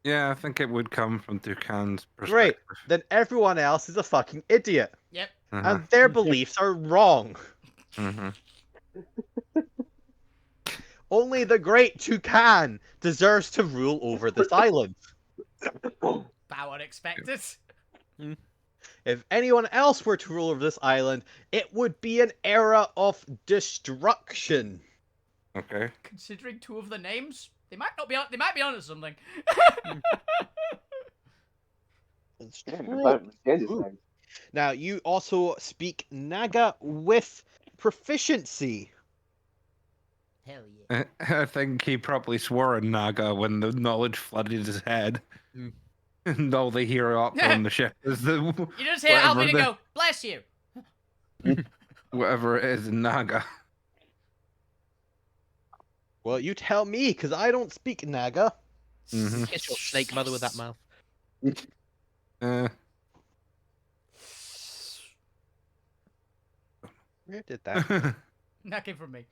Yeah, I think it would come from Dukan's Great. perspective. Then everyone else is a fucking idiot, Yep. Uh-huh. and their beliefs are wrong. Mhm. Only the Great Chukan deserves to rule over this island. Bow unexpected. If anyone else were to rule over this island, it would be an era of destruction. Okay. Considering 2 of the names, they might not be. They might be onto something. It's Yeah, true. but genocide. Ooh. Now, you also speak Naga with proficiency. Hell yeah. I think he probably swore in Naga when the knowledge flooded his head. Mm. And all they hear up on the ship is the You just hear whatever Alvina the- go, "Bless you." whatever it is in Naga. Well, you tell me, because I don't speak Naga. Mhm. Kiss your snake mother with that mouth. Where did that? That came from me.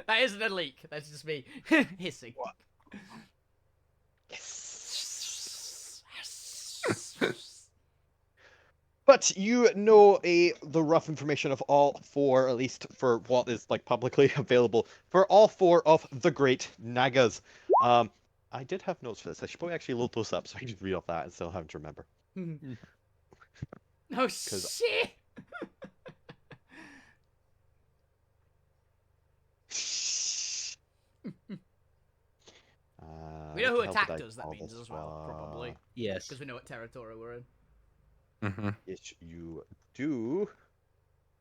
That isn't a leak. That's just me hissing. But you know the rough information of all 4, at least for what is like publicly available, for all 4 of the great Nagas. I did have notes for this. I should probably actually load those up so I can read off that and still have to remember. Oh shit! We know who what the hell attacked did I us. That call means this? as well, probably, Yes. because we know what territory we're in. Mhm. Yes, you do.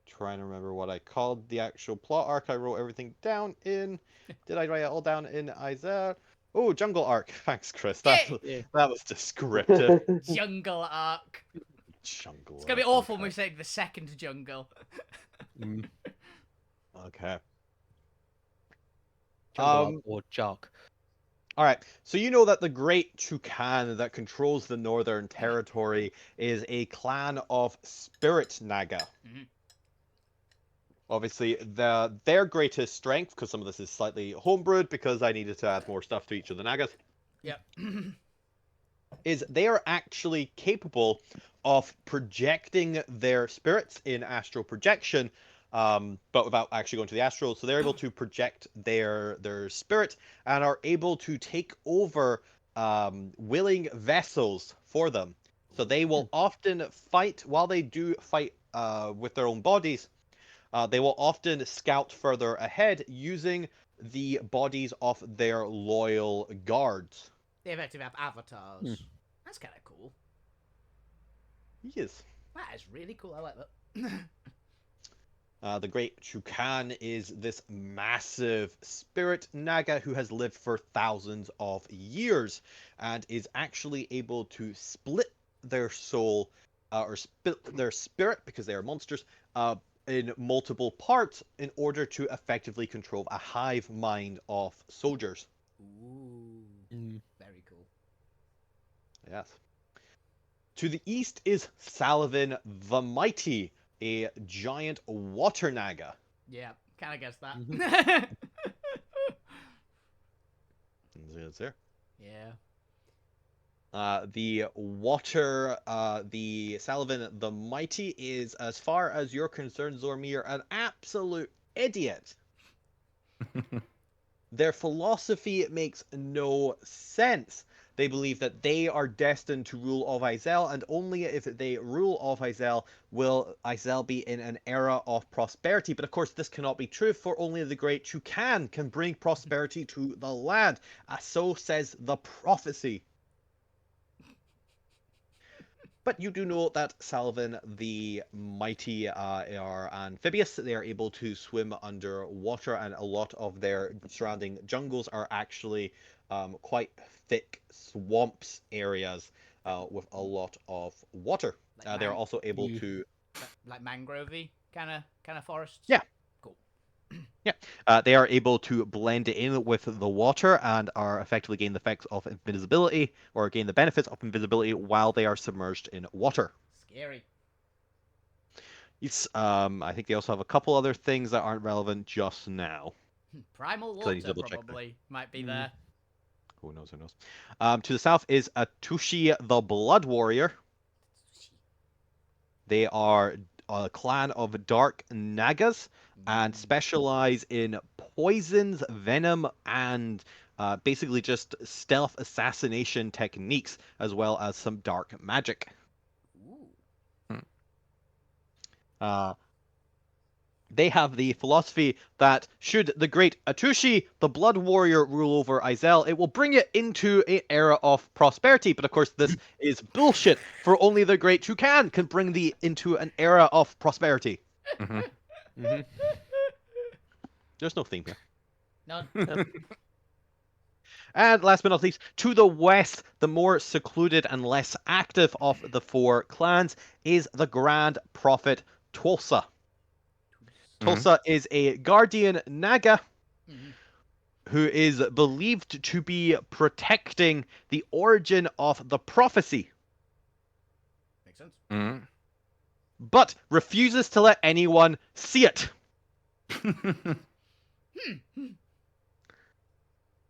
Trying to remember what I called the actual plot arc. I wrote everything down in. Did I write it all down in Isaiah? Oh, jungle arc. Thanks, Chris. That was descriptive. Jungle arc. Jungle. It's gonna be arc, awful when we okay. say the second jungle. Okay. Jungle or Jark. All right. So you know that the Great Chukan that controls the Northern Territory is a clan of Spirit Naga. Mhm. Obviously, their greatest strength, because some of this is slightly homebrewed, because I needed to add more stuff to each of the Nagas. Yep. is they are actually capable of projecting their spirits in astral projection, but without actually going to the astral. So they're able to project their spirit and are able to take over willing vessels for them. So they will often fight, while they do fight with their own bodies, they will often scout further ahead using the bodies of their loyal guards. They effectively have avatars. That's kind of cool. Yes. That is really cool. I like that. The Great Chukan is this massive spirit Naga who has lived for thousands of years and is actually able to split their soul or split their spirit, because they are monsters, in multiple parts in order to effectively control a hive mind of soldiers. Ooh. Very cool. Yes. To the east is Salavin the Mighty, a giant water Naga. Yeah, kind of guessed that. It's there. Yeah. The Salavin the Mighty is, as far as you're concerned, Zormir, an absolute idiot. Their philosophy makes no sense. They believe that they are destined to rule of Izel, and only if they rule of Izel will Izel be in an era of prosperity. But of course, this cannot be true, for only the Great Chukan can bring prosperity to the land. So says the prophecy. But you do know that Salvin the Mighty are amphibious. They are able to swim underwater, and a lot of their surrounding jungles are actually quite thick swamps areas with a lot of water. Like They're also able to... Like mangrovey kind of forests? Yeah. Cool. Yeah, they are able to blend in with the water and are effectively gain the effects of invisibility, or gain the benefits of invisibility while they are submerged in water. Scary. It's, I think they also have a couple other things that aren't relevant just now. Primal So I need to water double check probably might be there. Who knows, who knows. To the south is Atushi the Blood Warrior. They are a clan of dark Nagas and specialize in poisons, venom, and basically just stealth assassination techniques, as well as some dark magic. Ooh. They have the philosophy that should the great Atushi, the Blood Warrior, rule over Izel, it will bring it into an era of prosperity. But of course, this is bullshit, for only the great Chukan can bring the into an era of prosperity. There's no theme here. None. And last but not least, to the west, the more secluded and less active of the four clans is the Grand Prophet Tulsa. Tulsa is a guardian Naga who is believed to be protecting the origin of the prophecy. Makes sense. But refuses to let anyone see it.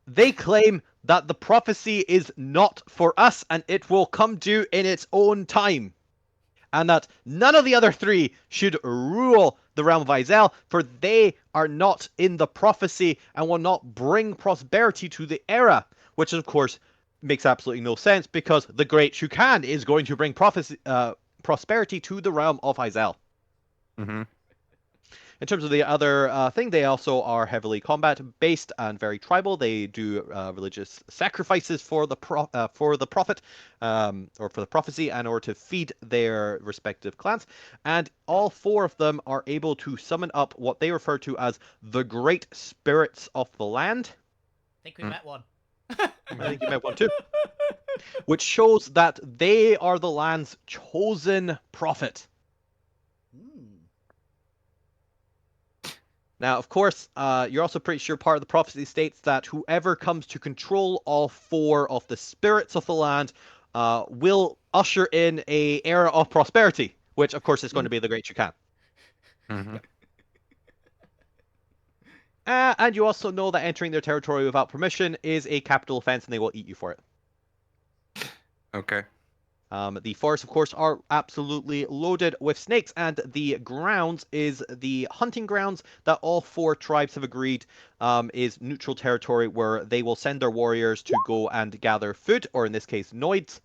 They claim that the prophecy is not for us and it will come due in its own time. And that none of the other three should rule the realm of Izel, for they are not in the prophecy and will not bring prosperity to the era. Which, of course, makes absolutely no sense, because the Great Chukan is going to bring prosperity to the realm of Izel. In terms of the other thing, they also are heavily combat-based and very tribal. They do religious sacrifices for the prophet, or for the prophecy, in order to feed their respective clans. And all four of them are able to summon up what they refer to as the great spirits of the land. I think we met one. I think you met one too. Which shows that they are the land's chosen prophet. Now, of course, you're also pretty sure part of the prophecy states that whoever comes to control all four of the spirits of the land will usher in an era of prosperity, which, of course, is going to be the Great Chukan. And you also know that entering their territory without permission is a capital offense, and they will eat you for it. Okay. The forests, of course, are absolutely loaded with snakes, and the grounds is the hunting grounds that all 4 tribes have agreed is neutral territory where they will send their warriors to go and gather food, or in this case, noids,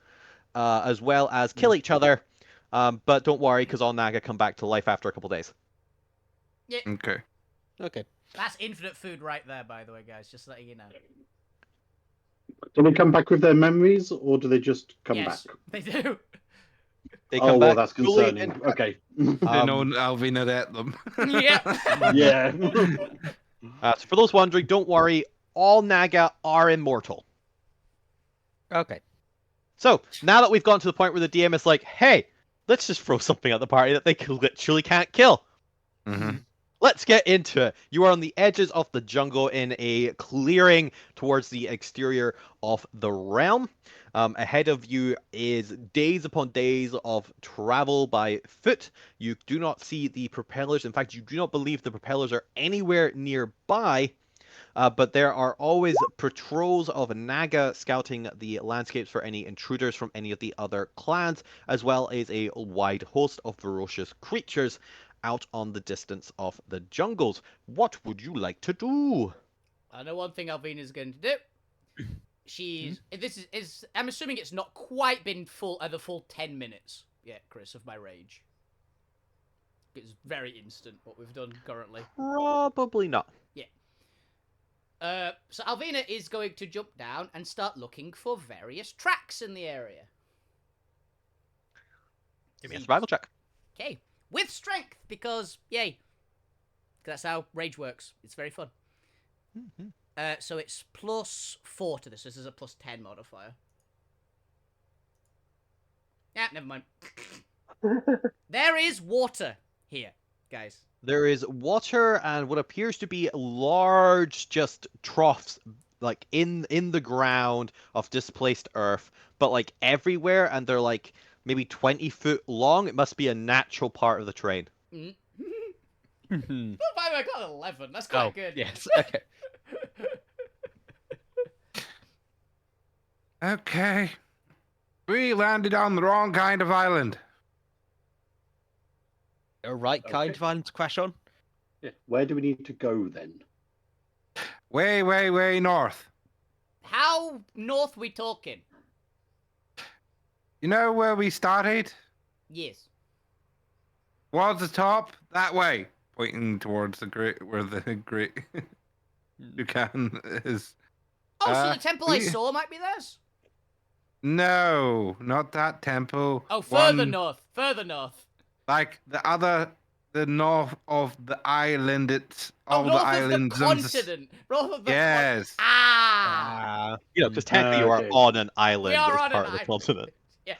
as well as kill each other. But don't worry, because all Naga come back to life after a couple days. Yeah, Okay. Okay. that's infinite food right there, by the way, guys. Just letting you know. Do they come back with their memories, or do they just come Yes, back? they do. They Oh come well, back that's fully concerning. in- Okay. They know Alvin had ate them. Yep. Yeah. So for those wondering, don't worry, all Naga are immortal. Okay. So, now that we've gotten to the point where the DM is like, hey, let's just throw something at the party that they literally can't kill. Mm-hmm. Let's get into it. You are on the edges of the jungle in a clearing towards the exterior of the realm. Ahead of you is days upon days of travel by foot. You do not see the propellers. In fact, you do not believe the propellers are anywhere nearby. But there are always patrols of Naga scouting the landscapes for any intruders from any of the other clans, as well as a wide host of ferocious creatures out on the distance of the jungles. What would you like to do? I know one thing Alvina's going to do. She's this is I'm assuming it's not quite been the full 10 minutes yet, Chris, of my rage. It's very instant what we've done currently. Probably not. So Alvina is going to jump down and start looking for various tracks in the area. Give me a survival check. Okay, with strength, because yay, that's how rage works. It's very fun. So it's +4 to this. This is a +10 modifier. Yeah, never mind. There is water here, guys. There is water and what appears to be large just troughs like in the ground of displaced earth, but like everywhere, and they're like maybe 20 foot long. It must be a natural part of the terrain. By the way, I got 11. That's quite good. Yes. Okay. Okay. We landed on the wrong kind of island. A right kind Okay. of island to crash on. Yeah. Where do we need to go then? Way, way, way north. How north we talking? You know where we started? Yes. Towards the top? That way. Pointing towards the great, where the great Buchan is. Oh, so the temple I we- saw might be theirs? No, not that temple. Oh, further One- north. Further north. Like the north of the island. It's all north the islands. of the continent. North of the Yes. Ah. You know, because technically you are Okay. on an island We are as on part an of the island. continent. Yeah.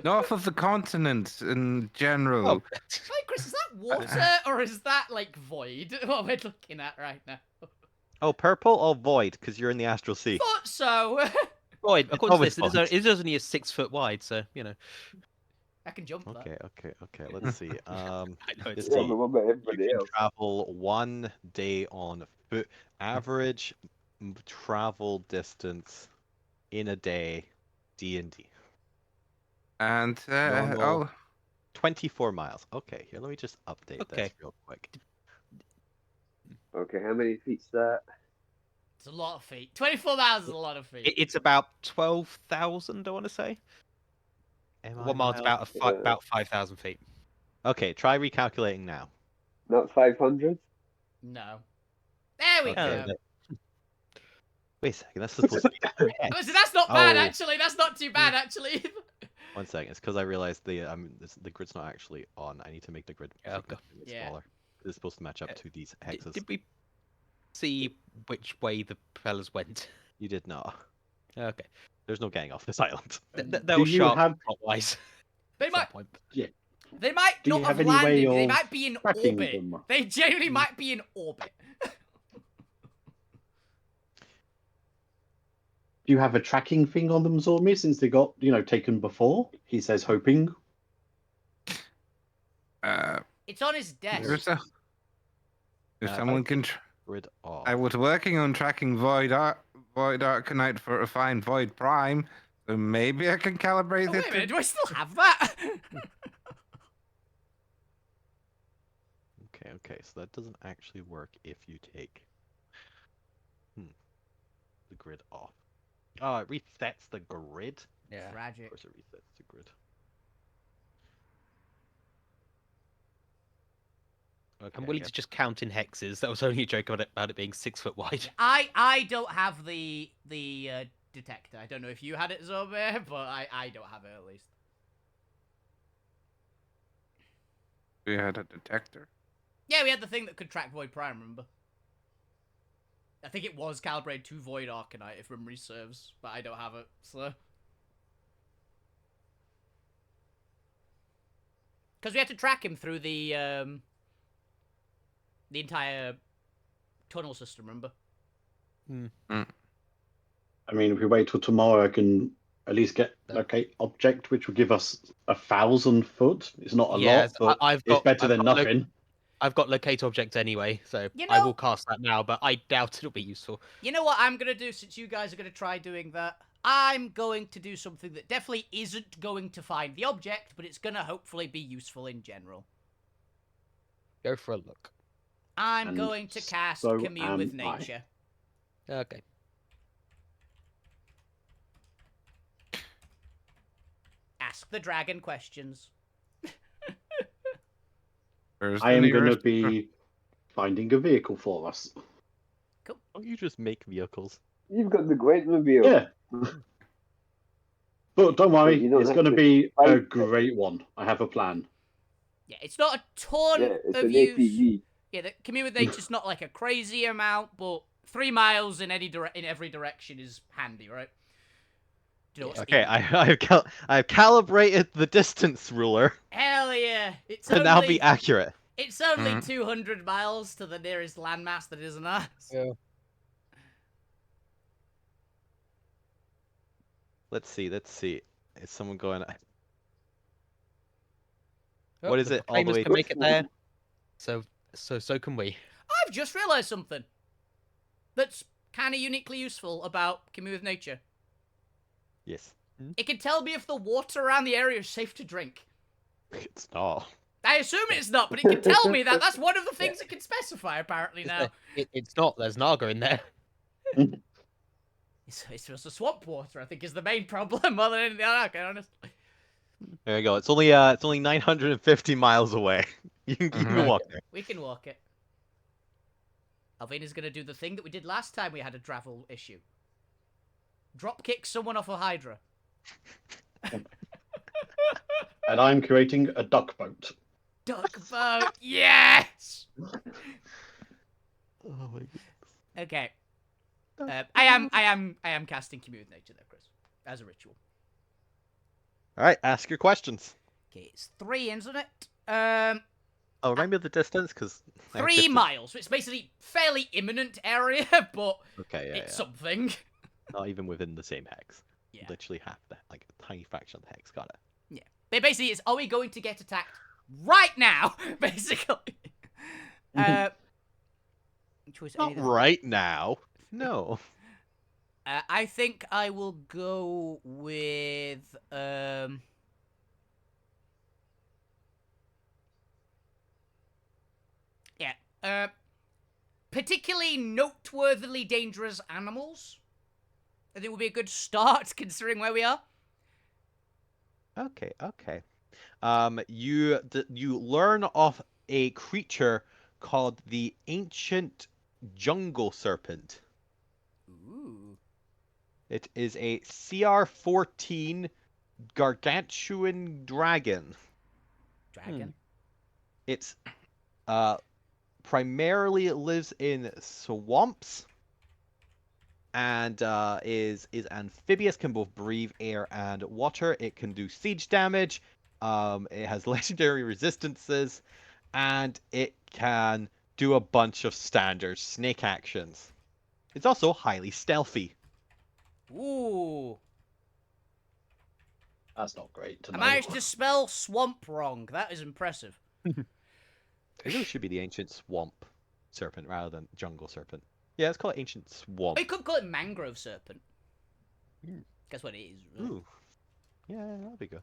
North of the continent in general. Oh, Hey, Chris, is that water or is that like void? What we're looking at right now. Oh, purple or void? Because you're in the astral sea. Thought so. boy, according to always this, fun. it is only a 6 foot wide, so you know. I can jump that. Okay. Let's see. I know Let's it's Yeah, see. but what about You everybody can else? travel 1 day on foot. Average travel distance in a day. D&D. And Normal. 24 miles. Okay, here, let me just update this Okay. real quick. Okay, how many feet's that? It's a lot of feet. 24 miles is a lot of feet. It's about 12,000, I want to say. Am I 1 mile's miles? about 5,000 feet. Okay, try recalculating now. Not 500? No. There we Okay, go. Wait a second, that's supposed to be ahead. Listen, that's not bad, Oh. actually. That's not too bad, actually. 1 second, it's because I realized the grid's not actually on. I need to make the grid Okay. significantly Yeah. smaller. It's supposed to match up to these hexes. Did we see which way the propellers went? You did not. Okay. There's no getting off this island. They'll you sharp have- plot-wise. They at some might point. they might Do you not have have any way landed. They of might be in tracking orbit. them? They genuinely might be in orbit. Do you have a tracking thing on them, Zormi, since they got, taken before? He says hoping. It's on his desk. If someone can. Grid off. I was working on tracking Void Arcanite for a fine Void Prime, So maybe I can calibrate Oh, wait a it. minute, do I still have that? Okay, so that doesn't actually work if you take the grid off. Oh, it resets the grid? Yeah. Of Tragic. course it resets the grid. Okay, I'm I willing guess. to just count in hexes. That was only a joke about it being 6 foot wide. I don't have the detector. I don't know if you had it, Zobe, but I don't have it at least. We had a detector. Yeah, we had the thing that could track Void Prime, remember? I think it was calibrated to Void Arcanite, if memory serves, but I don't have it, so... Because we had to track him through the entire tunnel system, remember? I mean, if we wait till tomorrow, I can at least get locate object, which will give us 1,000 foot. It's not a lot, but it's better than nothing. I've got locate object anyway, so You I know- will cast that now, but I doubt it'll be useful. You know what I'm going to do, since you guys are going to try doing that? I'm going to do something that definitely isn't going to find the object, but it's going to hopefully be useful in general. Go for a look. I'm And going to cast so Commune with am I. Nature. Okay. Ask the dragon questions. Where's I the am going to nearest- be finding a vehicle for us. Don't you just make vehicles? You've got the Gwentmobile. Yeah. But don't worry, you don't it's have going to to be a fight. great one. I have a plan. Yeah, it's not a ton Yeah, it's of an use. ATV. Yeah, the Commune with Nature's not like a crazy amount, but 3 miles in every direction is handy, right? Do you know what's Okay, in- I've calibrated the distance ruler Hell yeah! It's to only, now be accurate. it's only Mhm. 200 miles to the nearest landmass that isn't ours. Yeah. Let's see. Is someone going? Oh, What is the it all the framers way? can make it there. So can we. I've just realised something that's kind of uniquely useful about Commune with Nature. Yes. It can tell me if the water around the area is safe to drink. It's not. I assume it's not, but it can tell me that. That's one of the things it can specify, apparently, now. It's not. There's Naga in there. It's just a swamp water, I think, is the main problem, more than anything else, okay, honestly. There you go. It's only 950 miles away. You can walk there. We can walk it. Alvina's gonna do the thing that we did last time we had a travel issue. Drop kick someone off a Hydra. And I'm creating a duck boat. Duck boat, yes! Oh my god. Okay. I am casting Commune with Nature, though, Chris, as a ritual. All right, ask your questions. Okay, it's 3, isn't it? Oh, remind me of the distance, because 3 miles. It's basically fairly imminent area, but Okay, yeah, it's something. Not even within the same hex. Yeah. Literally half that, like a tiny fraction of the hex. Got it. Yeah. But basically, it's, are we going to get attacked right now? Basically. Choice Not any- right now. No. I think I will go with particularly noteworthily dangerous animals. I think would be a good start considering where we are. Okay. You learn of a creature called the Ancient Jungle Serpent. Ooh. It is a CR14 gargantuan dragon. Dragon. It's primarily it lives in swamps and is amphibious, can both breathe air and water. It can do siege damage. It has legendary resistances, and it can do a bunch of standard snake actions. It's also highly stealthy. Ooh. That's not great to I know. managed to spell swamp wrong. That is impressive. I think it should be the ancient swamp serpent rather than jungle serpent. Yeah, it's called ancient swamp. We could call it mangrove serpent. Guess what it is. Right? Ooh. Yeah, that'll be good.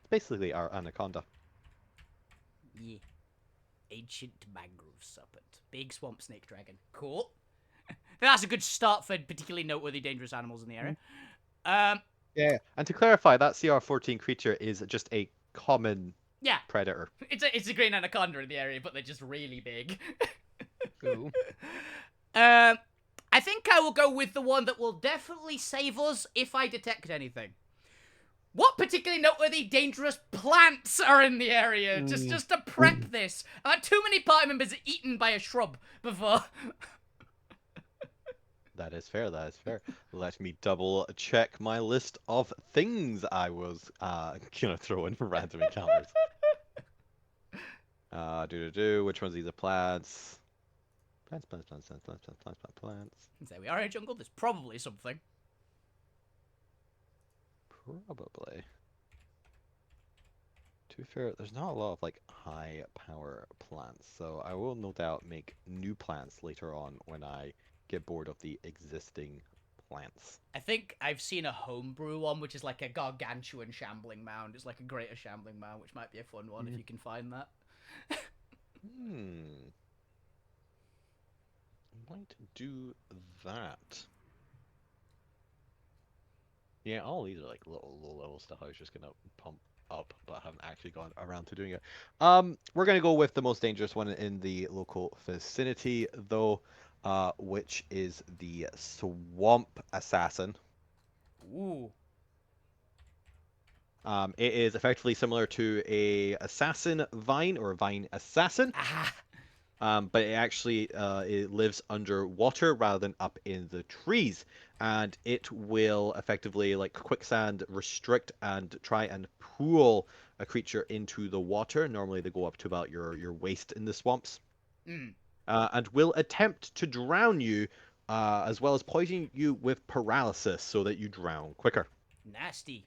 It's basically our anaconda. Yeah. Ancient mangrove serpent. Big swamp snake dragon. Cool. That's a good start for particularly noteworthy dangerous animals in the area. Yeah, and to clarify, that CR14 creature is just a common Yeah. predator. It's a green anaconda in the area, but they're just really big. Cool. I think I will go with the one that will definitely save us if I detect anything. What particularly noteworthy dangerous plants are in the area? Just to prep this. I've had too many party members eaten by a shrub before. That is fair, that is fair. Let me double check my list of things I was gonna throw in for random encounters. Which ones of these are plants? Plants. There we are in a jungle. There's probably something. Probably. To be fair, there's not a lot of like high power plants, so I will no doubt make new plants later on when I get bored of the existing plants. I think I've seen a homebrew one, which is like a gargantuan shambling mound. It's like a greater shambling mound, which might be a fun one if you can find that. Might do that. Yeah, all these are like little low-level stuff I was just gonna pump up, but I haven't actually gone around to doing it. We're gonna go with the most dangerous one in the local vicinity, though, which is the Swamp Assassin. Ooh. It is effectively similar to a assassin vine or a vine assassin. Ah. But it actually it lives underwater rather than up in the trees, and it will effectively like quicksand restrict and try and pull a creature into the water. Normally they go up to about your waist in the swamps, and will attempt to drown you, as well as poison you with paralysis so that you drown quicker. Nasty.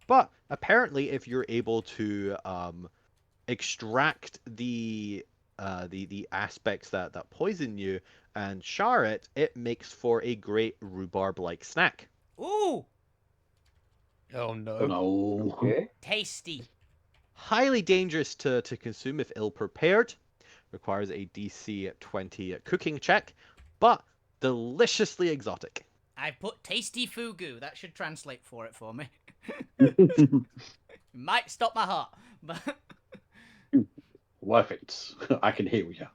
But apparently, if you're able to extract the aspects that poison you and char it, it makes for a great rhubarb-like snack. Ooh. Oh no. Oh, no. Okay. Tasty. Highly dangerous to consume if ill-prepared. Requires a DC 20 cooking check, but deliciously exotic. I put tasty fugu. That should translate for me. Might stop my heart, but Worth it. I can hear you.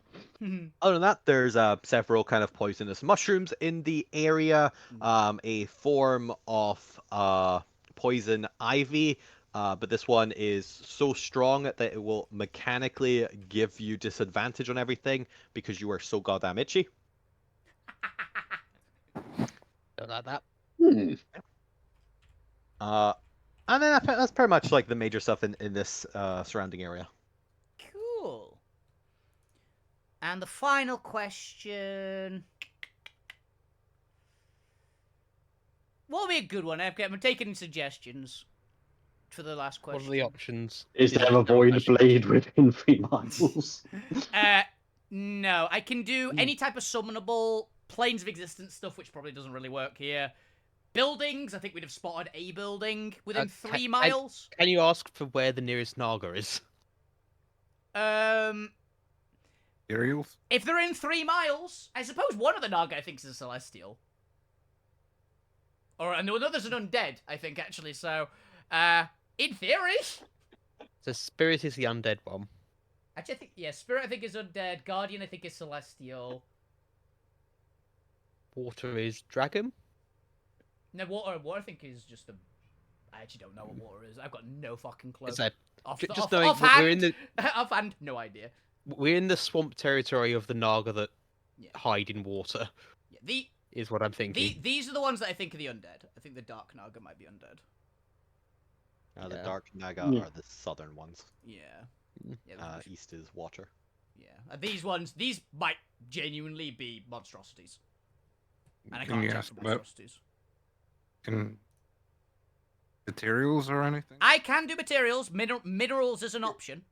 Other than that, there's several kind of poisonous mushrooms in the area, a form of poison ivy, but this one is so strong that it will mechanically give you disadvantage on everything because you are so goddamn itchy. Don't like that. And then that's pretty much like the major stuff in this surrounding area. cool. And the final question. What'll be a good one? I'm taking suggestions for the last What question. are the options? Is there a void blade within 3 miles? No, I can do any type of summonable planes of existence stuff, which probably doesn't really work here. Buildings, I think we'd have spotted a building within 3 miles. Can you ask for where the nearest Naga is? Aerials? If they're in 3 miles, I suppose one of the Naga I think is a celestial. Or no, there's an undead, I think actually. So, in theory, So Spirit is the undead one. actually, I think Spirit I think is undead. Guardian I think is celestial. Water is dragon. No, water I think is just a. I actually don't know what water is. I've got no fucking clue. It's a, Offhand, we're in the offhand, no idea. we're in the swamp territory of the Naga that Yeah. hide in water. Yeah, Is what I'm thinking. these are the ones that I think are the undead. I think the Dark Naga might be undead. The Yeah. Dark Naga Yeah. are the southern ones. Yeah. Mm. Yeah. East is water. Yeah. These might genuinely be monstrosities. And I Can can't you check ask for about monstrosities. materials or anything? I can do materials. Minerals is an option.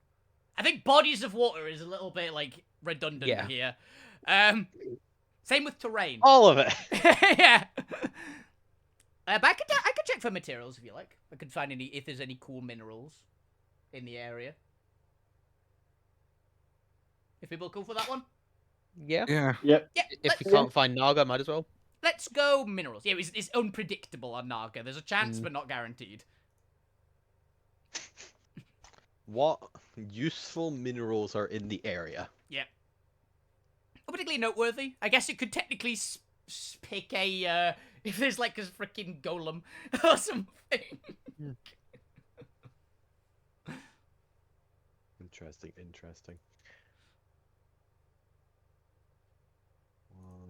I think bodies of water is a little bit like redundant Yeah. here. Same with terrain. All of it. Yeah. But I could check for materials if you like. I could find if there's any cool minerals in the area. If people are cool for that one. Yeah. Yeah. Yep. Yeah. If we can't find Naga, might as well. Let's go minerals. Yeah, it's unpredictable on Naga. There's a chance, but not guaranteed. What useful minerals are in the area? Yeah. Not particularly noteworthy. I guess it could technically pick a, if there's like a freaking golem or something. Interesting. 1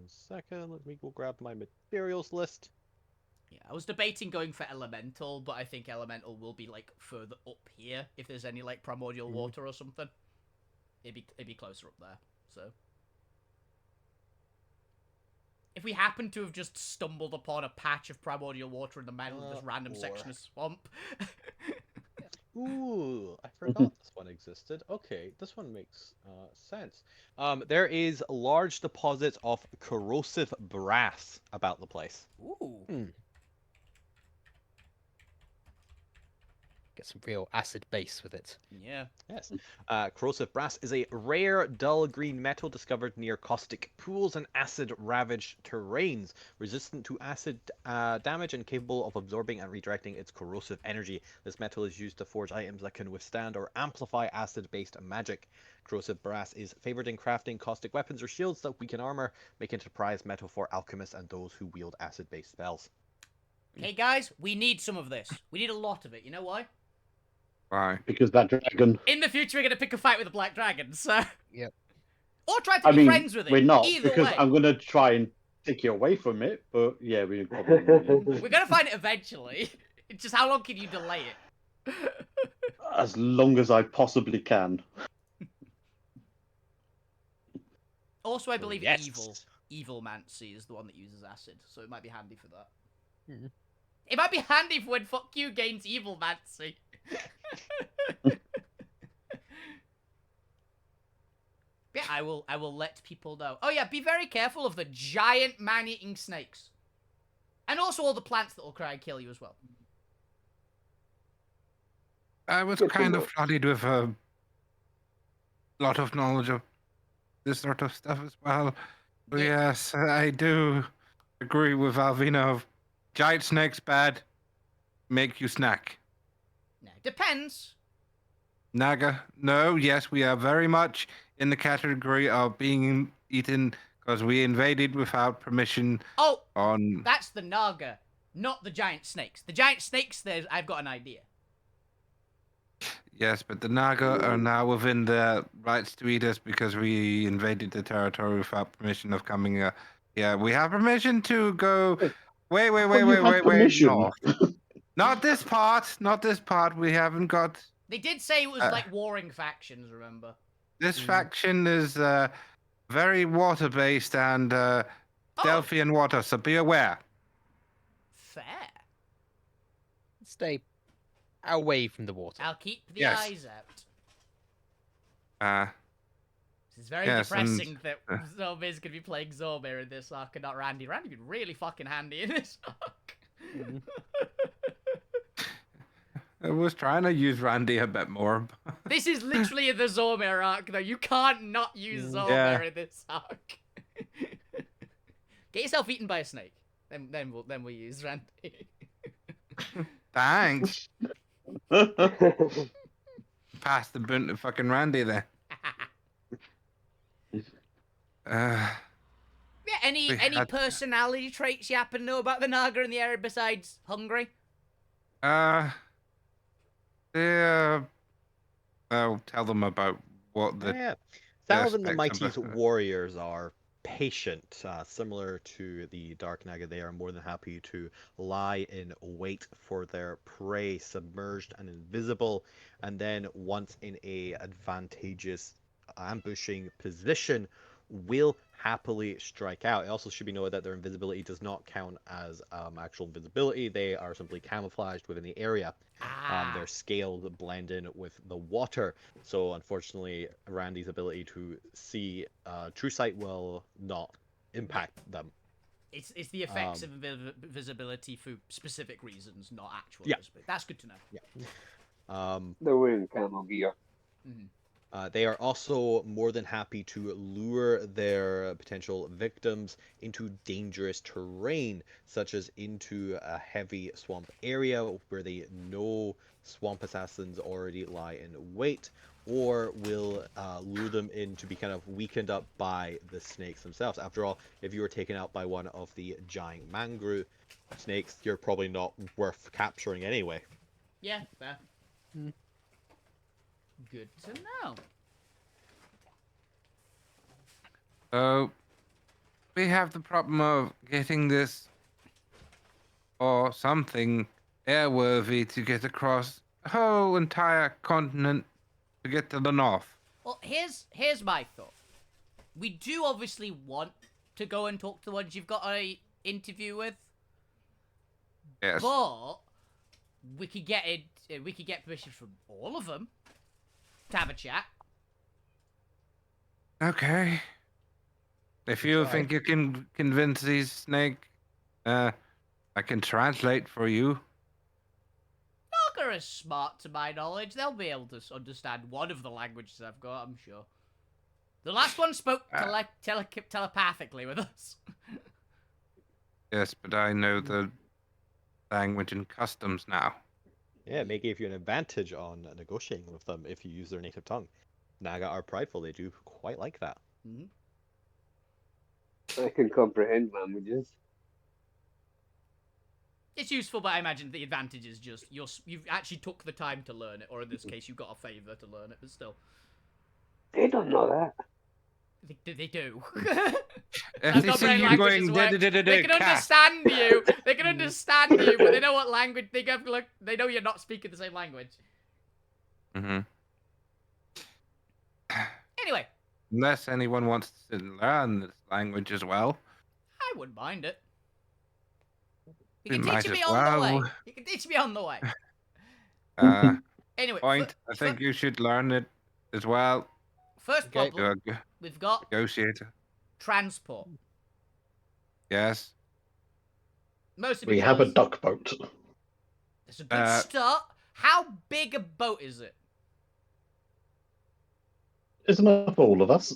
second, let me go grab my materials list. Yeah, I was debating going for elemental, but I think elemental will be like further up here if there's any like primordial water or something. It'd be closer up there. So if we happen to have just stumbled upon a patch of primordial water in the middle of this random section of swamp. Ooh, I forgot this one existed. Okay, this one makes sense. There is large deposits of corrosive brass about the place. Ooh. Get some real acid base with it. Yeah. Yes. Corrosive brass is a rare, dull green metal discovered near caustic pools and acid-ravaged terrains, resistant to acid damage and capable of absorbing and redirecting its corrosive energy. This metal is used to forge items that can withstand or amplify acid-based magic. Corrosive brass is favored in crafting caustic weapons or shields that weaken armor, making it a prized metal for alchemists and those who wield acid-based spells. Hey guys, we need some of this. We need a lot of it. You know why? Why? Because that dragon. In the future, we're gonna pick a fight with a black dragon, so. Yep. Or try to I be mean, friends with it. we're not, Either because way. I'm going to try and take you away from it, but yeah, we probably We're gonna find it eventually. It's just how long can you delay it? as long as I possibly can. Also, I believe Yes. Evil Mancy is the one that uses acid, so it might be handy for that. Mhm. It might be handy for when fuck you gains Evil Mancy. Yeah, I will let people know. Oh yeah, be very careful of the giant man-eating snakes. And also all the plants that will try and kill you as well. I was Good to kind know. of flooded with a lot of knowledge of this sort of stuff as well. So Yeah. yes, I do agree with Alvina. Giant snakes bad, make you snack. No, depends. Naga, no, yes, we are very much in the category of being eaten because we invaded without permission Oh, on... that's the Naga, not the giant snakes. The giant snakes, I've got an idea. Yes, but the Naga are now within their rights to eat us because we invaded the territory without permission of coming. Yeah, we have permission to go. Wait, Permission. north. Not this part. Not this part. We haven't got. They did say it was like warring factions, remember? This faction is very water-based and stealthy in water, so be aware. Fair. Stay away from the water. I'll keep the Yes. eyes out. This is very depressing that Zormir's gonna be playing Zormir in this arc and not Randy. Randy'd be really fucking handy in this arc. I was trying to use Randy a bit more. This is literally the Zormir arc, though. You can't not use Zormir in this arc. Get yourself eaten by a snake. Then we'll use Randy. Thanks. Pass the boon to fucking Randy there. Yeah, any personality traits you happen to know about the Naga in the area besides hungry? I'll tell them about what the Yeah. Thousand the aspects of Mighty's it. warriors are patient, similar to the Dark Naga. They are more than happy to lie in wait for their prey, submerged and invisible, and then once in a advantageous ambushing position, will happily strike out. It also should be noted that their invisibility does not count as actual invisibility. They are simply camouflaged within the area. Their scales blend in with the water. So unfortunately, Randy's ability to see true sight will not impact them. It's the effects of visibility for specific reasons, not actual Yeah. visibility. That's good to know. Yeah. They're wearing camo gear. They are also more than happy to lure their potential victims into dangerous terrain, such as into a heavy swamp area where they know swamp assassins already lie in wait, or will lure them in to be kind of weakened up by the snakes themselves. After all, if you were taken out by one of the giant mangrove snakes, you're probably not worth capturing anyway. Yeah, fair. Good to know. So we have the problem of getting this or something airworthy to get across the whole entire continent to get to the north. Well, here's my thought. We do obviously want to go and talk to the ones you've got an interview with, Yes. but we could get permission from all of them to have a chat. Okay. If you try. think you can convince these snake, I can translate for you. Naga is smart, to my knowledge. They'll be able to understand one of the languages I've got, I'm sure. The last one spoke telepathically with us. Yes, but I know the language and customs now. Yeah, it may give you an advantage on negotiating with them if you use their native tongue. Naga are prideful, they do quite like that. I can comprehend languages. It's useful, but I imagine the advantage is just you've actually took the time to learn it, or in this case, you got a favor to learn it, but still. They don't know that. They do. If That's they not see very you languages going work. They can understand you. They can understand you, but they know what language they know you're not speaking the same language. Anyway, Unless anyone wants to learn this language as well. I wouldn't mind it. You We can might teach me as on the well. way. You can teach me on the way. Anyway, Point. I think you should learn it as well. first Okay. problem we've got Negotiator. transport. Yes. Mostly We because have a duck boat. it's a good start. How big a boat is it? It's enough for all of us.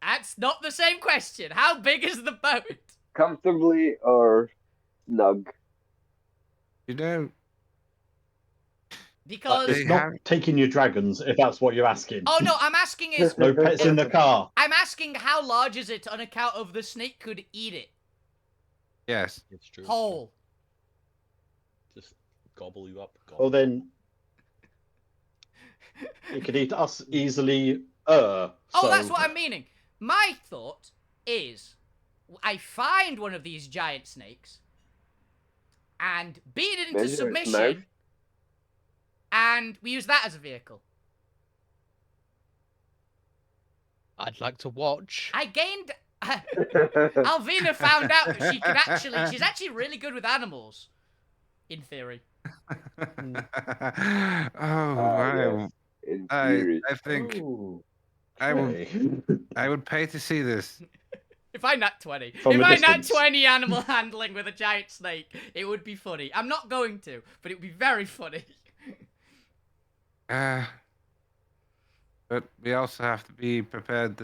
That's not the same question. How big is the boat? Comfortably or snug? You don't. Because It's not taking your dragons, if that's what you're asking. oh no, I'm asking is No pets in the car. I'm asking how large is it on account of the snake could eat it Yes. It's true. whole. Just gobble you up. Gobble. Well then, it could eat us easily. So... Oh, that's what I'm meaning. My thought is, I find one of these giant snakes and beat it into Measure its mouth. submission, and we use that as a vehicle. I'd like to watch. I gained. Alvina found out that she's actually really good with animals, in theory. Yes. In theory. I think Ooh, I would okay. I would pay to see this. If I nat 20. From If a I nat distance. 20 animal handling with a giant snake, it would be funny. I'm not going to, but it would be very funny. But we also have to be prepared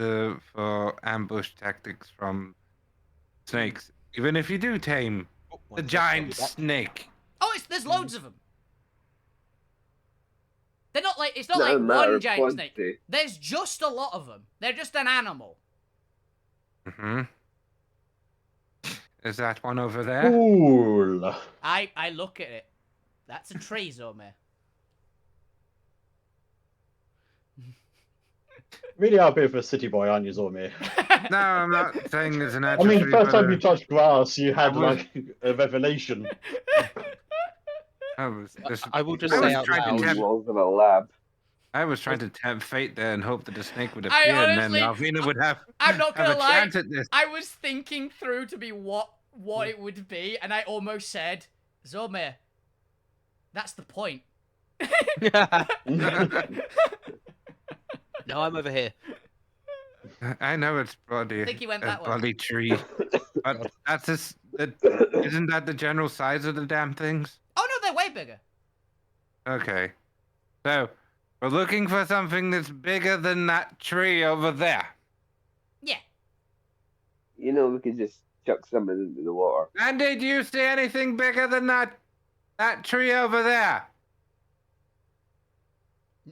for ambush tactics from snakes. Even if you do tame Oh, the one sec, I'll giant be back. snake. Oh, there's loads of them. They're not like, it's not No like matter one giant snake. quantity. There's just a lot of them. They're just an animal. Is that one over there? Cool. I look at it. That's a tree, Zome. Really are a bit of a city boy, aren't you, Zormir? No, I'm not saying it's an I actual mean, the tree, first but, time you touched grass, you had I was- like a revelation. I was just, I will just I say was out trying to loud. tempt- Walls of a lab. I was trying to tempt fate there and hope that the snake would I appear, and honestly- then Alvina would have I'm not have gonna a lie. chance at this. I was thinking through to be what it would be, and I almost said, Zome, that's the point. No, I'm over here. I know it's bloody I think he went a that way. bloody tree, but isn't that the general size of the damn things? Oh no, they're way bigger. Okay, so we're looking for something that's bigger than that tree over there. Yeah. You know, we could just chuck some into the water. And did you see anything bigger than that tree over there?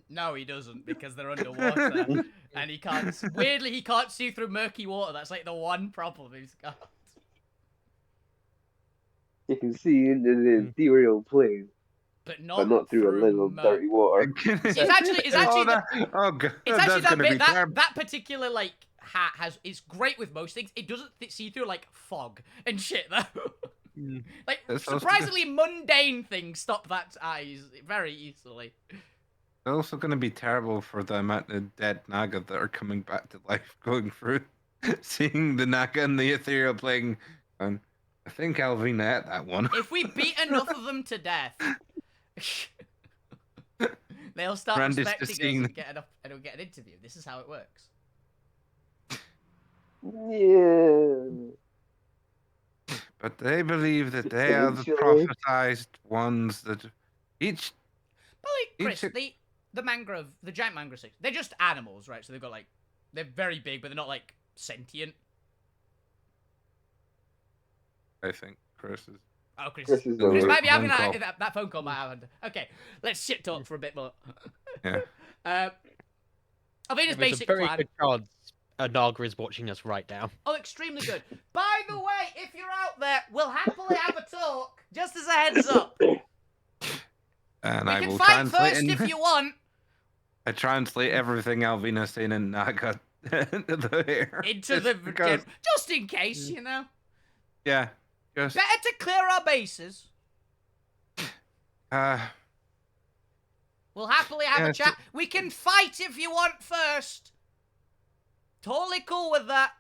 No, he doesn't because they're underwater, and he can't. Weirdly, he can't see through murky water. That's like the one problem he's got. You can see into the ethereal plane, But but not through a little dirty water. It's actually God, it's actually that's that gonna bit be terrible. that particular like hat has is great with most things. It doesn't see through like fog and shit though. Like It's also surprisingly mundane things stop that eyes very easily. It's also going to be terrible for the amount of dead Naga that are coming back to life, going through, seeing the Naga and the ethereal playing. And I think Alvina ate that one. If we beat enough of them to death, they'll start Brandis respecting just us seeing- and we'll get an interview. This is how it works. Yeah. But they believe that they are the Eventually. prophesized ones that each. But like Chris, Each- the giant mangrove snakes, they're just animals, right? So they've got like, they're very big, but they're not like sentient. I think Chris is. Oh, Chris Chris is Chris Chris over. might be having Phone call. that phone call might have. Okay, let's shit talk for a bit more. Yeah. Alvina's There's a basic very plan. good chance a Naga is watching us right now. Oh, extremely good. By the way, if you're out there, we'll happily have a talk. Just as a heads up. And We I can will fight translate. first if you want. I translate everything Alvina's saying in Naga into the air. Into the because, just in case, you know. yeah, just Better to clear our bases. We'll happily have Yeah, a chat. We can fight if you want first. Totally cool with that.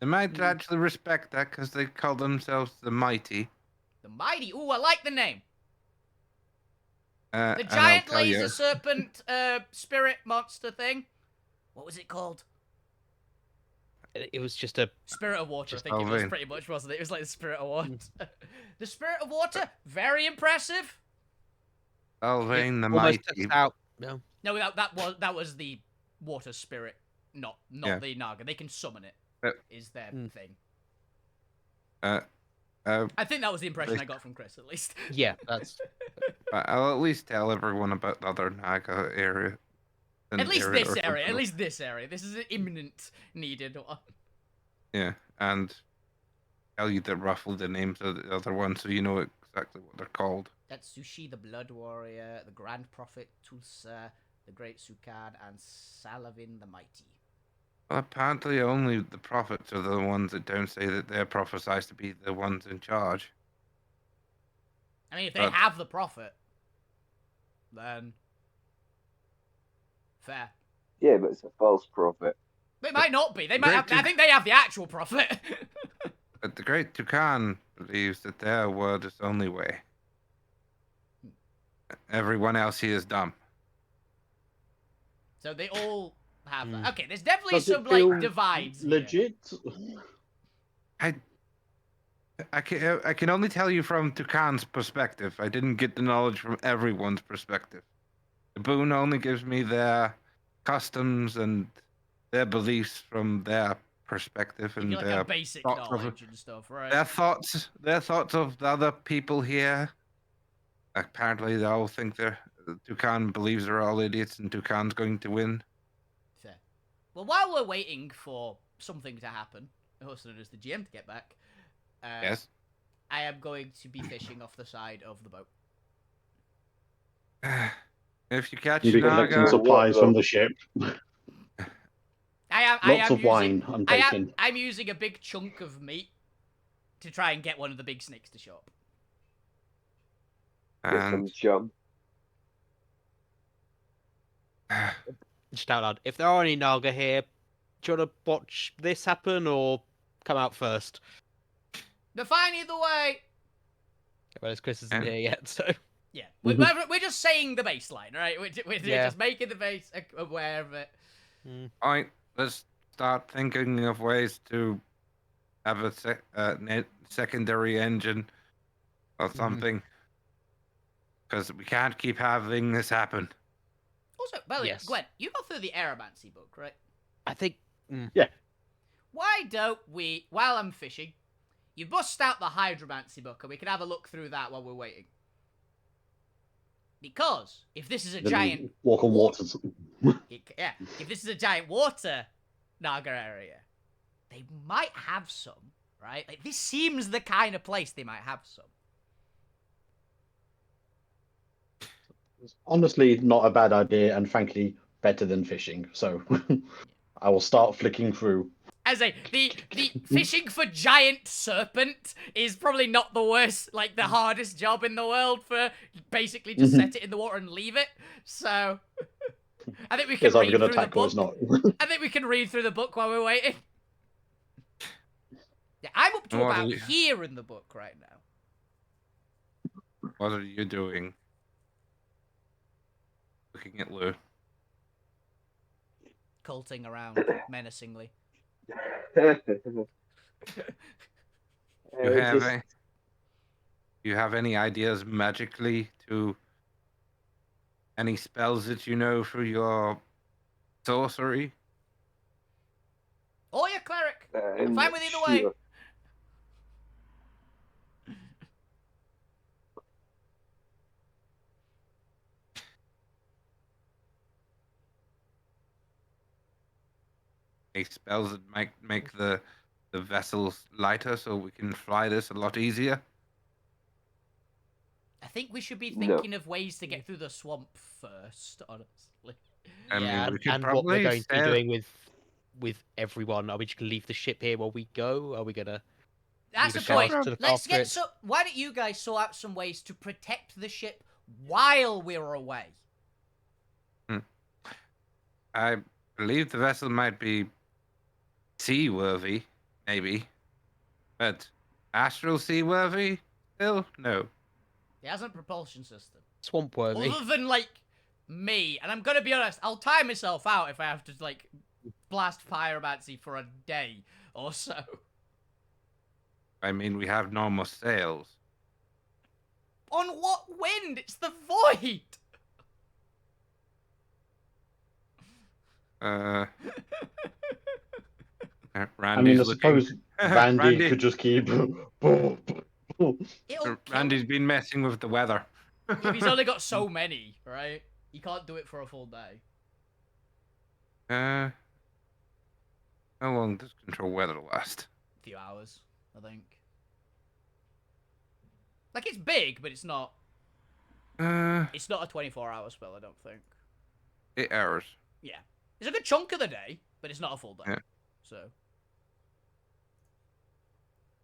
they might actually respect that because they call themselves the mighty. The mighty. Ooh, I like the name. The And I'll giant tell you- laser serpent spirit monster thing. What was it called? It was just a Spirit of water. I Just think it was Alvin. pretty much, wasn't it? It was like the spirit of water. The spirit of water, very impressive. Alvain the almost mighty. touched out. No. No, that was the water spirit, not Yeah. the Naga. They can summon it. Uh, Is their Mm. thing. I I think that was the impression I got from Chris, at least. Yeah, that's I'll at least tell everyone about the other Naga area. At least this or area. At something. least this area. This is an imminent needed one. Yeah, and tell you the roughly the names of the other ones so you know exactly what they're called. That's Sushi, the Blood Warrior, the Grand Prophet, Tulsa, the Great Sukan, and Salavin the Mighty. Well, apparently only the prophets are the ones that don't say that they're prophesied to be the ones in charge. I mean, if they But- have the Prophet, then fair. Yeah, but it's a false prophet. They might not be. They might have. Great I think they have the actual Prophet. But the Great Tukan believes that their word is the only way. Everyone else here is dumb. So they all have that. Hmm. Okay, there's definitely Does it some feel like divides. here. Legit? I can only tell you from Tukan's perspective. I didn't get the knowledge from everyone's perspective. The Boon only gives me their customs and their beliefs from their perspective You and feel like their a basic thoughts of knowledge and stuff, right? their thoughts of the other people here. Apparently, they all think Tukan believes they're all idiots and Tukan's going to win. Fair. Well, while we're waiting for something to happen, also known as the GM to get back, Yes. I am going to be fishing off the side of the boat. If you catch You'll be collecting Naga, supplies from the ship. I Lots am of wine, I'm taking. I'm using a big chunk of meat to try and get one of the big snakes to show up. Get some and chum. just out loud. If there are any Naga here, do you want to watch this happen or come out first? They're fine either way. Whereas Chris isn't And- here yet, so Yeah, Mhm. we're just saying the baseline, right? We're Yeah. just making the base aware of it. Alright, let's start thinking of ways to have a secondary engine or something. Because we can't keep having this happen. Also, by the way, Yes. Gwen, you got through the Aeromancy book, right? I think. Why don't we, while I'm fishing, you bust out the Hydromancy book and we can have a look through that while we're waiting. Because if this is a Then we giant walk on wa- waters. yeah, if this is a giant water Naga area, they might have some, right? Like this seems the kind of place they might have some. Honestly, not a bad idea, and frankly, better than fishing. So I will start flicking through. As the fishing for giant serpent is probably not the worst, like the hardest job in the world for basically just set it in the water and leave it. So I think we can It's either read going to through the attack or it's book. not. I think we can read through the book while we're waiting. Yeah, I'm up to What are about you- here in the book right now. What are you doing? Looking at Lou. Colting around menacingly. You have any ideas magically to any spells that you know through your sorcery? Or your cleric. I'm I'm fine not with either way. sure. Any spells that might make the vessels lighter so we can fly this a lot easier? I think we should be No. thinking of ways to get through the swamp first, honestly. I Yeah, mean, we could and what we're probably going to be sail- doing with everyone. Are we just gonna leave the ship here while we go? Are we gonna? That's Leave the a point. shaft to look Let's after get it. so. Why don't you guys sort out some ways to protect the ship while we're away? I believe the vessel might be seaworthy, maybe. But astral seaworthy? Still? No. It has a propulsion system. Swamp worthy. Other than, like, me. And I'm gonna be honest, I'll tie myself out if I have to, like, blast pyromancy for a day or so. I mean, we have normal sails. On what wind? It's the void! I Randy's mean, I suppose Randy Randy- could just keep. It'll kill Randy's been messing with the weather. Yeah, he's only got so many, right? You can't do it for a full day. How long does control weather last? A few hours, I think. Like, it's big, but it's not... It's not a 24-hour spell, I don't think. 8 hours. Yeah. It's a good chunk of the day, but it's not a full day. Yeah. So...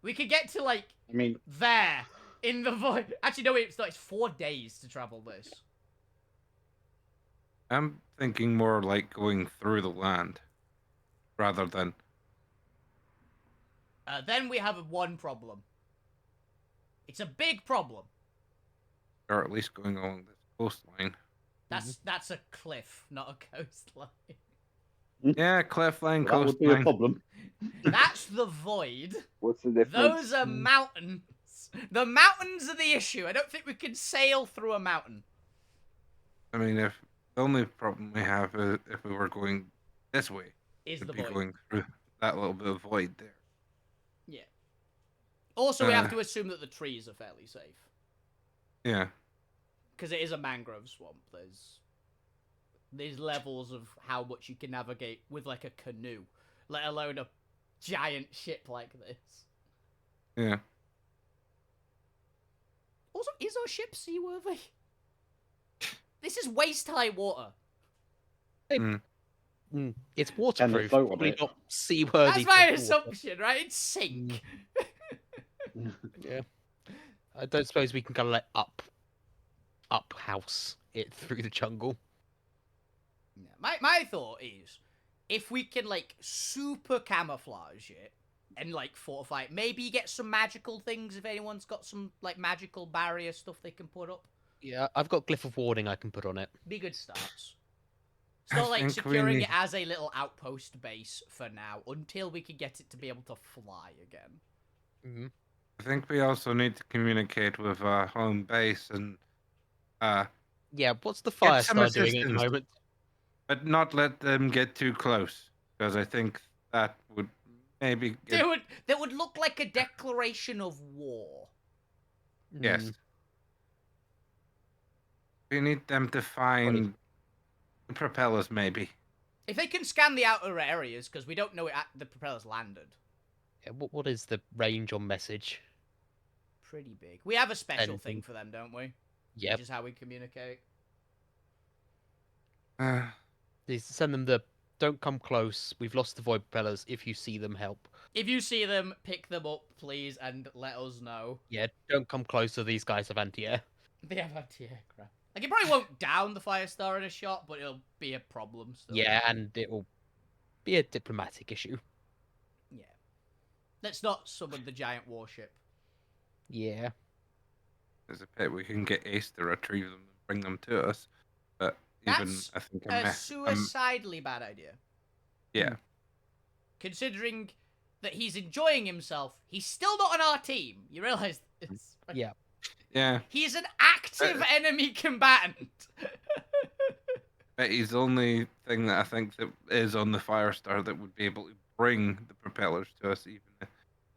We could get to, like, I mean, there, in the void. Actually, no, wait, it's not. It's 4 days to travel this. I'm thinking more like going through the land rather than. Then we have one problem. It's a big problem. Or at least going along this coastline. That's a cliff, not a coastline. Yeah, cliffline, that would be a coastline. problem. That's the void. What's the difference? Those are mountains. The mountains are the issue. I don't think we can sail through a mountain. I mean, if the only problem we have is if we were going this way, Is we'd the be void. going through that little bit of void there. Yeah. Also, we have to assume that the trees are fairly safe. Yeah. Because it is a mangrove swamp. There's levels of how much you can navigate with, like, a canoe. Let alone a giant ship like this. Yeah. Also, is our ship seaworthy? This is waist-high water. It's Can waterproof. they float on Probably it? not seaworthy. That's my for water. assumption, right? It'd sink. Yeah. I don't suppose we can kind of like up house it through the jungle. Yeah. My thought is, if we can, like, super camouflage it and, like, fortify it, maybe get some magical things if anyone's got some, like, magical barrier stuff they can put up. Yeah, I've got glyph of warding I can put on it. Be good starts. It's not I like think we securing need- it as a little outpost base for now, until we can get it to be able to fly again. Mhm. I think we also need to communicate with our home base and Yeah, what's the Get some Firestar doing at the assistance. moment? but not let them get too close, because I think that would maybe get That would look like a declaration of war. yes. Mm, We need them to find the propellers, maybe. If they can scan the outer areas, because we don't know the propellers landed. yeah, what is the range on message? Pretty big. We have a special Anything. thing for them, don't we? Yep. Which is how we communicate. Please send them the don't come close. We've lost the void propellers. If you see them, help. If you see them, pick them up, please, and let us know. Yeah, don't come closer. These guys have anti-air. They have anti-aircraft. Like, it probably won't down the Firestar in a shot, but it'll be a problem still. Yeah, and it will be a diplomatic issue. Yeah. Let's not summon the giant warship. Yeah. There's a bit we can get Ace to retrieve them and bring them to us, but even That's I think a suicidally bad idea. yeah. Considering that he's enjoying himself, he's still not on our team. You realise this? Yeah. Yeah, He's an active enemy combatant. but he's the only thing that I think that is on the Firestar that would be able to bring the propellers to us, even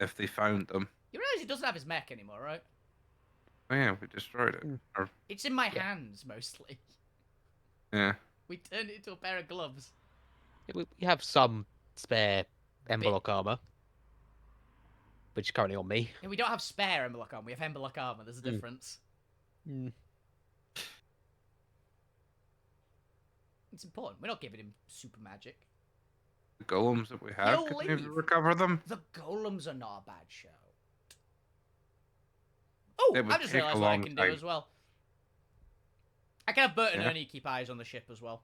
if they found them. You realise he doesn't have his mech anymore, right? Oh yeah, we destroyed it. Mm. Or, It's in my hands, mostly. yeah. We turned it into a pair of gloves. We have some spare Emberlock armor, which is currently on me. Yeah, we don't have spare Emberlock armor. We have Emberlock armor. There's a Mm. difference. Mm. It's important. We're not giving him super magic. The golems that we have, He'll could we leave. recover them? The golems are not a bad shout. Oh, It would I've just take a realised what I long can do time. as well. I can have Bert and Yeah. Ernie keep eyes on the ship as well.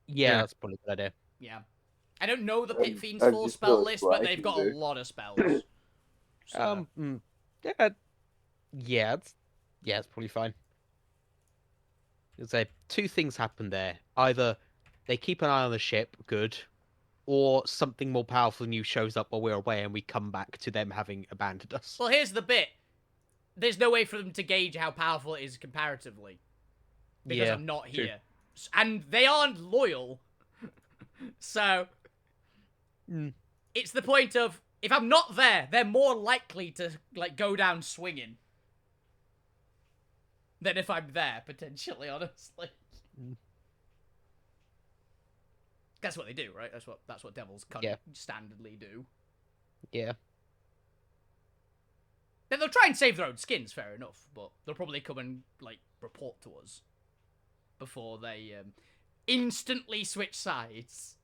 Yeah, Yeah. that's probably a good idea. Yeah. I don't know the Pit I've- Fiend's I've full just spell noticed list, what but I they've can got do. a lot of spells. So, Yeah, it's probably fine. I'd say two things happen there. Either they keep an eye on the ship, good, or something more powerful than you shows up while we're away and we come back to them having abandoned us. well, here's the bit. There's no way for them to gauge how powerful it is comparatively. Because Yeah, I'm not true. here. And they aren't loyal. So, Mm. it's the point of, if I'm not there, they're more likely to, like, go down swinging. Than if I'm there, potentially, honestly. Mm. That's what they do, right? That's what devils Yeah. standardly do. Yeah. Then they'll try and save their own skins, fair enough, but they'll probably come and, like, report to us before they instantly switch sides.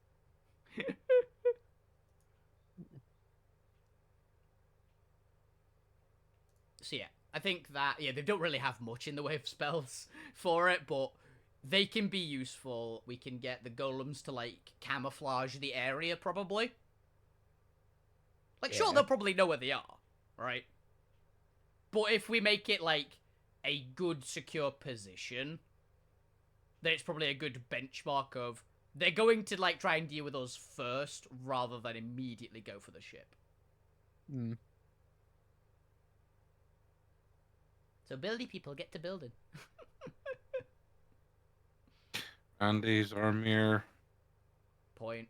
So yeah, I think that, yeah, they don't really have much in the way of spells for it, but they can be useful. We can get the golems to, like, camouflage the area, probably. Like, sure, Yeah. they'll probably know where they are, right? But if we make it, like, a good, secure position, then it's probably a good benchmark of, they're going to, like, try and deal with us first, rather than immediately go for the ship. Mm. So buildy people get to building. Andy's our mere Point.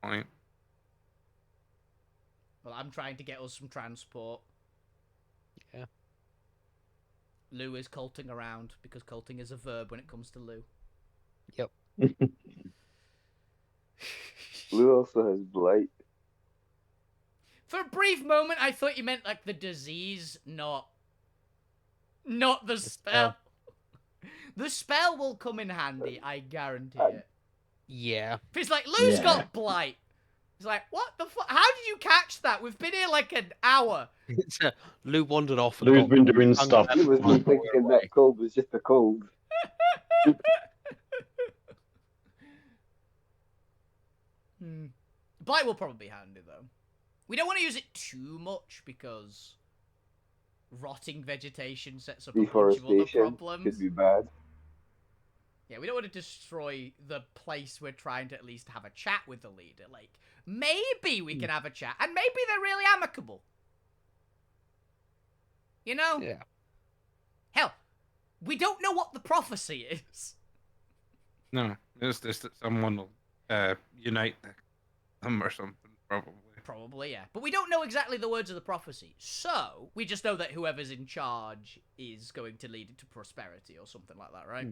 point. Well, I'm trying to get us some transport. Yeah. Lou is colting around, because colting is a verb when it comes to Lou. Yep. Blue also has blight. For a brief moment, I thought you meant, like, the disease, not the spell. The spell will come in handy, I guarantee it. Yeah. If it's like, Lou's Yeah. got blight. It's like, what the fuck? How did you catch that? We've been here like an hour. Lou wandered off and Lou's got been doing hung stuff. around He was while we were thinking away. that cold was just a cold. Blight will probably be handy, though. We don't want to use it too much, because rotting vegetation sets up a bunch of other Deforestation problems. could be bad. Yeah, we don't want to destroy the place we're trying to at least have a chat with the leader. Like, maybe we can have a chat, and maybe they're really amicable. You know? Yeah. Hell, we don't know what the prophecy is. No, it's just that someone will unite them or something, probably. Probably, yeah. But we don't know exactly the words of the prophecy. So, we just know that whoever's in charge is going to lead it to prosperity or something like that, right?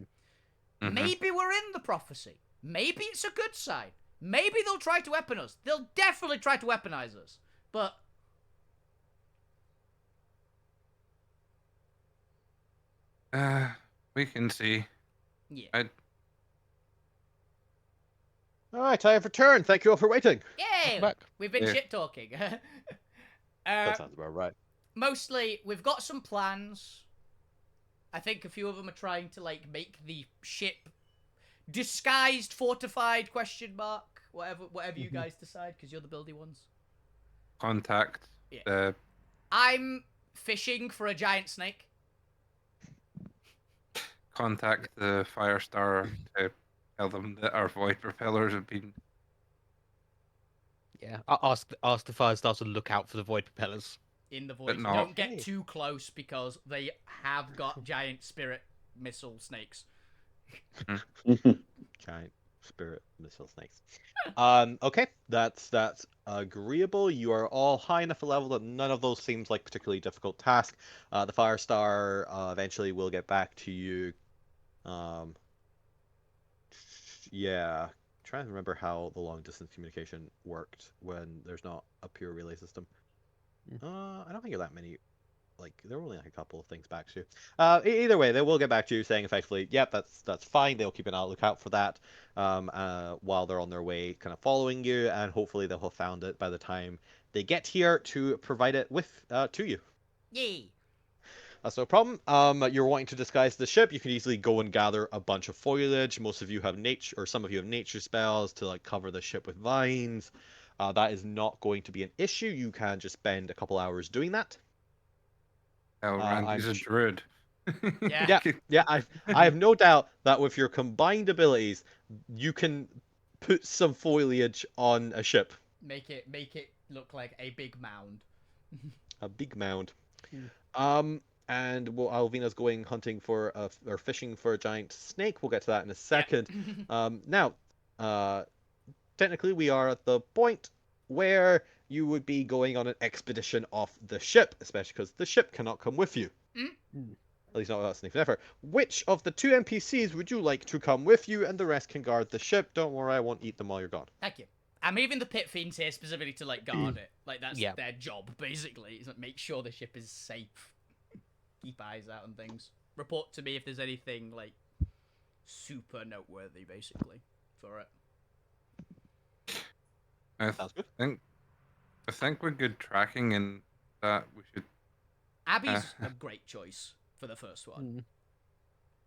Mhm. Maybe we're in the prophecy. Maybe it's a good sign. Maybe they'll try to weapon us. They'll definitely try to weaponize us. But... We can see. yeah. All right, time for turn. Thank you all for waiting. Yay! Back. We've been Yeah. shit-talking. That sounds about right. Mostly, we've got some plans. I think a few of them are trying to, like, make the ship disguised, fortified, question mark, whatever you guys decide, because you're the buildy ones. Contact Yeah. the I'm fishing for a giant snake. Firestar to tell them that our void propellers have been. Yeah. I'll ask the Firestar to look out for the void propellers. In the void. not- Don't get Hey. too close because they have got giant spirit missile snakes. Giant spirit missile snakes. Okay, that's agreeable. You are all high enough a level that none of those seems like particularly difficult task. The Firestar eventually will get back to you. Yeah, trying to remember how the long distance communication worked when there's not a pure relay system. I don't think you're that many. Like, there were only like a couple of things back to you. Either way, they will get back to you saying effectively, yep, that's fine. They'll keep an lookout for that while they're on their way, kind of following you, and hopefully they'll have found it by the time they get here to provide it with to you. Yay! That's no problem. You're wanting to disguise the ship. You can easily go and gather a bunch of foliage. Most of you have nature, or some of you have nature spells to like cover the ship with vines. That is not going to be an issue. You can just spend a couple hours doing that. Hell, Randy's a druid. Yeah. Yeah. I have no doubt that with your combined abilities, you can put some foliage on a ship. Make it look like a big mound. A big mound. And Alvina's going hunting for or fishing for a giant snake. We'll get to that in a second. Now, technically, we are at the point where you would be going on an expedition off the ship, especially because the ship cannot come with you. At least not without sneaking effort. Which of the two NPCs would you like to come with you, and the rest can guard the ship? Don't worry, I won't eat them while you're gone. Thank you. I'm leaving the pit fiends here specifically to like guard it. Like that's Yeah. their job basically. Is like make sure the ship is safe. Keep eyes out on things. Report to me if there's anything like super noteworthy, basically, for it. Sounds good. I think we're good tracking, and that we should. Abby's a great choice for the first one.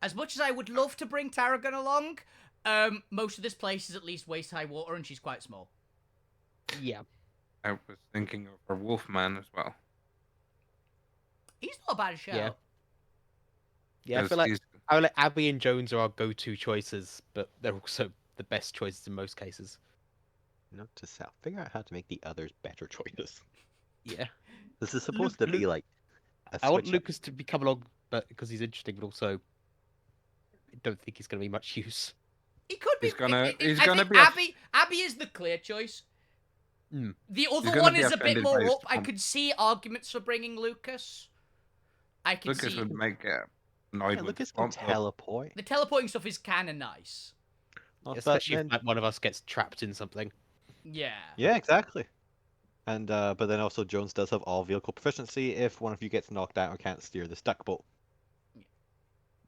As much as I would love to bring Tarragon along, most of this place is at least waist high water, and she's quite small. Yeah. I was thinking of our Wolfman as well. He's not a bad show. Yeah. Yeah, I 'cause feel like he's- Abby and Jones are our go-to choices, but they're also the best choices in most cases. Note to self: figure out how to make the others better choices. Yeah. This is supposed to be like a I want switch up. Lucas to come along, but because he's interesting, but also I don't think he's going to be much use. He could be. He's gonna- I he's think gonna be a- Abby is the clear choice. Mm. The other gonna one be is a bit offended more by his up. I Tom. could see arguments for bringing Lucas. I could Lucas see would make annoyed Yeah, with Lucas can Swamp Thug. teleport. the teleporting stuff is kind of nice. But Especially then- if like, one of us gets trapped in something. Yeah. Yeah, exactly. And but then also Jones does have all vehicle proficiency if one of you gets knocked out or can't steer the stuck boat.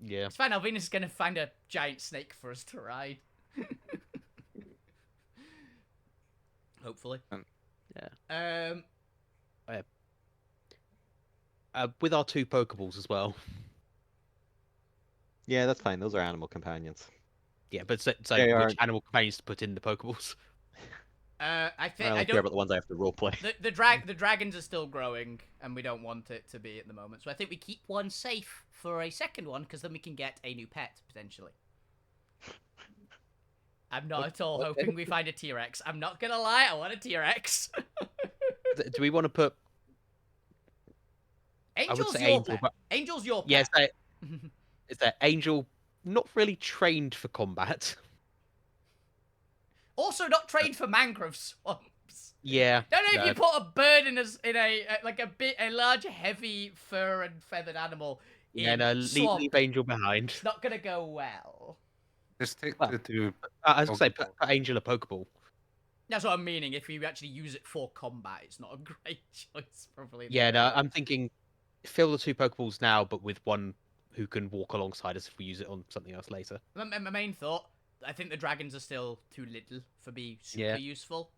Yeah. It's fine. Alvina's gonna find a giant snake for us to ride. Hopefully. Yeah. With our 2 Pokeballs as well. Yeah, that's fine. Those are animal companions. Yeah, but so They which are- animal companions to put in the Pokeballs? I think I I only care don't. about the ones I have to roleplay. The dragons are still growing, and we don't want it to be at the moment. So I think we keep one safe for a second one, because then we can get a new pet potentially. I'm not at all hoping we find a T-Rex. I'm not gonna lie, I want a T-Rex. Do we want to put? Angel's say your Angel, pet. but- Angel's your Yes, pet. is that Angel not really trained for combat? Also not trained for mangrove swamps. Yeah. Don't know if no. you put a bird in a large, heavy fur and feathered animal in Yeah, no, swamp. leave Angel behind. It's not gonna go well. Just take Well, the two. I was gonna say, put Pokeballs. Angel a Pokeball. That's what I'm meaning. If you actually use it for combat, it's not a great choice, probably. Yeah, no, I'm thinking fill the 2 Pokeballs now, but with one who can walk alongside us if we use it on something else later. My main thought, I think the dragons are still too little for me super Yeah. useful.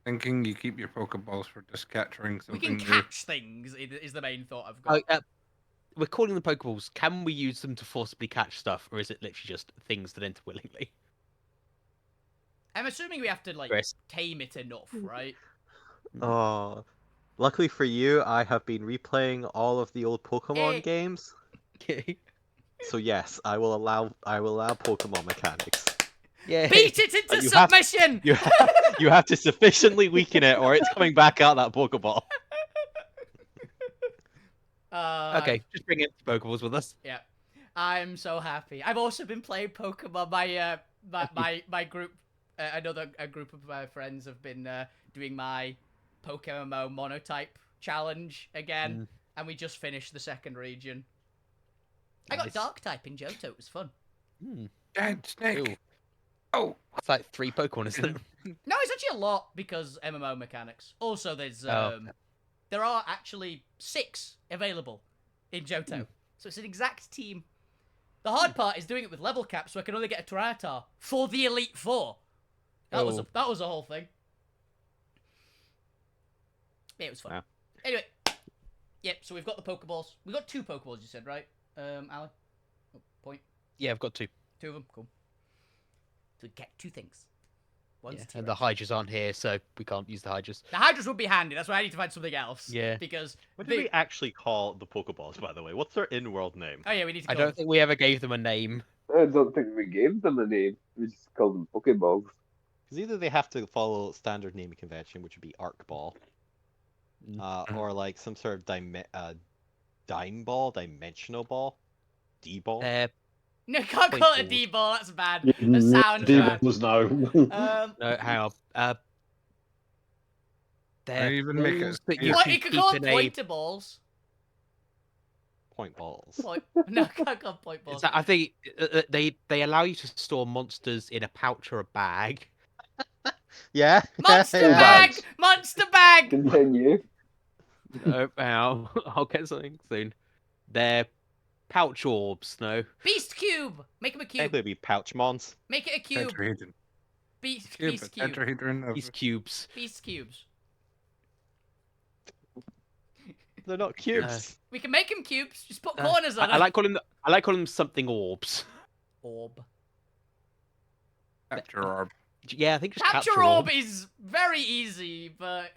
Thinking you keep your Pokeballs for just capturing We something. can catch things, is the main thought I've got. We're calling them Pokeballs. Can we use them to forcibly catch stuff, or is it literally just things that enter willingly? I'm assuming we have to, like, Chris. tame it enough, right? Oh, luckily for you, I have been replaying all of the old Pokemon Hey. games. Okay. So yes, I will allow Pokemon mechanics. Yeah. Beat it into You have- submission! You have to sufficiently weaken it, or it's coming back out that Pokeball. Okay, just bring in the Pokeballs with us. Yeah. I'm so happy. I've also been playing Pokemon. My group, a group of friends have been doing my Pokemon monotype challenge again, and we just finished the 2nd region. I got Nice. Dark type in Johto. It was fun. Giant snake. Ooh. Oh, That's like 3 Pokemon, isn't it? No, it's actually a lot because MMO mechanics. Also, there's Oh. there are actually 6 available in Johto, so it's an exact team. The hard part is doing it with level caps, so I can only get a Tyranitar for the Elite Four. That was a whole thing. Yeah, it was fun. Yeah. Anyway, yep. So we've got the Pokeballs. We got 2 Pokeballs. You said, right, Ali? Oh, point. Yeah, I've got 2. 2 of them. Cool. So we get 2 things. One's Yeah, T-Rex. and the Hydras aren't here, so we can't use the Hydras. The Hydras would be handy. That's why I need to find something else. Yeah. Because What do we actually call the Pokeballs, by the way? What's their in-world name? Oh yeah, we need to. I don't think we ever gave them a name. I don't think we gave them a name. We just called them Pokeballs. Because either they have to follow standard naming convention, which would be Arc Ball, or like some sort of Dime Ball, Dimensional Ball, D-Ball. No, can't Point call it a balls. D-ball. That's bad. That sounds bad. Was no. No, hang on. I They're even make it. balls that you What, can you could keep call them in a- pointer balls. Point balls. No, I can't call them point balls. I think they allow you to store monsters in a pouch or a bag. Yeah. Monster yeah. bag! Monster bag! Continue. Hang on, I'll get something soon. They're pouch orbs, no? Beast cube! Make him a cube. Technically, it'd be Pouchmons. Make it a cube. Tetrahedron. Beast Cube, cube. tetrahedron of These cubes. Beast cubes. They're not cubes. We can make him cubes. Just put corners on I them. like calling them something orbs. Orb. capture orb. Yeah, I think just Capture orb is very easy, but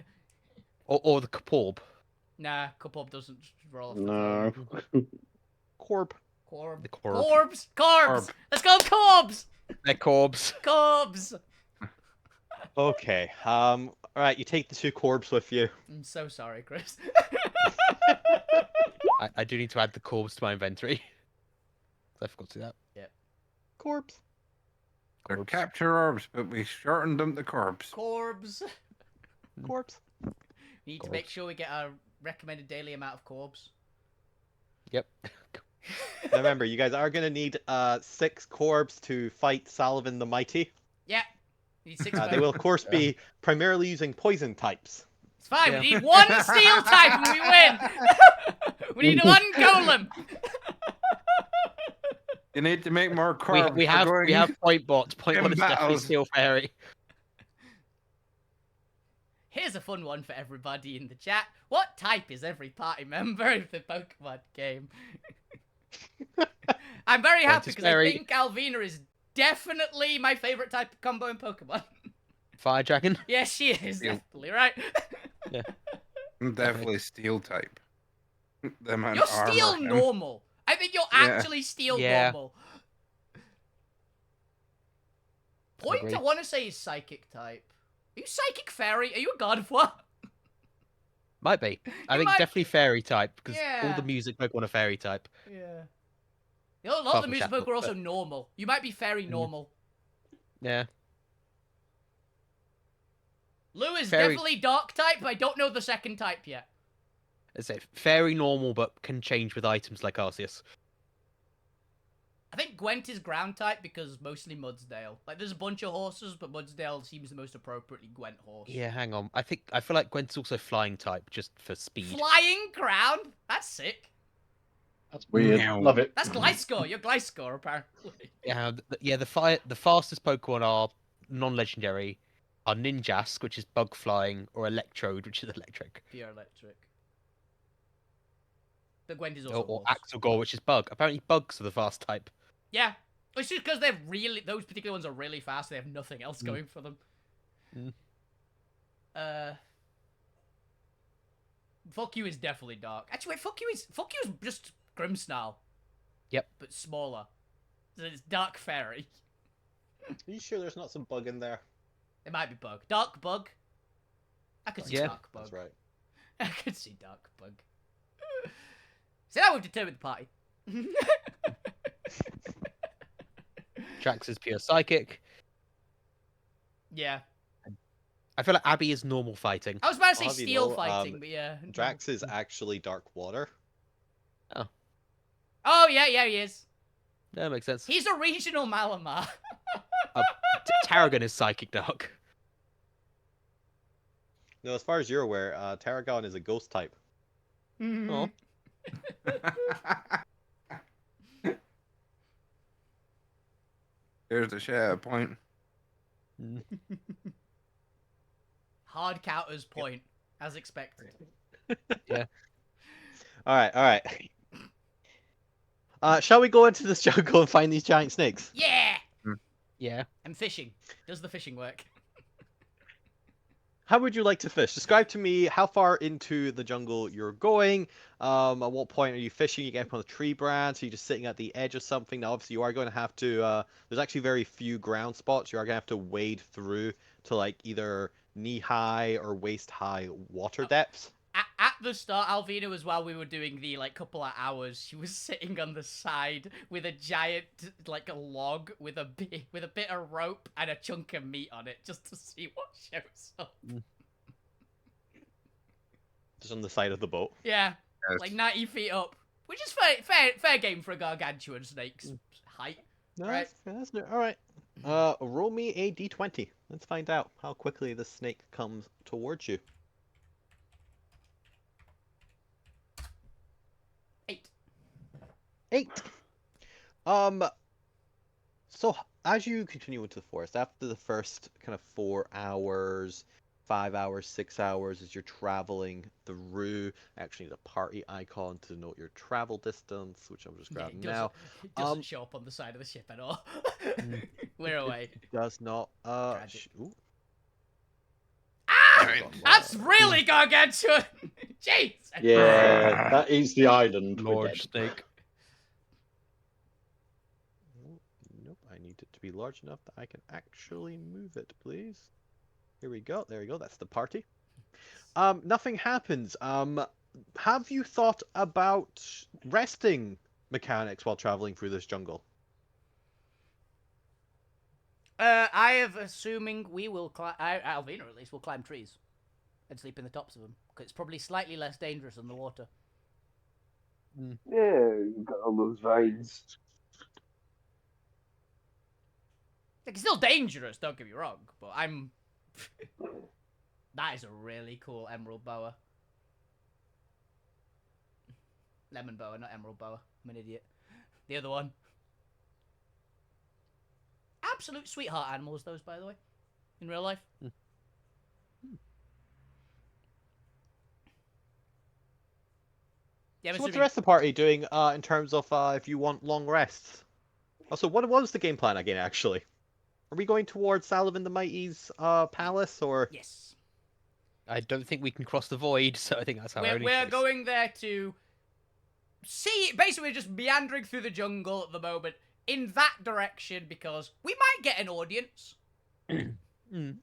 or the Kaporb. nah, Cup orb doesn't roll off the No. tongue. Corb. Corb. The Corb. Corbs! Corbs! Corb. Let's go Corbs! They're Corbs. Corbs! Okay. Alright, you take the 2 Corbs with you. I'm so sorry, Chris. I do need to add the Corbs to my inventory. I forgot to do that. Corbs. They're Corbs. capture orbs, but we shortened them to corbs. Corbs. Corbs. We need to make Corbs. sure we get our recommended daily amount of Corbs. Yep. Now remember, you guys are gonna need 6 Corbs to fight Salvin the Mighty. Yeah. We need 6 They will, of course, be primarily using poison types. It's fine. Yeah. We need 1 steel type and we win. We need 1 golem. You need to make more corbs. We for have going point bot. Point in bot is definitely battles. Steel Fairy. Here's a fun one for everybody in the chat. What type is every party member of the Pokemon game? I'm very happy is because I fairy. think Alvina is definitely my favorite type of combo in Pokemon. Fire Dragon. Yes, she is. Steel. Definitely, right? I'm definitely steel type. The amount You're of armor steel and- normal. I think you're Yeah. actually steel Yeah. normal. Point, Agree. I want to say, is psychic type. Are you psychic fairy? Are you a god? What? Might be. I You think might- definitely fairy type because all Yeah. the music Pokemon are fairy type. Yeah. You know, a lot of Apart the from music Shackle, Pokemon are also but- normal. You might be fairy normal. Yeah. Lou is Fairy- definitely dark type, but I don't know the second type yet. Let's say fairy normal, but can change with items like Arceus. I think Gwent is ground type because mostly Mudsdale. Like, there's a bunch of horses, but Mudsdale seems the most appropriately Gwent horse. Yeah, hang on. I feel like Gwent's also flying type, just for speed. Flying ground? That's sick. That's weird. Meow. Love it. That's Gliscor. You're Gliscor, apparently. Yeah, the fastest Pokemon are non-legendary, are Ninjask, which is bug flying, or Electrode, which is electric, Pure electric. But Gwent is or, also or horse. Axelgor, which is bug. Apparently, bugs are the fast type. Yeah. It's just because they're really... Those particular ones are really fast. They have nothing else going for them. Fuck you is definitely dark. Actually, wait, fuck you is just Grimmsnarl. Yep. But smaller. So it's Dark Fairy. Are you sure there's not some bug in there? It might be Bug. Dark Bug. I could see Yeah. Dark Bug. That's right. I could see Dark Bug. So now we've determined the party. Drax is pure psychic. Yeah. I feel like Abby is normal fighting. I was about to say I'll have you steel know, fighting, but yeah. Drax is actually dark water. Oh, yeah, he is. That makes sense. He's a regional Malamar. Tarragon is psychic dark. No, as far as you're aware, Tarragon is a ghost type. Oh. There's the share point. Hard counters point, as expected. All right. Shall we go into this jungle and find these giant snakes? Yeah! Yeah. And fishing. Does the fishing work? How would you like to fish? Describe to me how far into the jungle you're going. At what point are you fishing? You get up on the tree branch? Are you just sitting at the edge of something? Now, obviously, you are going to have to. There's actually very few ground spots. You are going to have to wade through to like either knee-high or waist-high water depths. At the start, Alvina was while we were doing the like couple of hours. She was sitting on the side with a giant like a log with a bit of rope and a chunk of meat on it, just to see what shows up. Just on the side of the boat. Yeah, Yes. like 90 feet up, which is fair game for a gargantuan snake's height. No, Right. that's all right. Roll me a d20. Let's find out how quickly the snake comes towards you. 8. 8. So as you continue into the forest, after the first kind of 4 hours, 5 hours, 6 hours, as you're traveling through, I actually need a party icon to note your travel distance, which I'm just Yeah, grabbing it now. doesn't show up on the side of the ship at all. We're away. It does not. Tragic. Ooh. Ah! Right. That's really gargantuan! Jeez! Yeah, that eats the island. We're Large dead. snake. Nope, I need it to be large enough that I can actually move it, please. Here we go. There we go. That's the party. Nothing happens. Have you thought about resting mechanics while traveling through this jungle? I have assuming we will climb. Alvina, at least, will climb trees and sleep in the tops of them. Because it's probably slightly less dangerous than the water. Yeah, you've got all those vines. Like, it's still dangerous, don't get me wrong, but I'm... That is a really cool emerald boa. Lemon boa, not emerald boa. I'm an idiot. The other one. Absolute sweetheart animals, those, by the way. In real life. Yeah, I'm So what's the assuming- rest of the party doing in terms of if you want long rests? Also, what was the game plan again, actually? Are we going towards Sullivan the Mighty's palace, or...? Yes. I don't think we can cross the void, so I think that's our only We're choice. going there to see. Basically, we're just meandering through the jungle at the moment in that direction because we might get an audience.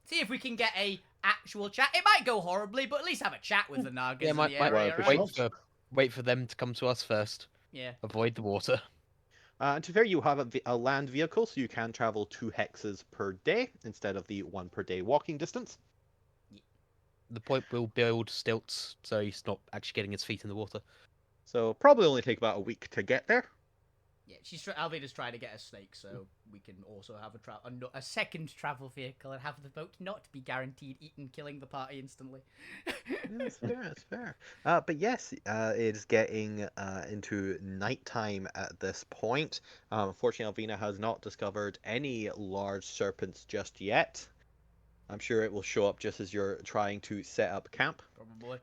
See if we can get a actual chat. It might go horribly, but at least have a chat with the Nagas in the might area, for right? sure. wait for them to come to us first. Yeah. Avoid the water. And to be fair, you have a land vehicle, so you can travel 2 hexes per day instead of the 1 per day walking distance. The point we'll build stilts, so he's not actually getting his feet in the water. So probably only take about a week to get there. Yeah, Alvina's trying to get a snake, so we can also have a second travel vehicle and have the boat not be guaranteed killing the party instantly. That's fair, that's fair. But yes, it is getting into nighttime at this point. Unfortunately, Alvina has not discovered any large serpents just yet. I'm sure it will show up just as you're trying to set up camp. Probably.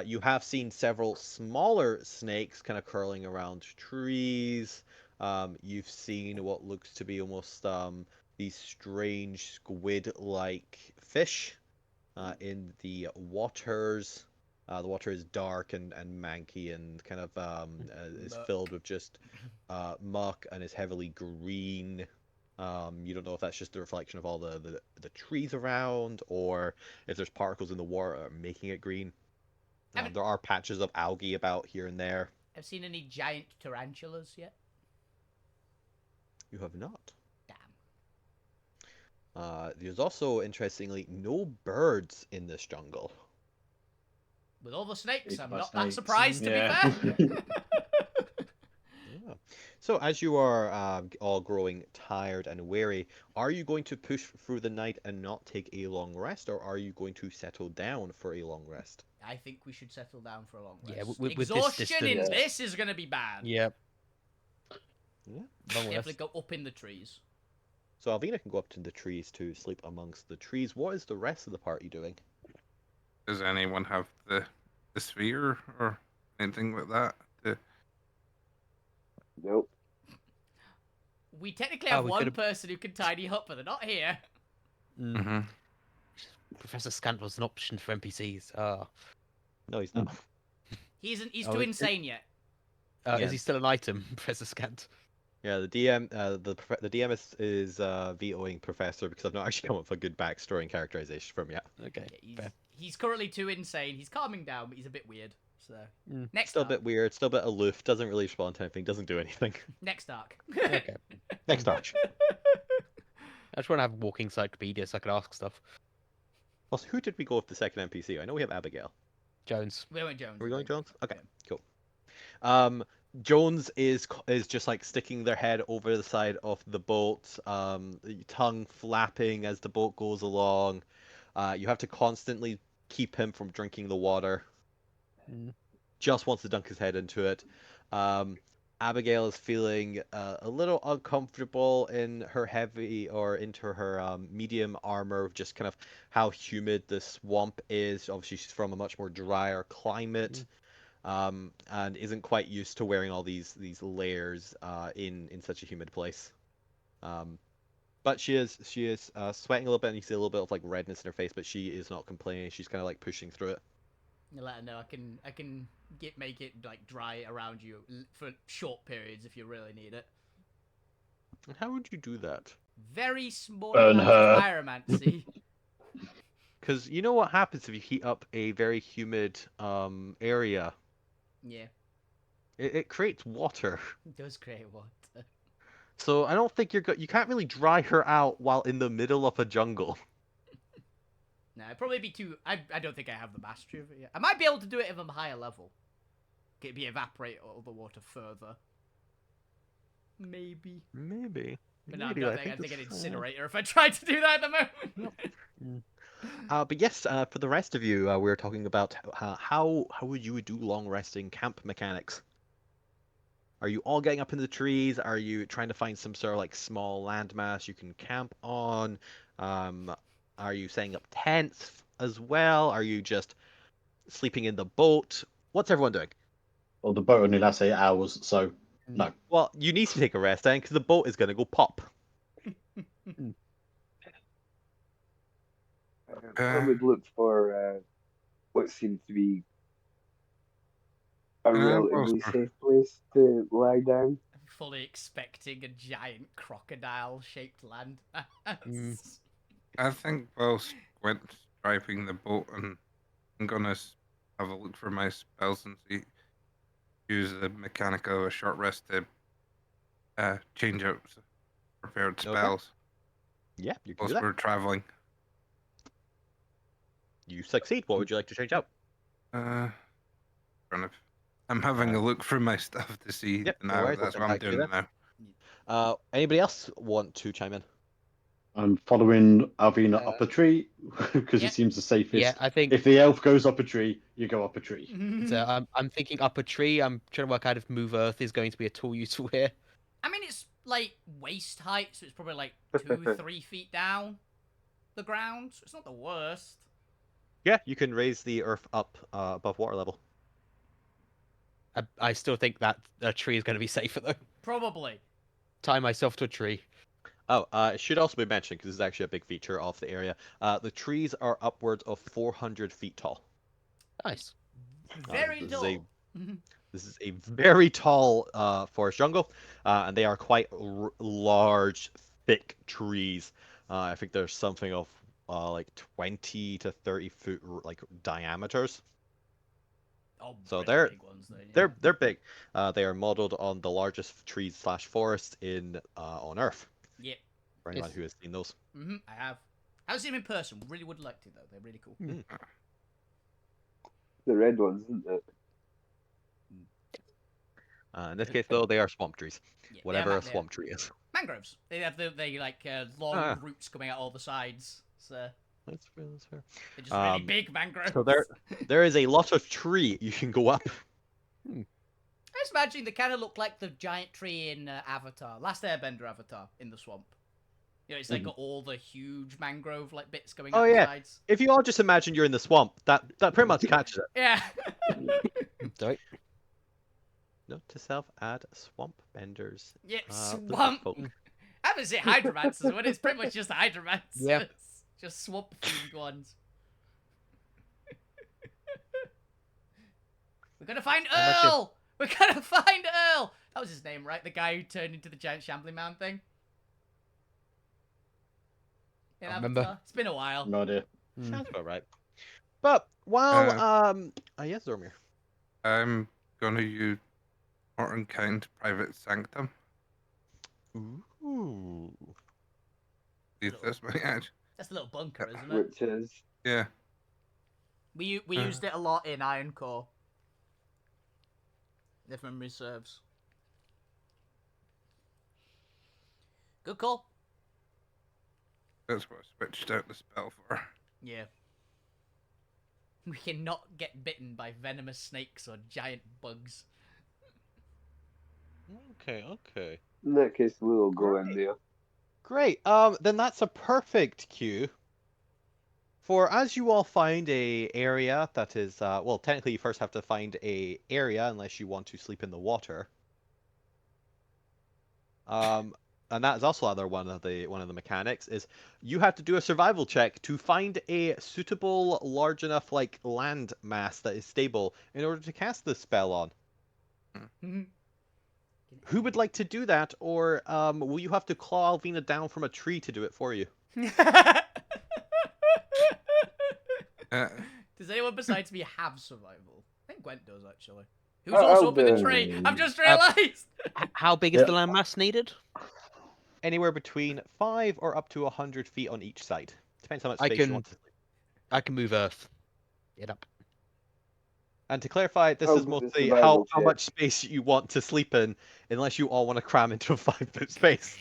You have seen several smaller snakes kind of curling around trees. You've seen what looks to be almost these strange squid-like fish in the waters. The water is dark and manky and kind of is filled with just muck and is heavily green. You don't know if that's just a reflection of all the trees around or if there's particles in the water making it green. There are patches of algae about here and there. Have seen any giant tarantulas yet? You have not. Damn. There's also, interestingly, no birds in this jungle. With all the snakes, Eaten I'm by not that snakes. surprised, to Yeah. be fair. Yeah. So as you are all growing tired and weary, are you going to push through the night and not take a long rest, or are you going to settle down for a long rest? I think we should settle down for a long rest. Yeah, with this Exhaustion in distance- this is going to be bad. Yep. Yeah. Long Definitely rest. go up in the trees. So Alvina can go up to the trees to sleep amongst the trees. What is the rest of the party doing? Does anyone have the sphere or anything like that? Nope. We technically have we one could've- person who can tidy up, but they're not here. Mm-hmm. Professor Scant was an option for NPCs. No, he's not. He's Oh, too it- insane yet. Yeah. Is he still an item, Professor Scant? Yeah, the DM, the DM is vetoing Professor because I've not actually come up with a good backstory and characterization from him yet. Okay. Yeah, fair. he's currently too insane. He's calming down, but he's a bit weird. So Mm. next Still a arc. bit weird, still a bit aloof, doesn't really respond to anything, doesn't do anything. Next arc. Okay. Next arch. I just want to have a walking encyclopedia so I could ask stuff. Also, who did we go with the second NPC? I know we have Abigail. Jones. We went Jones. Are we I going think. Jones? Okay, Yeah. cool. Jones is just like sticking their head over the side of the boat, tongue flapping as the boat goes along. You have to constantly keep him from drinking the water. Mm. Just wants to dunk his head into it. Abigail is feeling a little uncomfortable in her heavy or into her medium armor, just kind of how humid the swamp is. Obviously, she's from a much more drier climate, and isn't quite used to wearing all these layers in such a humid place. But she is sweating a little bit, and you see a little bit of like redness in her face, but she is not complaining. She's kind of like pushing through it. You let her know I can make it like dry around you for short periods if you really need it. And how would you do that? Very small Burn amount of her. pyromancy. Because you know what happens if you heat up a very humid area? Yeah, It creates water. it does create water. So I don't think you can't really dry her out while in the middle of a jungle. No, it'd probably be too. I don't think I have the mastery of it yet. I might be able to do it if I'm higher level. It'd be evaporate all the water further. Maybe. Maybe. But no, Maybe, I think I'd that's- incinerate her if I tried to do that at the moment. But yes, for the rest of you, we were talking about how would you do long resting camp mechanics. Are you all getting up in the trees? Are you trying to find some sort of like small landmass you can camp on? Are you setting up tents as well? Are you just sleeping in the boat? What's everyone doing? Well, the boat only lasts 8 hours, so no. Well, you need to take a rest then, because the boat is going to go pop. I would look for what seems to be a well, relatively sir. safe place to lie down. Fully expecting a giant crocodile-shaped land. Mm. I think whilst Gwent's driving the boat, and I'm gonna have a look for my spells and see use the mechanic of a short rest to change out prepared Okay. spells Yeah, you can do whilst that. we're traveling. You succeed. What would you like to change out? Trying to, I'm having a look through my stuff to see Yep, no now. worries, we'll That's come what I'm back to you doing then. now. Anybody else want to chime in? I'm following Alvina up Uh, a tree because Yep. she seems the safest. Yeah, I think If the elf goes up a tree, you go up a tree. so. I'm thinking up a tree. I'm trying to work out if move earth is going to be at all useful here. I mean, it's like waist height, so it's probably like 2-3 feet down the ground. So it's not the worst. Yeah, you can raise the earth up above water level. I still think that a tree is going to be safer though. Probably. Tie myself to a tree. Oh, it should also be mentioned, because this is actually a big feature of the area. The trees are upwards of 400 feet tall. Nice. Very this tall. is This is a very tall forest jungle, and they are quite large, thick trees. I think there's something of like 20 to 30 foot like diameters. Oh, So really they're big ones, though, yeah. they're big. They are modeled on the largest trees slash forest in on Earth. Yep. For anyone Yes. who has seen those. I have. I haven't seen them in person. Really would like to, though. They're really cool. The red ones, isn't it? In this case, though, they are swamp trees. Yeah, Whatever a swamp tree is. mangroves. They have they like long Ah. roots coming out all the sides. So That's fair. That's fair. they're just really big mangroves. So there is a lot of tree you can go up. I just imagine they kind of look like the giant tree in Avatar, Last Airbender Avatar, in the swamp. You know, it's like got all the huge mangrove like bits going Oh, out the yeah. sides. If you all just imagine you're in the swamp, that pretty much catches it. Yeah. Sorry. Note to self: add swamp benders. Yeah, lizard swamp. folk. I haven't seen hydromancers when it's pretty much just hydromancers. Yeah. Just swamp themed ones. We're gonna find much Earl! We're gonna find Earl! That was his name, right? The guy who turned into the giant shambling man thing? In I remember. Avatar? It's been a while. No idea. Sounds about right. But while yes, Zormir. I'm gonna use Mordenkainen's private sanctum. Ooh. See if this might add. That's a little bunker, isn't it? Which is Yeah. We used it a lot in Iron Core. If memory serves. Good call. That's what I switched out the spell for. Yeah. We cannot get bitten by venomous snakes or giant bugs. Okay. in that case we'll go in Great. there. Great. Then that's a perfect cue. For as you all find a area that is, well, technically you first have to find a area unless you want to sleep in the water. And that is also another one of the mechanics is you have to do a survival check to find a suitable, large enough like land mass that is stable in order to cast this spell on. Who would like to do that, or will you have to claw Alvina down from a tree to do it for you? Does anyone besides me have survival? I think Gwent does, actually. Who's I'll also up in the do tree? it. I've just realised! How big is Yep. the landmass needed? Anywhere between 5 or up to 100 feet on each side. Depends how much I space can- you want to sleep. I can move Earth. It up. And to clarify, this I'll is do the mostly survival how check. much space you want to sleep in, unless you all want to cram into a 5-foot space.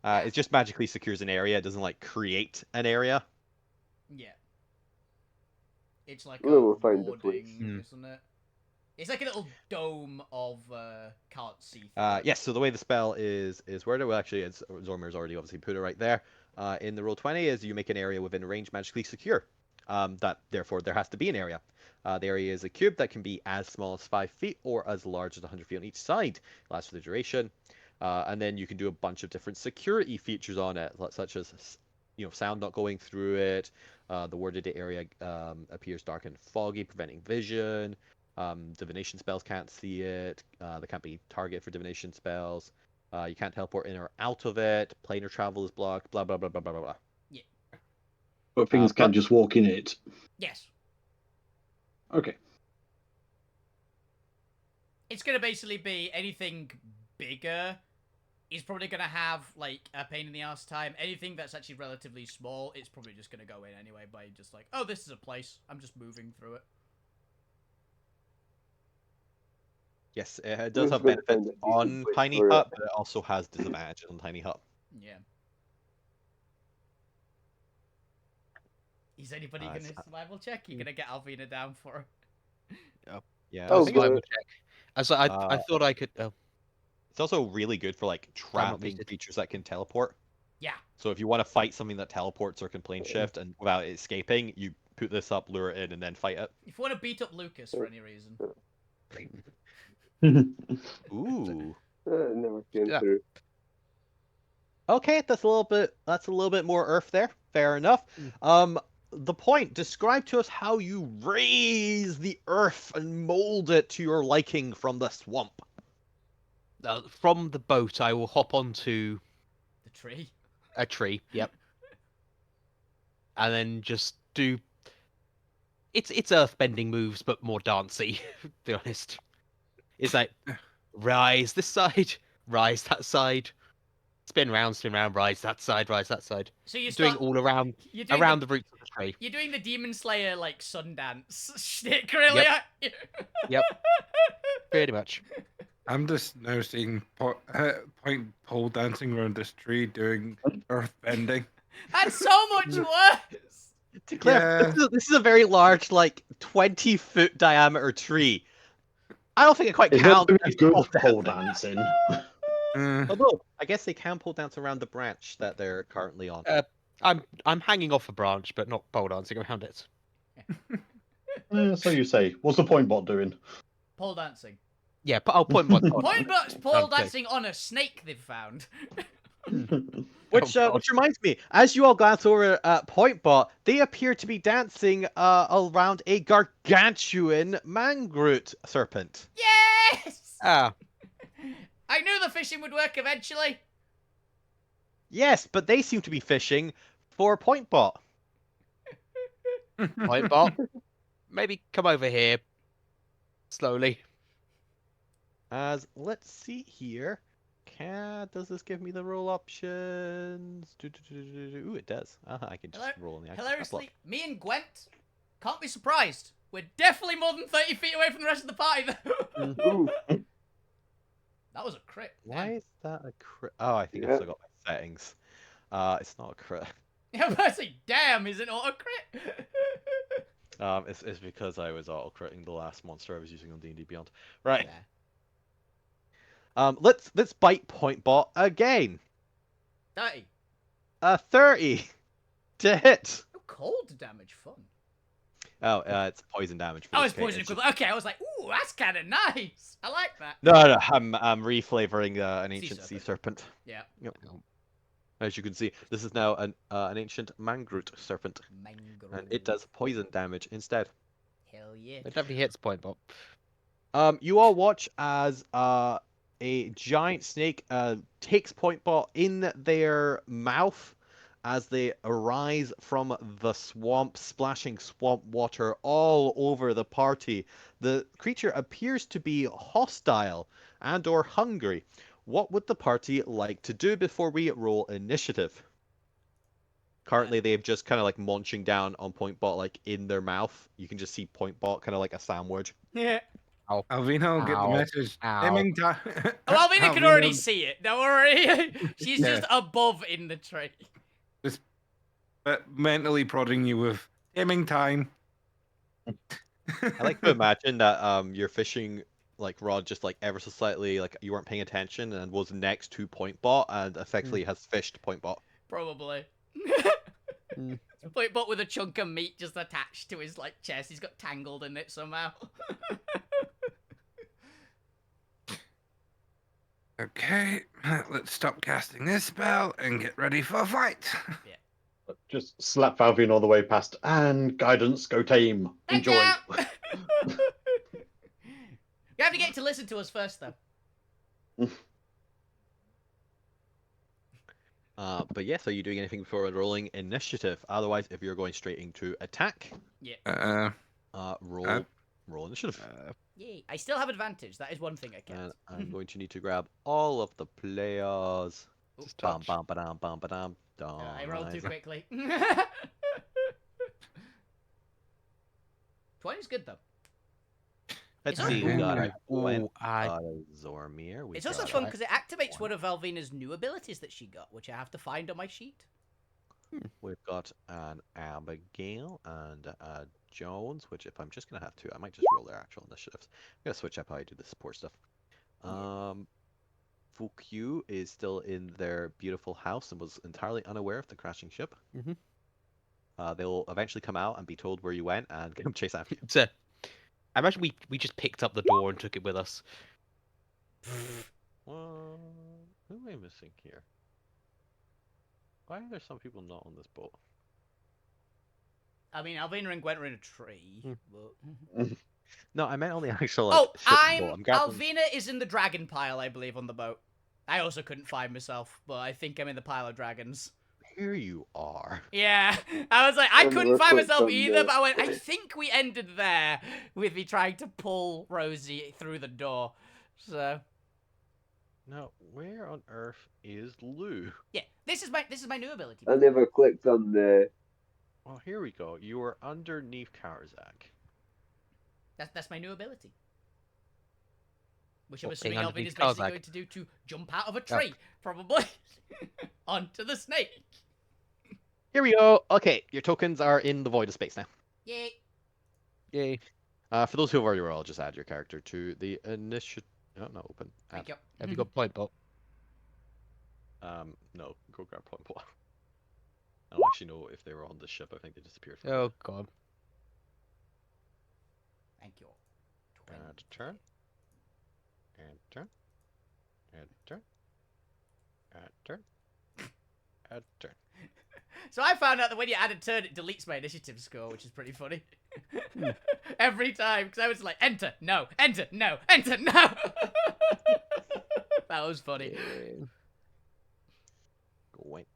It just magically secures an area. It doesn't like create an area. Yeah. It's like Well, a we'll find the place. warding, isn't it? It's like a little dome of can't see through it. Yes. So the way the spell is worded, well, actually, it's Zormir's already obviously put it right there. In the roll 20, is you make an area within range magically secure. That therefore there has to be an area. The area is a cube that can be as small as 5 feet or as large as 100 feet on each side. It lasts for the duration. And then you can do a bunch of different security features on it, such as sound not going through it. The worded area appears dark and foggy, preventing vision. Divination spells can't see it. There can't be target for divination spells. You can't teleport in or out of it. Planar travel is blocked. Blah blah blah blah blah blah. But things can but- just walk in it. Yes. Okay. It's going to basically be anything bigger is probably going to have, like, a pain in the ass time. Anything that's actually relatively small, it's probably just going to go in anyway by just like, oh, this is a place. I'm just moving through it. Yes, it does Who's have gonna find benefits a decent on place Tiny for it? Hut, but it also has disadvantages on Tiny Hut. Yeah. Is anybody going to it's- survival check? You're going to get Alvina down for it. Yeah, Oh, I think it's, Survival check. I thought I could. Oh, it's also really good for like not trapping muted. creatures that can teleport. Yeah. So if you want to fight something that teleports or can plane shift and without it escaping, you put this up, lure it in, and then fight it. If you want to beat up Lucas for any reason. Ooh. Never came Yeah. through. Okay, that's a little bit more earth there. Fair enough. The point, describe to us how you raise the earth and mold it to your liking from the swamp. from the boat, I will hop onto The tree. a tree. Yep. And then just do. It's earthbending moves, but more dancey. To be honest, it's like rise this side, rise that side, spin round, rise that side, rise that side. So you Doing start all around you're doing around the roots of the tree. You're doing the Demon Slayer like Sundance shtick, really. Yep. Pretty much. I'm just now seeing point pole dancing around this tree doing earth bending. That's so much worse. To clarify, this is a very large, like 20-foot diameter tree. I don't think it quite It's not counts. very as good pole pole dancing. Although I guess they can pole dance around the branch that they're currently on. I'm hanging off a branch, but not pole dancing around it. So you say. What's the point bot doing? Pole dancing. Yeah, but I'll point one. Point Bot's pole Okay. dancing on a snake they've found. Which Oh, which reminds me, as you all glance over at Pointbot, they appear to be dancing around a gargantuan mangroot serpent. Yes! Ah, I knew the fishing would work eventually. Yes, but they seem to be fishing for Pointbot. point bot. Maybe come over here. Slowly. As let's see here, does this give me the roll options? Ooh, it does. I can just roll in the action. Hilariously, me and Gwent can't be surprised. We're definitely more than 30 feet away from the rest of the party. Ooh, That was a crit. Why is that a crit? Oh, I think I've Yeah. still got my settings. It's not a crit. Yeah, but I say, damn, is it auto crit? It's because I was auto critting the last monster I was using on D&D Beyond. Right. Yeah. Let's bite Pointbot again. 30. 30 to hit. Oh, cold damage, fun. Oh, it's poison damage. for Oh, this it's case. poison equivalent. Okay, I was like, ooh, that's kind of nice. I like that. No, I'm reflavoring an ancient sea serpent. Yeah. Yep. As you can see, this is now an ancient mangroot serpent, and it does poison damage instead. Hell yeah. It definitely hits point bot. You all watch as a giant snake takes Pointbot in their mouth as they arise from the swamp, splashing swamp water all over the party. The creature appears to be hostile and or hungry. What would the party like to do before we roll initiative? Currently, they've just kind of like munching down on Pointbot, like in their mouth. You can just see Pointbot kind of like a sandwich. Yeah. Alvina will get the Ow. message. Ow. Aiming time. Oh, Alvina can already see it. Don't worry. She's just above in the tree. But mentally prodding you with aiming time. I like to imagine that your fishing like rod just like ever so slightly like you weren't paying attention and was next to Pointbot and effectively has fished Pointbot. Probably. Mm. But with a chunk of meat just attached to his like chest, he's got tangled in it somehow. Okay, let's stop casting this spell and get ready for a fight. Just slap Valvian all the way past, and guidance, go tame. Thank Enjoy. you. You have to get to listen to us first, though. But yes, are you doing anything before rolling initiative? Otherwise, if you're going straight into attack, roll initiative. Yay. I still have advantage. That is one thing I kept. And I'm going to need to grab all of the players. Just Bam, touch. bam, ba-dam, bam, ba-dam. I rolled too quickly. 20's good though. Let's It's see. We got a Gwen, Ooh, got a Zormir. It's also fun because it activates one of Velvina's new abilities that she got, which I have to find on my sheet. We've got an Abigail and a Jones, which if I'm just going to have two, I might just roll their actual initiatives. I'm going to switch up how I do the support stuff. Fukyu is still in their beautiful house and was entirely unaware of the crashing ship. Mhm. They'll eventually come out and be told where you went and come chase after you. So, I imagine we just picked up the door and took it with us. Well, who am I missing here? Why are there some people not on this boat? I mean, Alvina and Gwent are in a tree. But... No, I meant on the actual. Oh, ship boat. I'm grabbing... Alvina is in the dragon pile, I believe, on the boat. I also couldn't find myself, but I think I'm in the pile of dragons. Here you are. Yeah, I was like, I And couldn't we're find clicked myself on either, the- but I went, I think we ended there with me trying to pull Rosie through the door. So, Now, where on earth is Lou? yeah, this is my new ability. I never clicked on the. Well, here we go. You are underneath Karzak. That's my new ability. Which I'm What, being assuming Alvina's underneath basically Karzak? going to do to jump out of a tree, probably, onto the snake. Here we go. Okay, your tokens are in the void of space now. Yay. Yay. For those who have already rolled, just add your character to the initiative. Oh, not open. Thank you. Have you got point bot? No. Go grab point ball. I don't actually know if they were on the ship. I think they disappeared. From Oh god. Thank you. And turn. And turn. And turn. And turn. And turn. So I found out that when you add a turn, it deletes my initiative score, which is pretty funny. Every time, because I was like, enter, no, enter, no, enter, no. That was funny. Wait.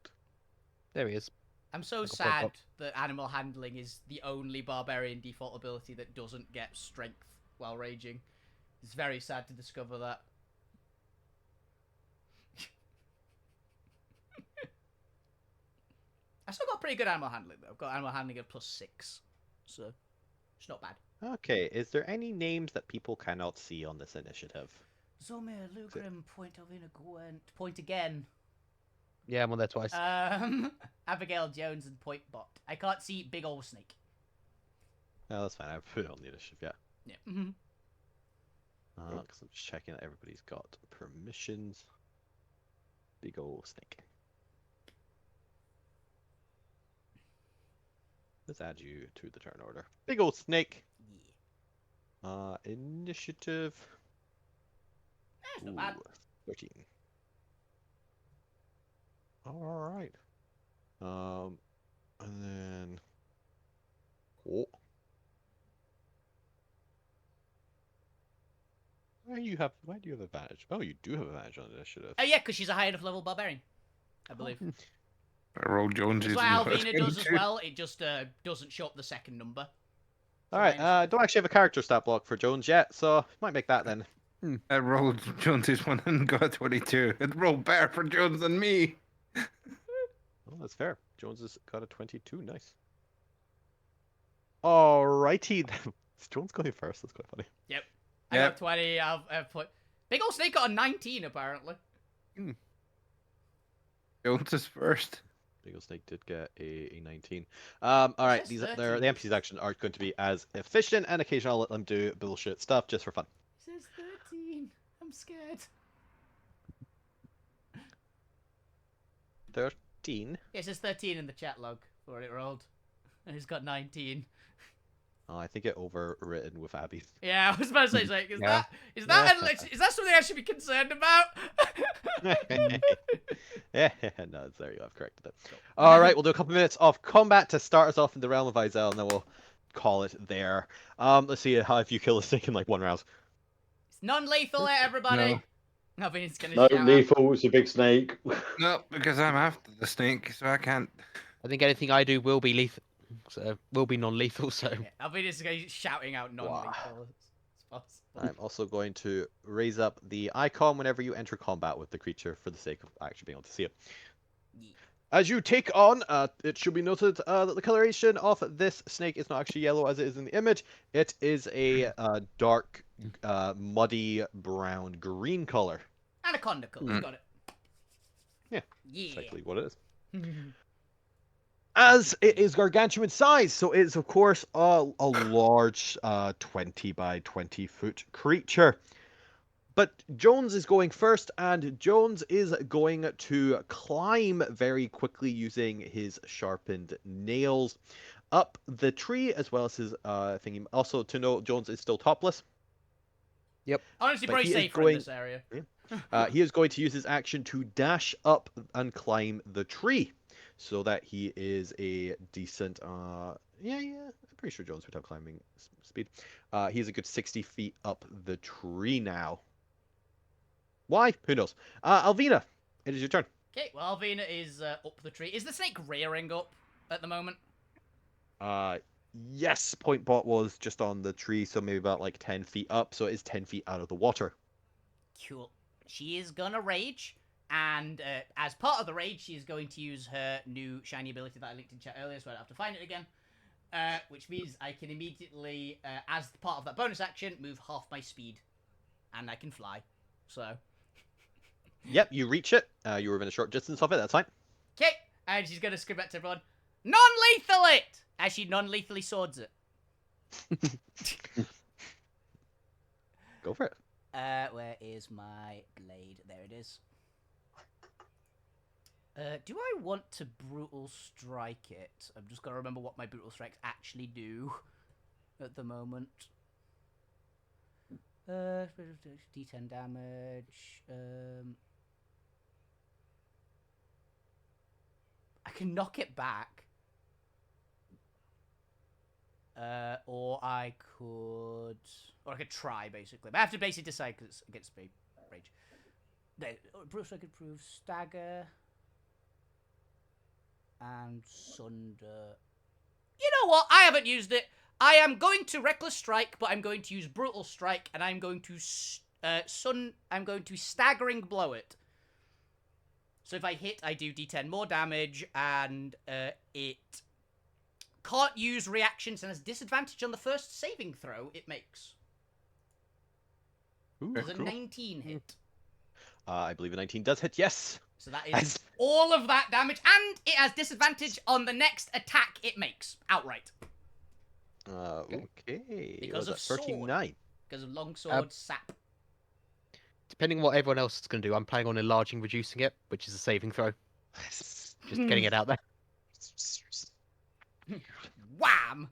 There he is. I'm so Like a sad pop-up. that animal handling is the only barbarian default ability that doesn't get strength while raging. It's very sad to discover that. I still got pretty good animal handling though. I've got animal handling at +6, so it's not bad. Okay, is there any names that people cannot see on this initiative? Zomir, Lugrim, Point Alvina, Gwent, Point again. Yeah, I'm on there twice. Abigail Jones and Point Bot. I can't see Big Ol' Snake. No, that's fine. I put it on the initiative, yeah. Yeah. Because I'm just checking that everybody's got permissions. Big ol' snake. Let's add you to the turn order. Big ol' snake. Yeah. Initiative. That's not bad. 13. All right. And then. Oh. Why do you have advantage? Oh, you do have advantage on initiative. Oh yeah, because she's a high enough level barbarian, I believe. I rolled Jones's. That's what Alvina does as well. It just doesn't show up the second number. All right. Don't actually have a character stat block for Jones yet, so might make that then. I rolled Jones's one and got a 22. It rolled better for Jones than me. Oh, that's fair. Jones has got a 22. Nice. Alrighty then. Jones going first. That's quite funny. Yep. I got 20. I've put Big Ol' Snake got a 19 apparently. Jones is first. Big ol' Snake did get a 19. All right. says The 13. NPCs action aren't going to be as efficient, and occasionally I'll let them do bullshit stuff just for fun. It says 13. I'm scared. 13. Yeah, it says 13 in the chat log for it rolled. And he's got 19. Oh, I think it overwritten with Abby's. Yeah, I was about to say, like, is Yeah. that something I should be concerned about? Yeah, no, there you go. I've corrected it. All right, we'll do a couple minutes of combat to start us off in the realm of Izel, and then we'll call it there. Let's see how if you kill a snake in like one round. It's non-lethal, everybody. No. Alvina's gonna No, shout out. lethal. It's a big snake. No, because I'm after the snake, so I can't. I think anything I do will be lethal, so will be non-lethal. So Yeah, Alvina's shouting out non-lethal as possible. I'm also going to raise up the icon whenever you enter combat with the creature for the sake of actually being able to see it. Yeah. As you take on, it should be noted that the coloration of this snake is not actually yellow as it is in the image. It is a dark, muddy brown green color. Anaconda color, got it. Yeah, Yeah. that's actually what it is. As it is gargantuan size, so it's of course a large 20 by 20 foot creature. But Jones is going first, and Jones is going to climb very quickly using his sharpened nails up the tree, as well as his thingy. Also, to note, Jones is still topless. Honestly, But probably he is safer in going- this area. He is going to use his action to dash up and climb the tree, so that he is a decent. Yeah, I'm pretty sure Jones would have climbing speed. He's a good 60 feet up the tree now. Why? Who knows? Alvina, it is your turn. Okay, well, Alvina is up the tree. Is the snake rearing up at the moment? Yes, Point Bot was just on the tree, so maybe about like 10 feet up, so it is 10 feet out of the water. Cool. She is gonna rage, and as part of the rage, she is going to use her new shiny ability that I linked in chat earlier, so I don't have to find it again. Which means I can immediately, as part of that bonus action, move half my speed, and I can fly. So. Yep, you reach it. You were within a short distance of it, that's fine. Okay, and she's gonna scream back to everyone, non-lethal it! As she non-lethally swords it. Go for it. Where is my blade? There it is. Do I want to brutal strike it? I'm just gonna remember what my brutal strikes actually do at the moment. D10 damage. I can knock it back. Or I could try, basically. But I have to basically decide because it's against me. Rage. Brutal strike improves stagger. And sunder. You know what? I haven't used it. I am going to reckless strike, but I'm going to use brutal strike, and I'm going to I'm going to staggering blow it. So if I hit, I do D10 more damage, and it can't use reactions and has disadvantage on the first saving throw it makes. Ooh, Does a cool. 19 hit? I believe a 19 does hit, yes. So that is all of that damage, and it has disadvantage on the next attack it makes, outright. Okay. Because What of was that, 39. sword. Because of longsword sap. depending on what everyone else is going to do, I'm planning on enlarging, reducing it, which is a saving throw. Just getting it out there. Wham!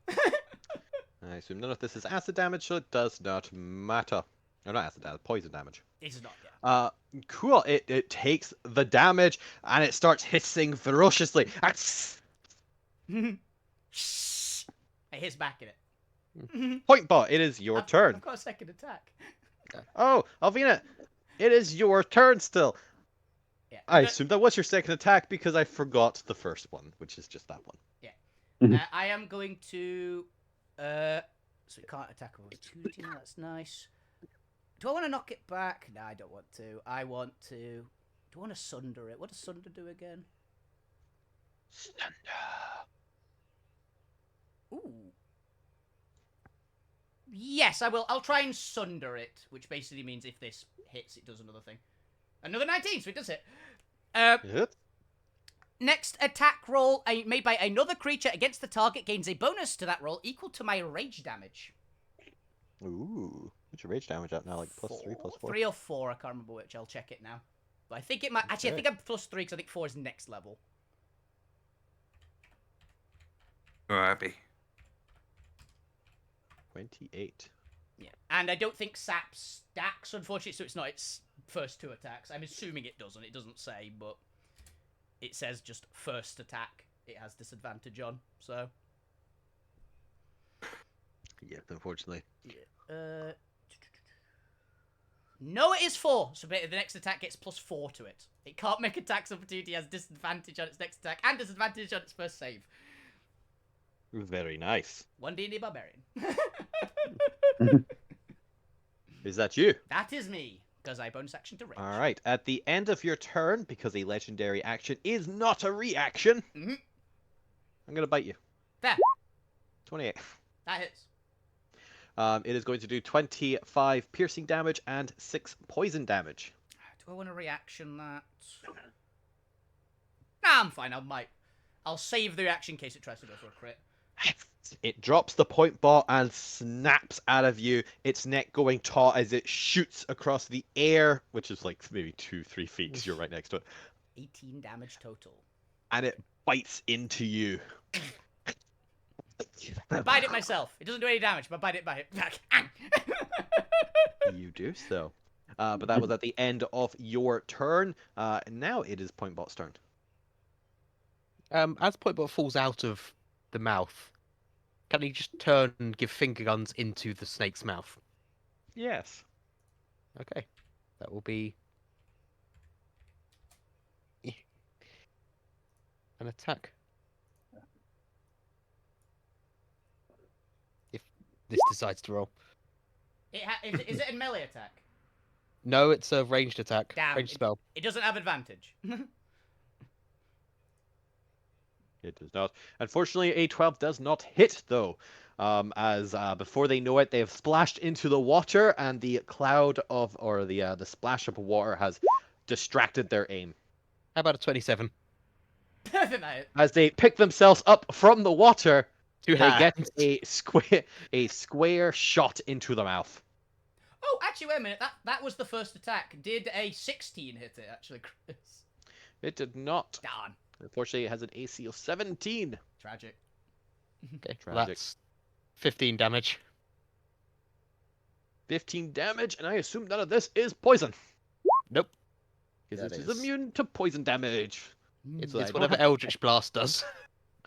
I assume none of this is acid damage, so it does not matter. No, not acid damage, poison damage. It's not yet. Cool. It takes the damage and it starts hissing ferociously. I hiss back at it. Point Bot, it is your turn. I've got a second attack. Oh, Alvina, it is your turn still. Yeah. I assume that was your second attack because I forgot the first one, which is just that one. I am going to. So it can't attack over 2d. That's nice. Do I want to knock it back? No, I don't want to. I want to. Do I want to sunder it? What does sunder do again? Sunder. Ooh. Yes, I will. I'll try and sunder it, which basically means if this hits, it does another thing. Another 19, so it does hit. Hit. Next attack roll made by another creature against the target gains a bonus to that roll equal to my rage damage. Ooh. What's your rage damage at now? Like +3, +4? 3 or 4, I can't remember which. I'll check it now. But I think it might. Actually, I think I'm +3 because I think 4 is next level. Oh, happy. 28. Yeah. And I don't think Sap stacks, unfortunately, so it's not its first 2 attacks. I'm assuming it doesn't. It doesn't say, but it says just first attack. It has disadvantage on, so. Yeah, unfortunately. Yeah. No, it is 4. So the next attack gets +4 to it. It can't make attacks of opportunity, has disadvantage on its next attack, and disadvantage on its first save. Very nice. 1 D&D Barbarian. Is that you? That is me, because I bonus action to rage. All right. At the end of your turn, because a legendary action is not a reaction, Mhm. I'm going to bite you. There. 28. That hits. It is going to do 25 piercing damage and 6 poison damage. Do I want a reaction that? Nah, I'm fine. I'll save the reaction in case it tries to go for a crit. It drops the point ball and snaps out of you, its neck going taut as it shoots across the air, which is like maybe 2-3 feet because you're right next to it, 18 damage total. and it bites into you. I bite it myself. It doesn't do any damage, but bite it back. You do so. But that was at the end of your turn. Now it is Pointbot's turn. As Pointbot falls out of the mouth, can he just turn and give finger guns into the snake's mouth? Yes. Okay, that will be an attack. If this decides to roll. Is it a melee attack? No, it's a ranged attack. Damn, Ranged spell. It doesn't have advantage. It does not. Unfortunately, a 12 does not hit, though. As before they know it, they have splashed into the water, and the cloud of, or the splash of water has distracted their aim. How about a 27? As they pick themselves up from the water, Two they get hands. a square shot into the mouth. Oh, actually, wait a minute. That was the first attack. Did a 16 hit it, actually, Chris? It did not. Darn. Unfortunately, it has an AC of 17. Tragic. Okay, Tragic. that's 15 damage. 15 damage, and I assume none of this is poison. Nope. Because That it is is- immune to poison damage. It's, So I it's don't whatever have- Eldritch Blast does.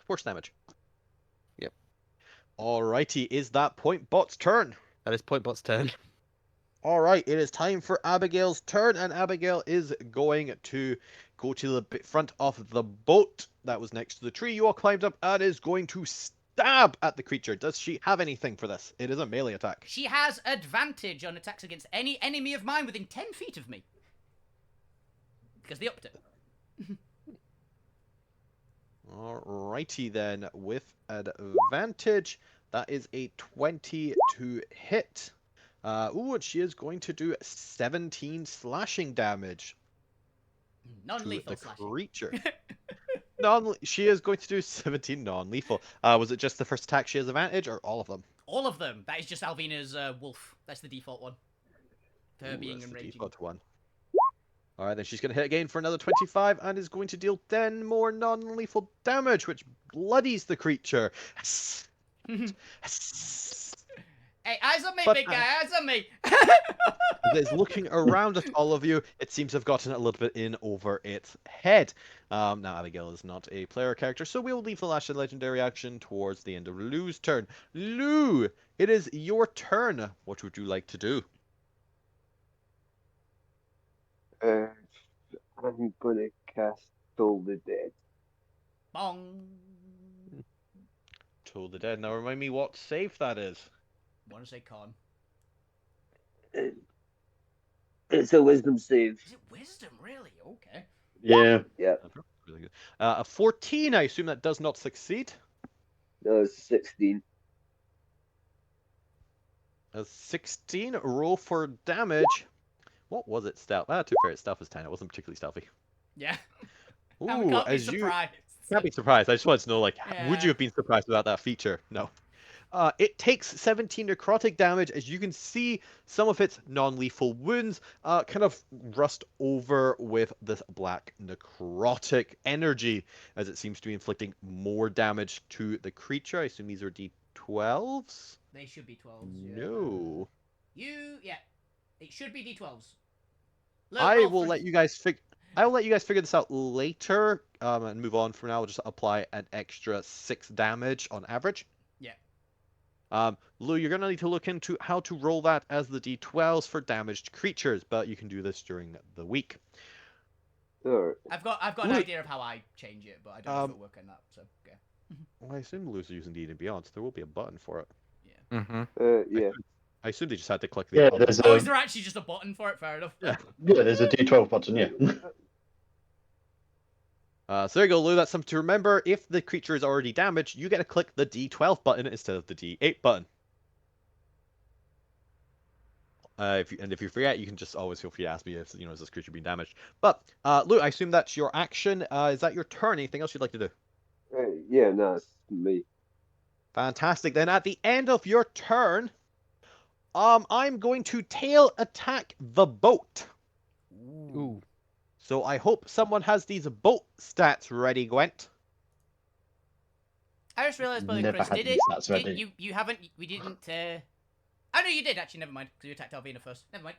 Force damage. Yep. Alrighty, is that Pointbot's turn? That is Pointbot's turn. Alright, it is time for Abigail's turn, and Abigail is going to go to the front of the boat that was next to the tree you all climbed up, and is going to stab at the creature. Does she have anything for this? It is a melee attack. She has advantage on attacks against any enemy of mine within 10 feet of me. Because they upped it. Alrighty then, with advantage, that is a 20 to hit. And she is going to do 17 slashing damage to Non-lethal the slashing. creature. She is going to do 17 non-lethal. Was it just the first attack she has advantage, or all of them? All of them. That is just Alvina's wolf. That's the default one. Her being That's the enraging. default one. Alright, then she's going to hit again for another 25 and is going to deal 10 more non-lethal damage, which bloodies the creature. Hey, eyes on me, But, big guy, eyes on me! It's looking around at all of you. It seems to have gotten a little bit in over its head. Now, Abigail is not a player character, so we'll leave the last legendary action towards the end of Lou's turn. Lou, it is your turn. What would you like to do? I'm gonna cast Toll the Dead. Bong. Toll the Dead. Now, remind me what save that is. Want to say con. It's a wisdom save. Is it wisdom, really? Okay. Yeah. Yeah, Really good. A 14, I assume that does not succeed. no, it's 16. A 16, roll for damage. What was it, stealth? To be fair, its stealth is 10. It wasn't particularly stealthy. Yeah. Ooh, I can't be as you surprised. can't be surprised. I just wanted to know, like, would Yeah. you have been surprised without that feature? No. It takes 17 necrotic damage, as you can see some of its non-lethal wounds kind of rust over with this black necrotic energy, as it seems to be inflicting more damage to the creature. I assume these are D12s? They should be 12s. Yeah. No. Yeah. It should be D12s. I roll will for- let you guys figure this out later, and move on. For now, we'll just apply an extra 6 damage on average. Yeah. Lou, you're gonna need to look into how to roll that as the d12s for damaged creatures, but you can do this during the week. Alright. I've got an Look. idea of how I change it, but I don't know if it'll work on that. So okay. Well, I assume Lou's using D&D Beyond, so there will be a button for it. Mm-hmm. Yeah. I assume they just had to click the Yeah, other. there's Oh, a is there actually just a button for it? Fair enough. Yeah. there's a D12 button. Yeah. So there you go, Lou. That's something to remember. If the creature is already damaged, you get to click the D12 button instead of the D8 button. If you forget, you can just always feel free to ask me if is this creature being damaged. But Lou, I assume that's your action. Is that your turn? Anything else you'd like to do? Yeah, no, it's me. Fantastic. Then at the end of your turn, I'm going to tail attack the boat. Ooh. So I hope someone has these boat stats ready, Gwent. I just realised, Billy Never Chris, had did these it? stats ready. You haven't. We didn't. Oh no, you did actually. Never mind, because you attacked Alvina first. Never mind.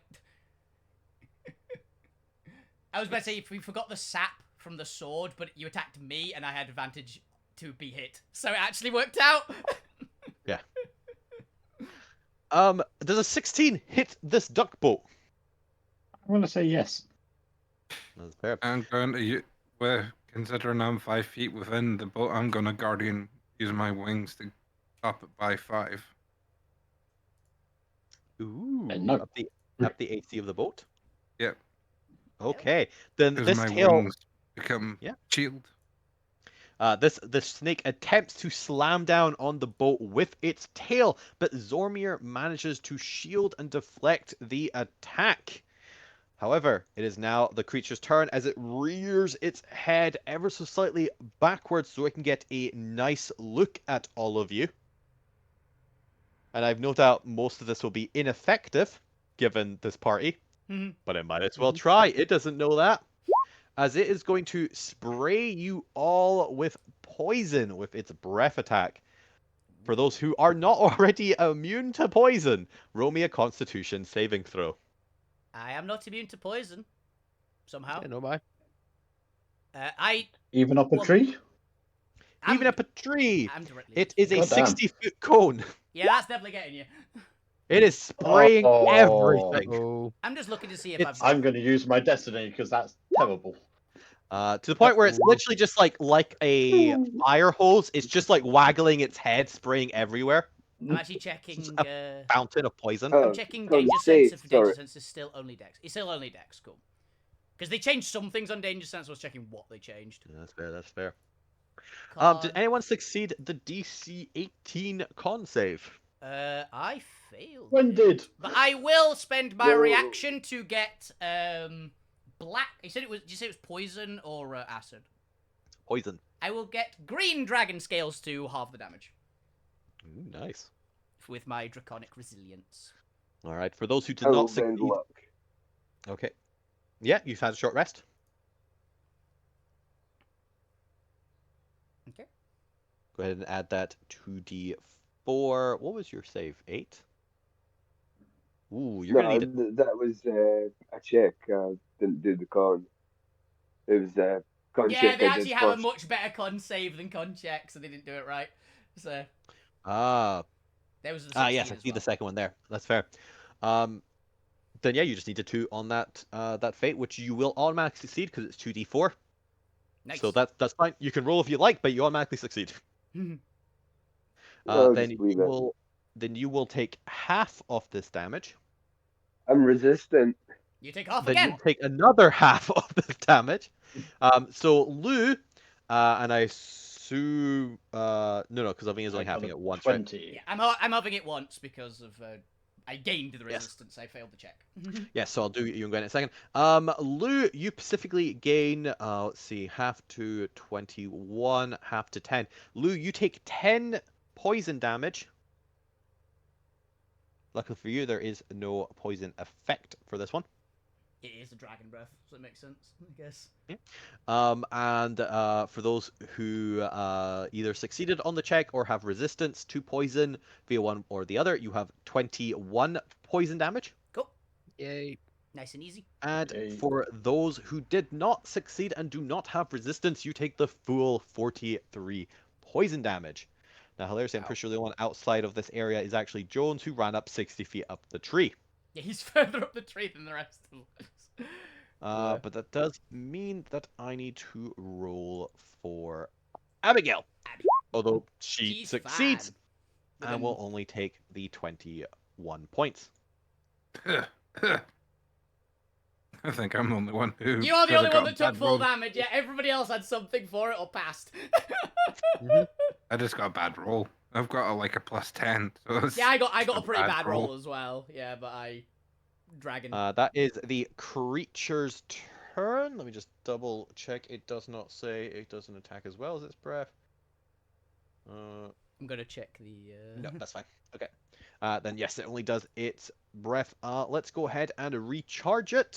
I was about to say if we forgot the sap from the sword, but you attacked me and I had advantage to be hit, so it actually worked out. Yeah. Does a 16 hit this duck boat? I'm gonna say yes. That's fair. I'm going to well, considering I'm 5 feet within the boat, I'm going to guardian use my wings to up it by 5. Ooh, No. up the AC of the boat. Yep. Okay, then Because this my tail. wings become shield. This snake attempts to slam down on the boat with its tail, but Zormir manages to shield and deflect the attack. However, it is now the creature's turn as it rears its head ever so slightly backwards so it can get a nice look at all of you. And I've no doubt most of this will be ineffective, given this party. But it might as well try. It doesn't know that. As it is going to spray you all with poison with its breath attack. For those who are not already immune to poison, roll me a Constitution saving throw. I am not immune to poison. Somehow. Yeah, no mind. Even up a tree. Even up a tree. I'm directly. It is a Goddamn. 60-foot cone. Yeah, that's definitely getting you. It is spraying Oh. everything. Oh. I'm just looking to see if It's- I've. I'm going to use my destiny because that's terrible. To the point where it's literally just like a fire hose. It's just like waggling its head, spraying everywhere. I'm actually checking. Fountain of poison. Oh, I'm checking con danger save, sense. If danger sorry. sense is still only dex. It's still only dex. Cool. Because they changed some things on danger sense. I was checking what they changed. That's fair. That's fair. Did Con- anyone succeed the DC 18 con save? I failed. When it. did? But I will spend my Whoa. reaction to get black. You said it was. Did you say it was poison or acid? Poison. I will get green dragon scales to halve the damage Ooh, nice. with my draconic resilience. All right. For those who did I not will bend succeed. luck. Okay. Yeah, you've had a short rest. Okay. Go ahead and add that 2d4. What was your save? 8? Ooh, you're No, gonna need that was a check. Didn't do the con. It was a con Yeah, check they I actually did have a first. much better con save than con check, so they didn't do it right. So there was the yes, I see the second one there. That's fair. Then yeah, you just need a 2 on that that fate, which you will automatically succeed because it's 2d4. Nice. So that's fine. You can roll if you like, but you automatically succeed. I'll Then just leave it. you will take half of this damage. I'm resistant. You take half Then again. you take another half of this damage. So Lou, and I assume no, because Alvina's only having it once, right? 20. Yeah, I'm having it once because of I gained the resistance. I failed the check. Yeah, so I'll do you and Gwen in a second. Lou, you specifically gain, let's see, half to 21, half to 10. Lou, you take 10 poison damage. Luckily for you, there is no poison effect for this one. It is a dragon breath, so it makes sense, I guess. And for those who either succeeded on the check or have resistance to poison via one or the other, you have 21 poison damage. Cool. Yay. Nice and easy. And Yay. for those who did not succeed and do not have resistance, you take the full 43 poison damage. Now, hilariously, I'm Ow. pretty sure the one outside of this area is actually Jones, who ran up 60 feet up the tree. Yeah, he's further up the tree than the rest of us. Yeah. But that does mean that I need to roll for Abigail. Although she She's succeeds fine. and will only take the 21 points. I think I'm the only one who. You are the could've only got one a that took bad full roll. damage. Yeah, everybody else had something for it or passed. I just got a bad roll. I've got like a +10. So it's Yeah, I got a just pretty bad roll as well. Yeah, but dragon. That is the creature's turn. Let me just double check. It does not say it doesn't attack as well as its breath. I'm gonna check the. No, that's fine. Okay. Then yes, it only does its breath. Let's go ahead and recharge it.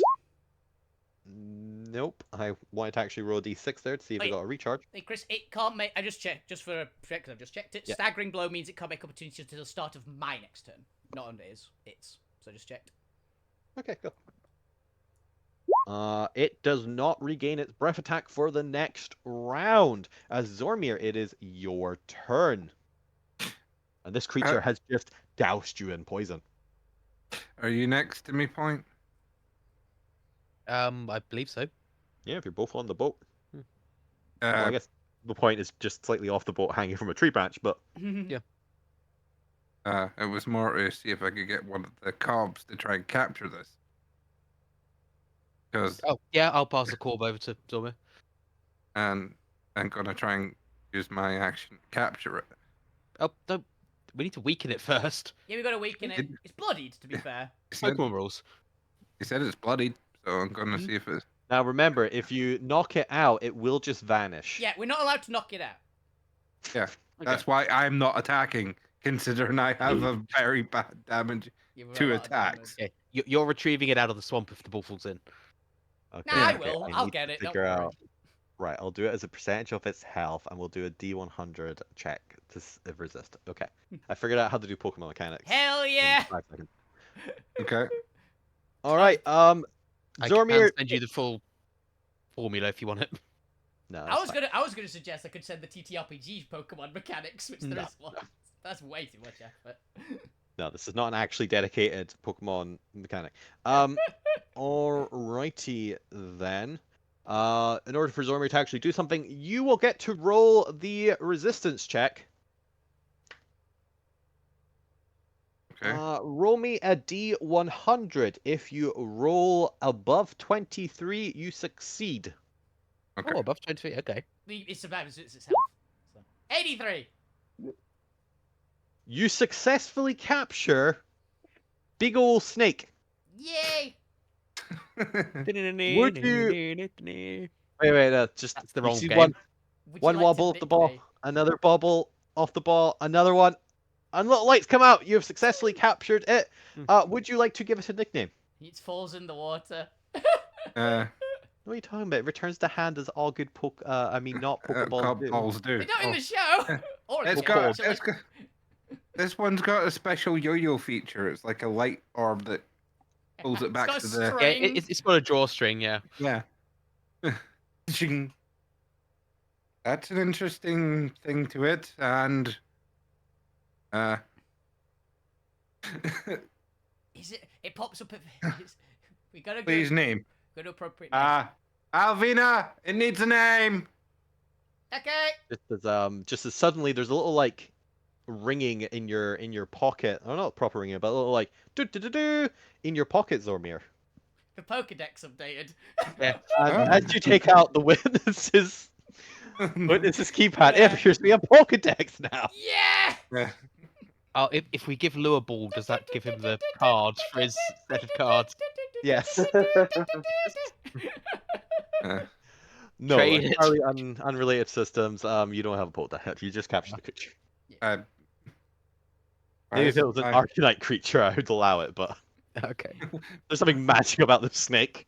Nope. I wanted to actually roll a d6 there to see if it Wait. got a recharge. Hey Chris, it can't make. I just checked, just for a check, 'cause I've just checked it. Yeah. Staggering blow means it can't make opportunity until the start of my next turn, not on his. It's so just checked. Okay, cool. It does not regain its breath attack for the next round. As Zormir, it is your turn. And this creature has just doused you in poison. Are you next to me, Point? I believe so. Yeah, if you're both on the boat. Well, Uh, I guess the point is just slightly off the boat, hanging from a tree branch, but Yeah. it was more to see if I could get one of the cobs to try and capture this. Because Oh, yeah, I'll pass the corb over to Zormir. and I'm gonna try and use my action to capture it. Oh, no, we need to weaken it first. Yeah, we got to weaken it. It's bloodied, to be fair. He said, Pokemon rules. he said it's bloodied, so I'm gonna Mhm. see if it's. now remember, if you knock it out, it will just vanish. Yeah, we're not allowed to knock it out. Yeah, that's why I'm not attacking, considering I have a very bad damage. Yeah, we're Two allowed to damage. attacks. Okay, you're retrieving it out of the swamp if the ball falls in. Okay, Nah, I okay, will. I'll need get to it. Don't figure worry. out. Right, I'll do it as a percentage of its health, and we'll do a D100 check to resist. Okay, I figured out how to do Pokemon mechanics. Hell in yeah! 5 seconds. Okay. All right, I can Zormir. send you the full formula if you want it. No, I that's was fine. gonna suggest I could send the TTRPG Pokemon mechanics, which there No, is one. That's way too much effort. No, this is not an actually dedicated Pokemon mechanic. Alrighty then. In order for Zormir to actually do something, you will get to roll the resistance check. Okay. Roll me a D100. If you roll above 23, you succeed. Okay. Oh, above 20 feet, okay. It's about it's health. So. 83. You successfully capture big ol' snake. Yay! Would you- Wait, just That's the you wrong see game. one Would you one like to wobble off the ball, nick me? another bobble off the ball, another one, and little lights come out. You have successfully captured it. Would you like to give it a nickname? It falls in the water. What are you talking about? It returns to hand as all good not Pokeballs do. Balls do. They're not in Oh. the show. Or in It's the show, got, actually. it's got, this one's got a special yo-yo feature. It's like a light orb that pulls it It's back got to a the. Yeah, string. it's got a drawstring, yeah. Yeah. Ching. That's an interesting thing to it, and Is it? It pops up. We gotta go. please name. Go to appropriate. name. Alvina. It needs a name. Okay. Just as suddenly there's a little like ringing in your pocket. Oh, not proper ringing, but a little like do do do do in your pocket, Zormir. The Pokedex updated. Yeah. And as you take out the witness's keypad, it Yeah. appears to be a Pokedex now. Yeah. Yeah. Oh, if we give Lure Ball, does that give him the cards for his set of cards? Yes. No, Trade it. entirely unrelated systems. You don't have a Pokedex. You just capture the creature. Maybe if it was an Arcanite creature, I would allow it, but Okay. there's something magic about the snake.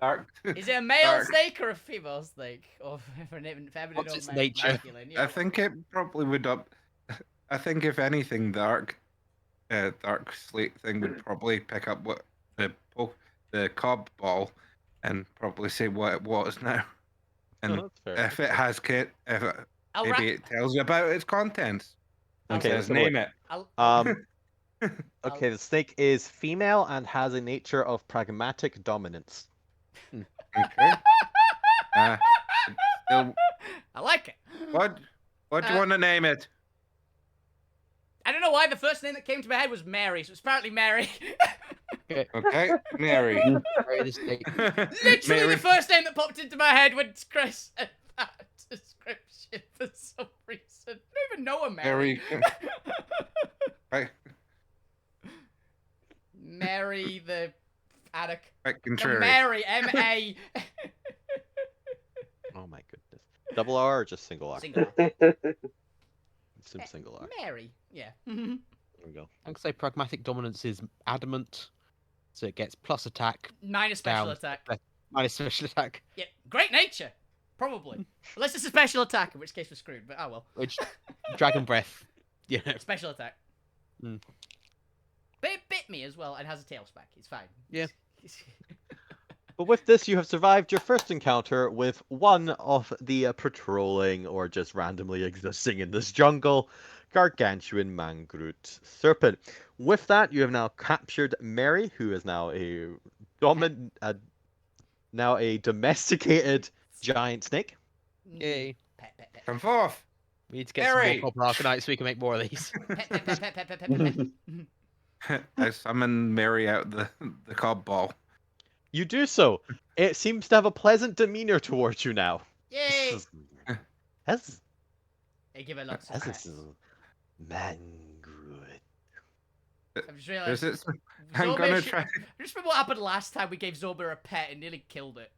Dark. Is it a male Dark. snake or a female snake? Or feminine What's or its nature? masculine? I think it probably would up. I think if anything, dark slate thing would probably pick up what the cob ball, and probably say what it was now. And No, that's fair. if it has if it, I'll maybe it tells you about its contents. Okay, Says, let's have a name look. it. I'll, Okay, the snake is female and has a nature of pragmatic dominance. Okay. Still, I like it. what do you Uh, want to name it? I don't know why the first name that came to my head was Mary, so it's apparently Mary. Okay, Mary. Mary the snake. Literally Mary. the first name that popped into my head when Chris said that description for some reason. I don't even know a Mary. Mary. Right, Mary the attic. right, No, contrary. Mary, M-A. Oh my goodness. Double R or just single R? Single. Assume single R. Mary, yeah. There we go. I can say pragmatic dominance is adamant, so it gets plus attack, Minus special Down. attack. minus special attack, Yeah, great nature. Probably. Unless it's a special attack, in which case we're screwed, but oh well. which dragon breath. Yeah. Special attack. Mm. But it bit me as well and has a tail spec. It's fine. Yeah. But with this, you have survived your first encounter with one of the patrolling or just randomly existing in this jungle gargantuan mangroot serpent. With that, you have now captured Mary, who is now a domesticated giant snake. Yay. Pet, pet, pet. Come forth. We need to get some Mary! more copper arcanite so we can make more of these. Pet, pet, pet, pet, pet, pet, pet, pet. I summon Mary out the cob ball. You do so. It seems to have a pleasant demeanor towards you now. Yay! Yes. They give it lots of Yes. pets. Mangroot. I've just realised. Is it? I'm gonna try. I just remember what happened last time we gave Zoba a pet and nearly killed it.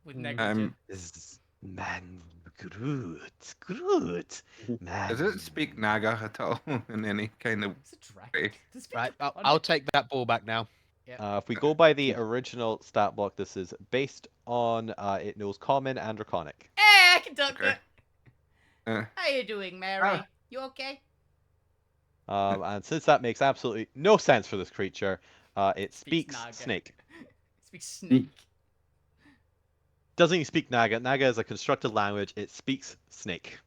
With negligence. This is Mangroot. Groot. Does it speak Naga at all in any kind of It's a dragon. way? Does it speak Right, Draconic? I'll take that ball back now. If we go by the original stat block, this is based on it knows common and draconic. Hey, I can talk Okay. that. How you doing, Mary? Ah. You okay? And since that makes absolutely no sense for this creature, it Speaks speaks Naga. snake. It speaks snake. Doesn't even speak Naga. Naga is a constructed language. It speaks snake.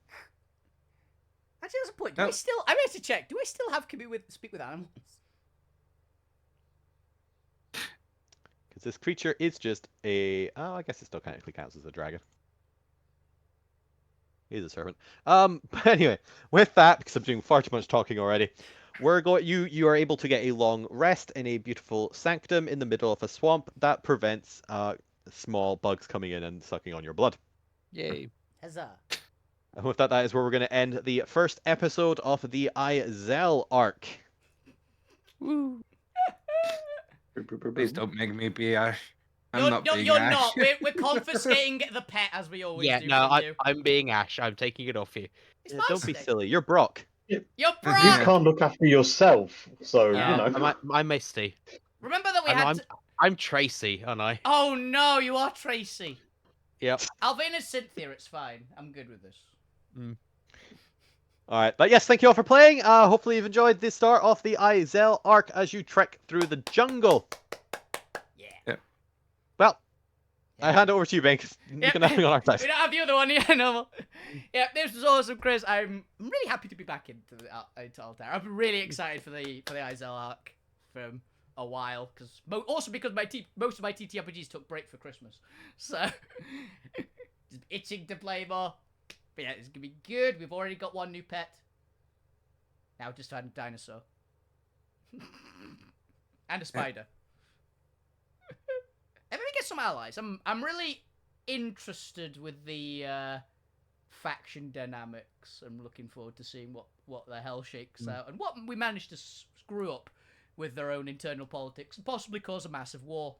Actually, that's a point. Do No. I still? I have to check. Do I still have speak with animals? Because this creature is just a... Oh, I guess it still technically counts as a dragon. He's a serpent. But anyway, with that, because I'm doing far too much talking already, you are able to get a long rest in a beautiful sanctum in the middle of a swamp that prevents small bugs coming in and sucking on your blood. Yay. Huzzah! And with that, that is where we're going to end the first episode of the Izel arc. Woo. Please don't make me be Ash. I'm You're not no, being you're Ash. not. We're confiscating the pet as we always Yeah, do. no, from you. I'm being Ash. I'm taking it off you. It's Yeah, my don't be snake. silly. You're Brock. You're You Brock. can't look after yourself, so Yeah. you know. I'm Misty. Remember that we had. I'm Tracy, aren't I? Oh no, you are Tracy. Yep. Alvina's Cynthia. It's fine. I'm good with this. All right, but yes, thank you all for playing. Hopefully you've enjoyed the start of the Izel arc as you trek through the jungle. Yeah. Yep. Well, I hand it over to you, Ben, 'cause you can have me on our side. We don't have the other one, yeah, normal. Yeah, this was awesome, Chris. I'm really happy to be back into Alterra. I'm really excited for the Izel arc from a while, because also because most of my TTRPGs took break for Christmas, so just itching to play more. But yeah, it's gonna be good. We've already got one new pet. Now just add a dinosaur and a spider. And then we get some allies. I'm really interested with the faction dynamics. I'm looking forward to seeing what the hell shakes out and what we managed to screw up with their own internal politics and possibly cause a massive war.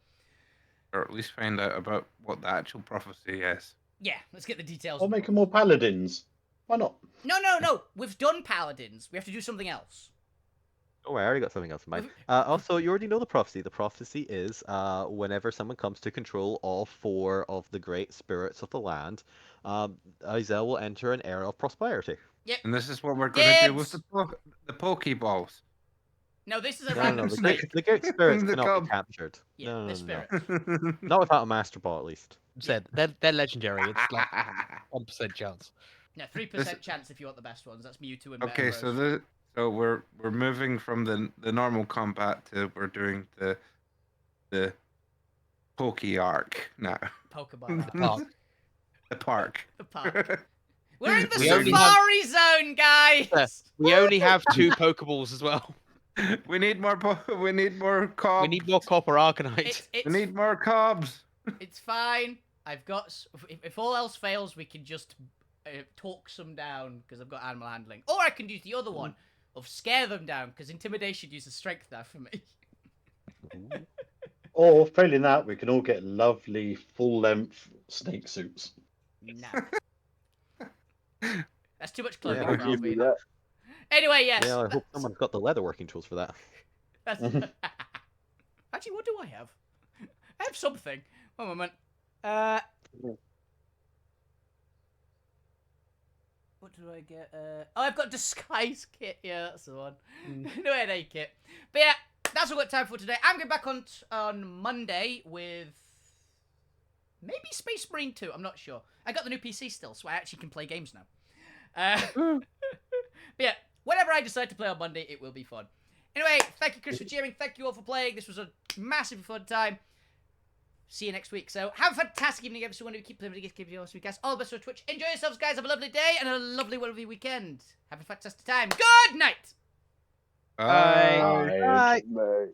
Or at least find out about what the actual prophecy is. Yeah, let's get the details. Or make them more paladins. Why not? No. We've done paladins. We have to do something else. Oh, I already got something else in mind. Also, you already know the prophecy. The prophecy is whenever someone comes to control all 4 of the great spirits of the land, Izel will enter an era of prosperity. Yep. And this is what we're going to do with the Pokeballs. No, this is a No, random the snake. great spirits The cannot gob. be captured. Yeah, no, the no. spirit. Not without a master ball, at least. Said they're legendary. It's like 1% chance. No, 3% chance if you want the best ones. That's Mewtwo and Okay, Metagross. so we're moving from the normal combat to we're doing the Poke arc now. Pokemon. Park. The park. The park. We're in the We only safari zone, guys. We only have 2 Pokeballs as well. We need more. We need more cobs. We need more Copper Arcanite. It's We need more cobs. It's fine. I've got. If all else fails, we can just talk some down because I've got animal handling, or I can use the other one of scare them down because intimidation uses strength now for me. Or failing that, we can all get lovely full-length snake suits. No. That's too much clothing Yeah, for I'll give Alvin. you that. Anyway, yes. Yeah, I hope someone's got the leatherworking tools for that. That's- Actually, what do I have? I have something. One moment. What do I get? Oh, I've got disguise kit. Yeah, that's the one. No headache kit. But yeah, that's all we've got time for today. I'm going back on Monday with maybe Space Marine 2. I'm not sure. I got the new PC still, so I actually can play games now. But yeah, whatever I decide to play on Monday, it will be fun. Anyway, thank you, Chris, for jamming. Thank you all for playing. This was a massive fun time. See you next week. So have a fantastic evening, everyone. Keep playing video games, keep you awesome, guys. All the best for Twitch. Enjoy yourselves, guys. Have a lovely day and a lovely weekend. Have a fantastic time. Good night. Bye. Bye. Bye.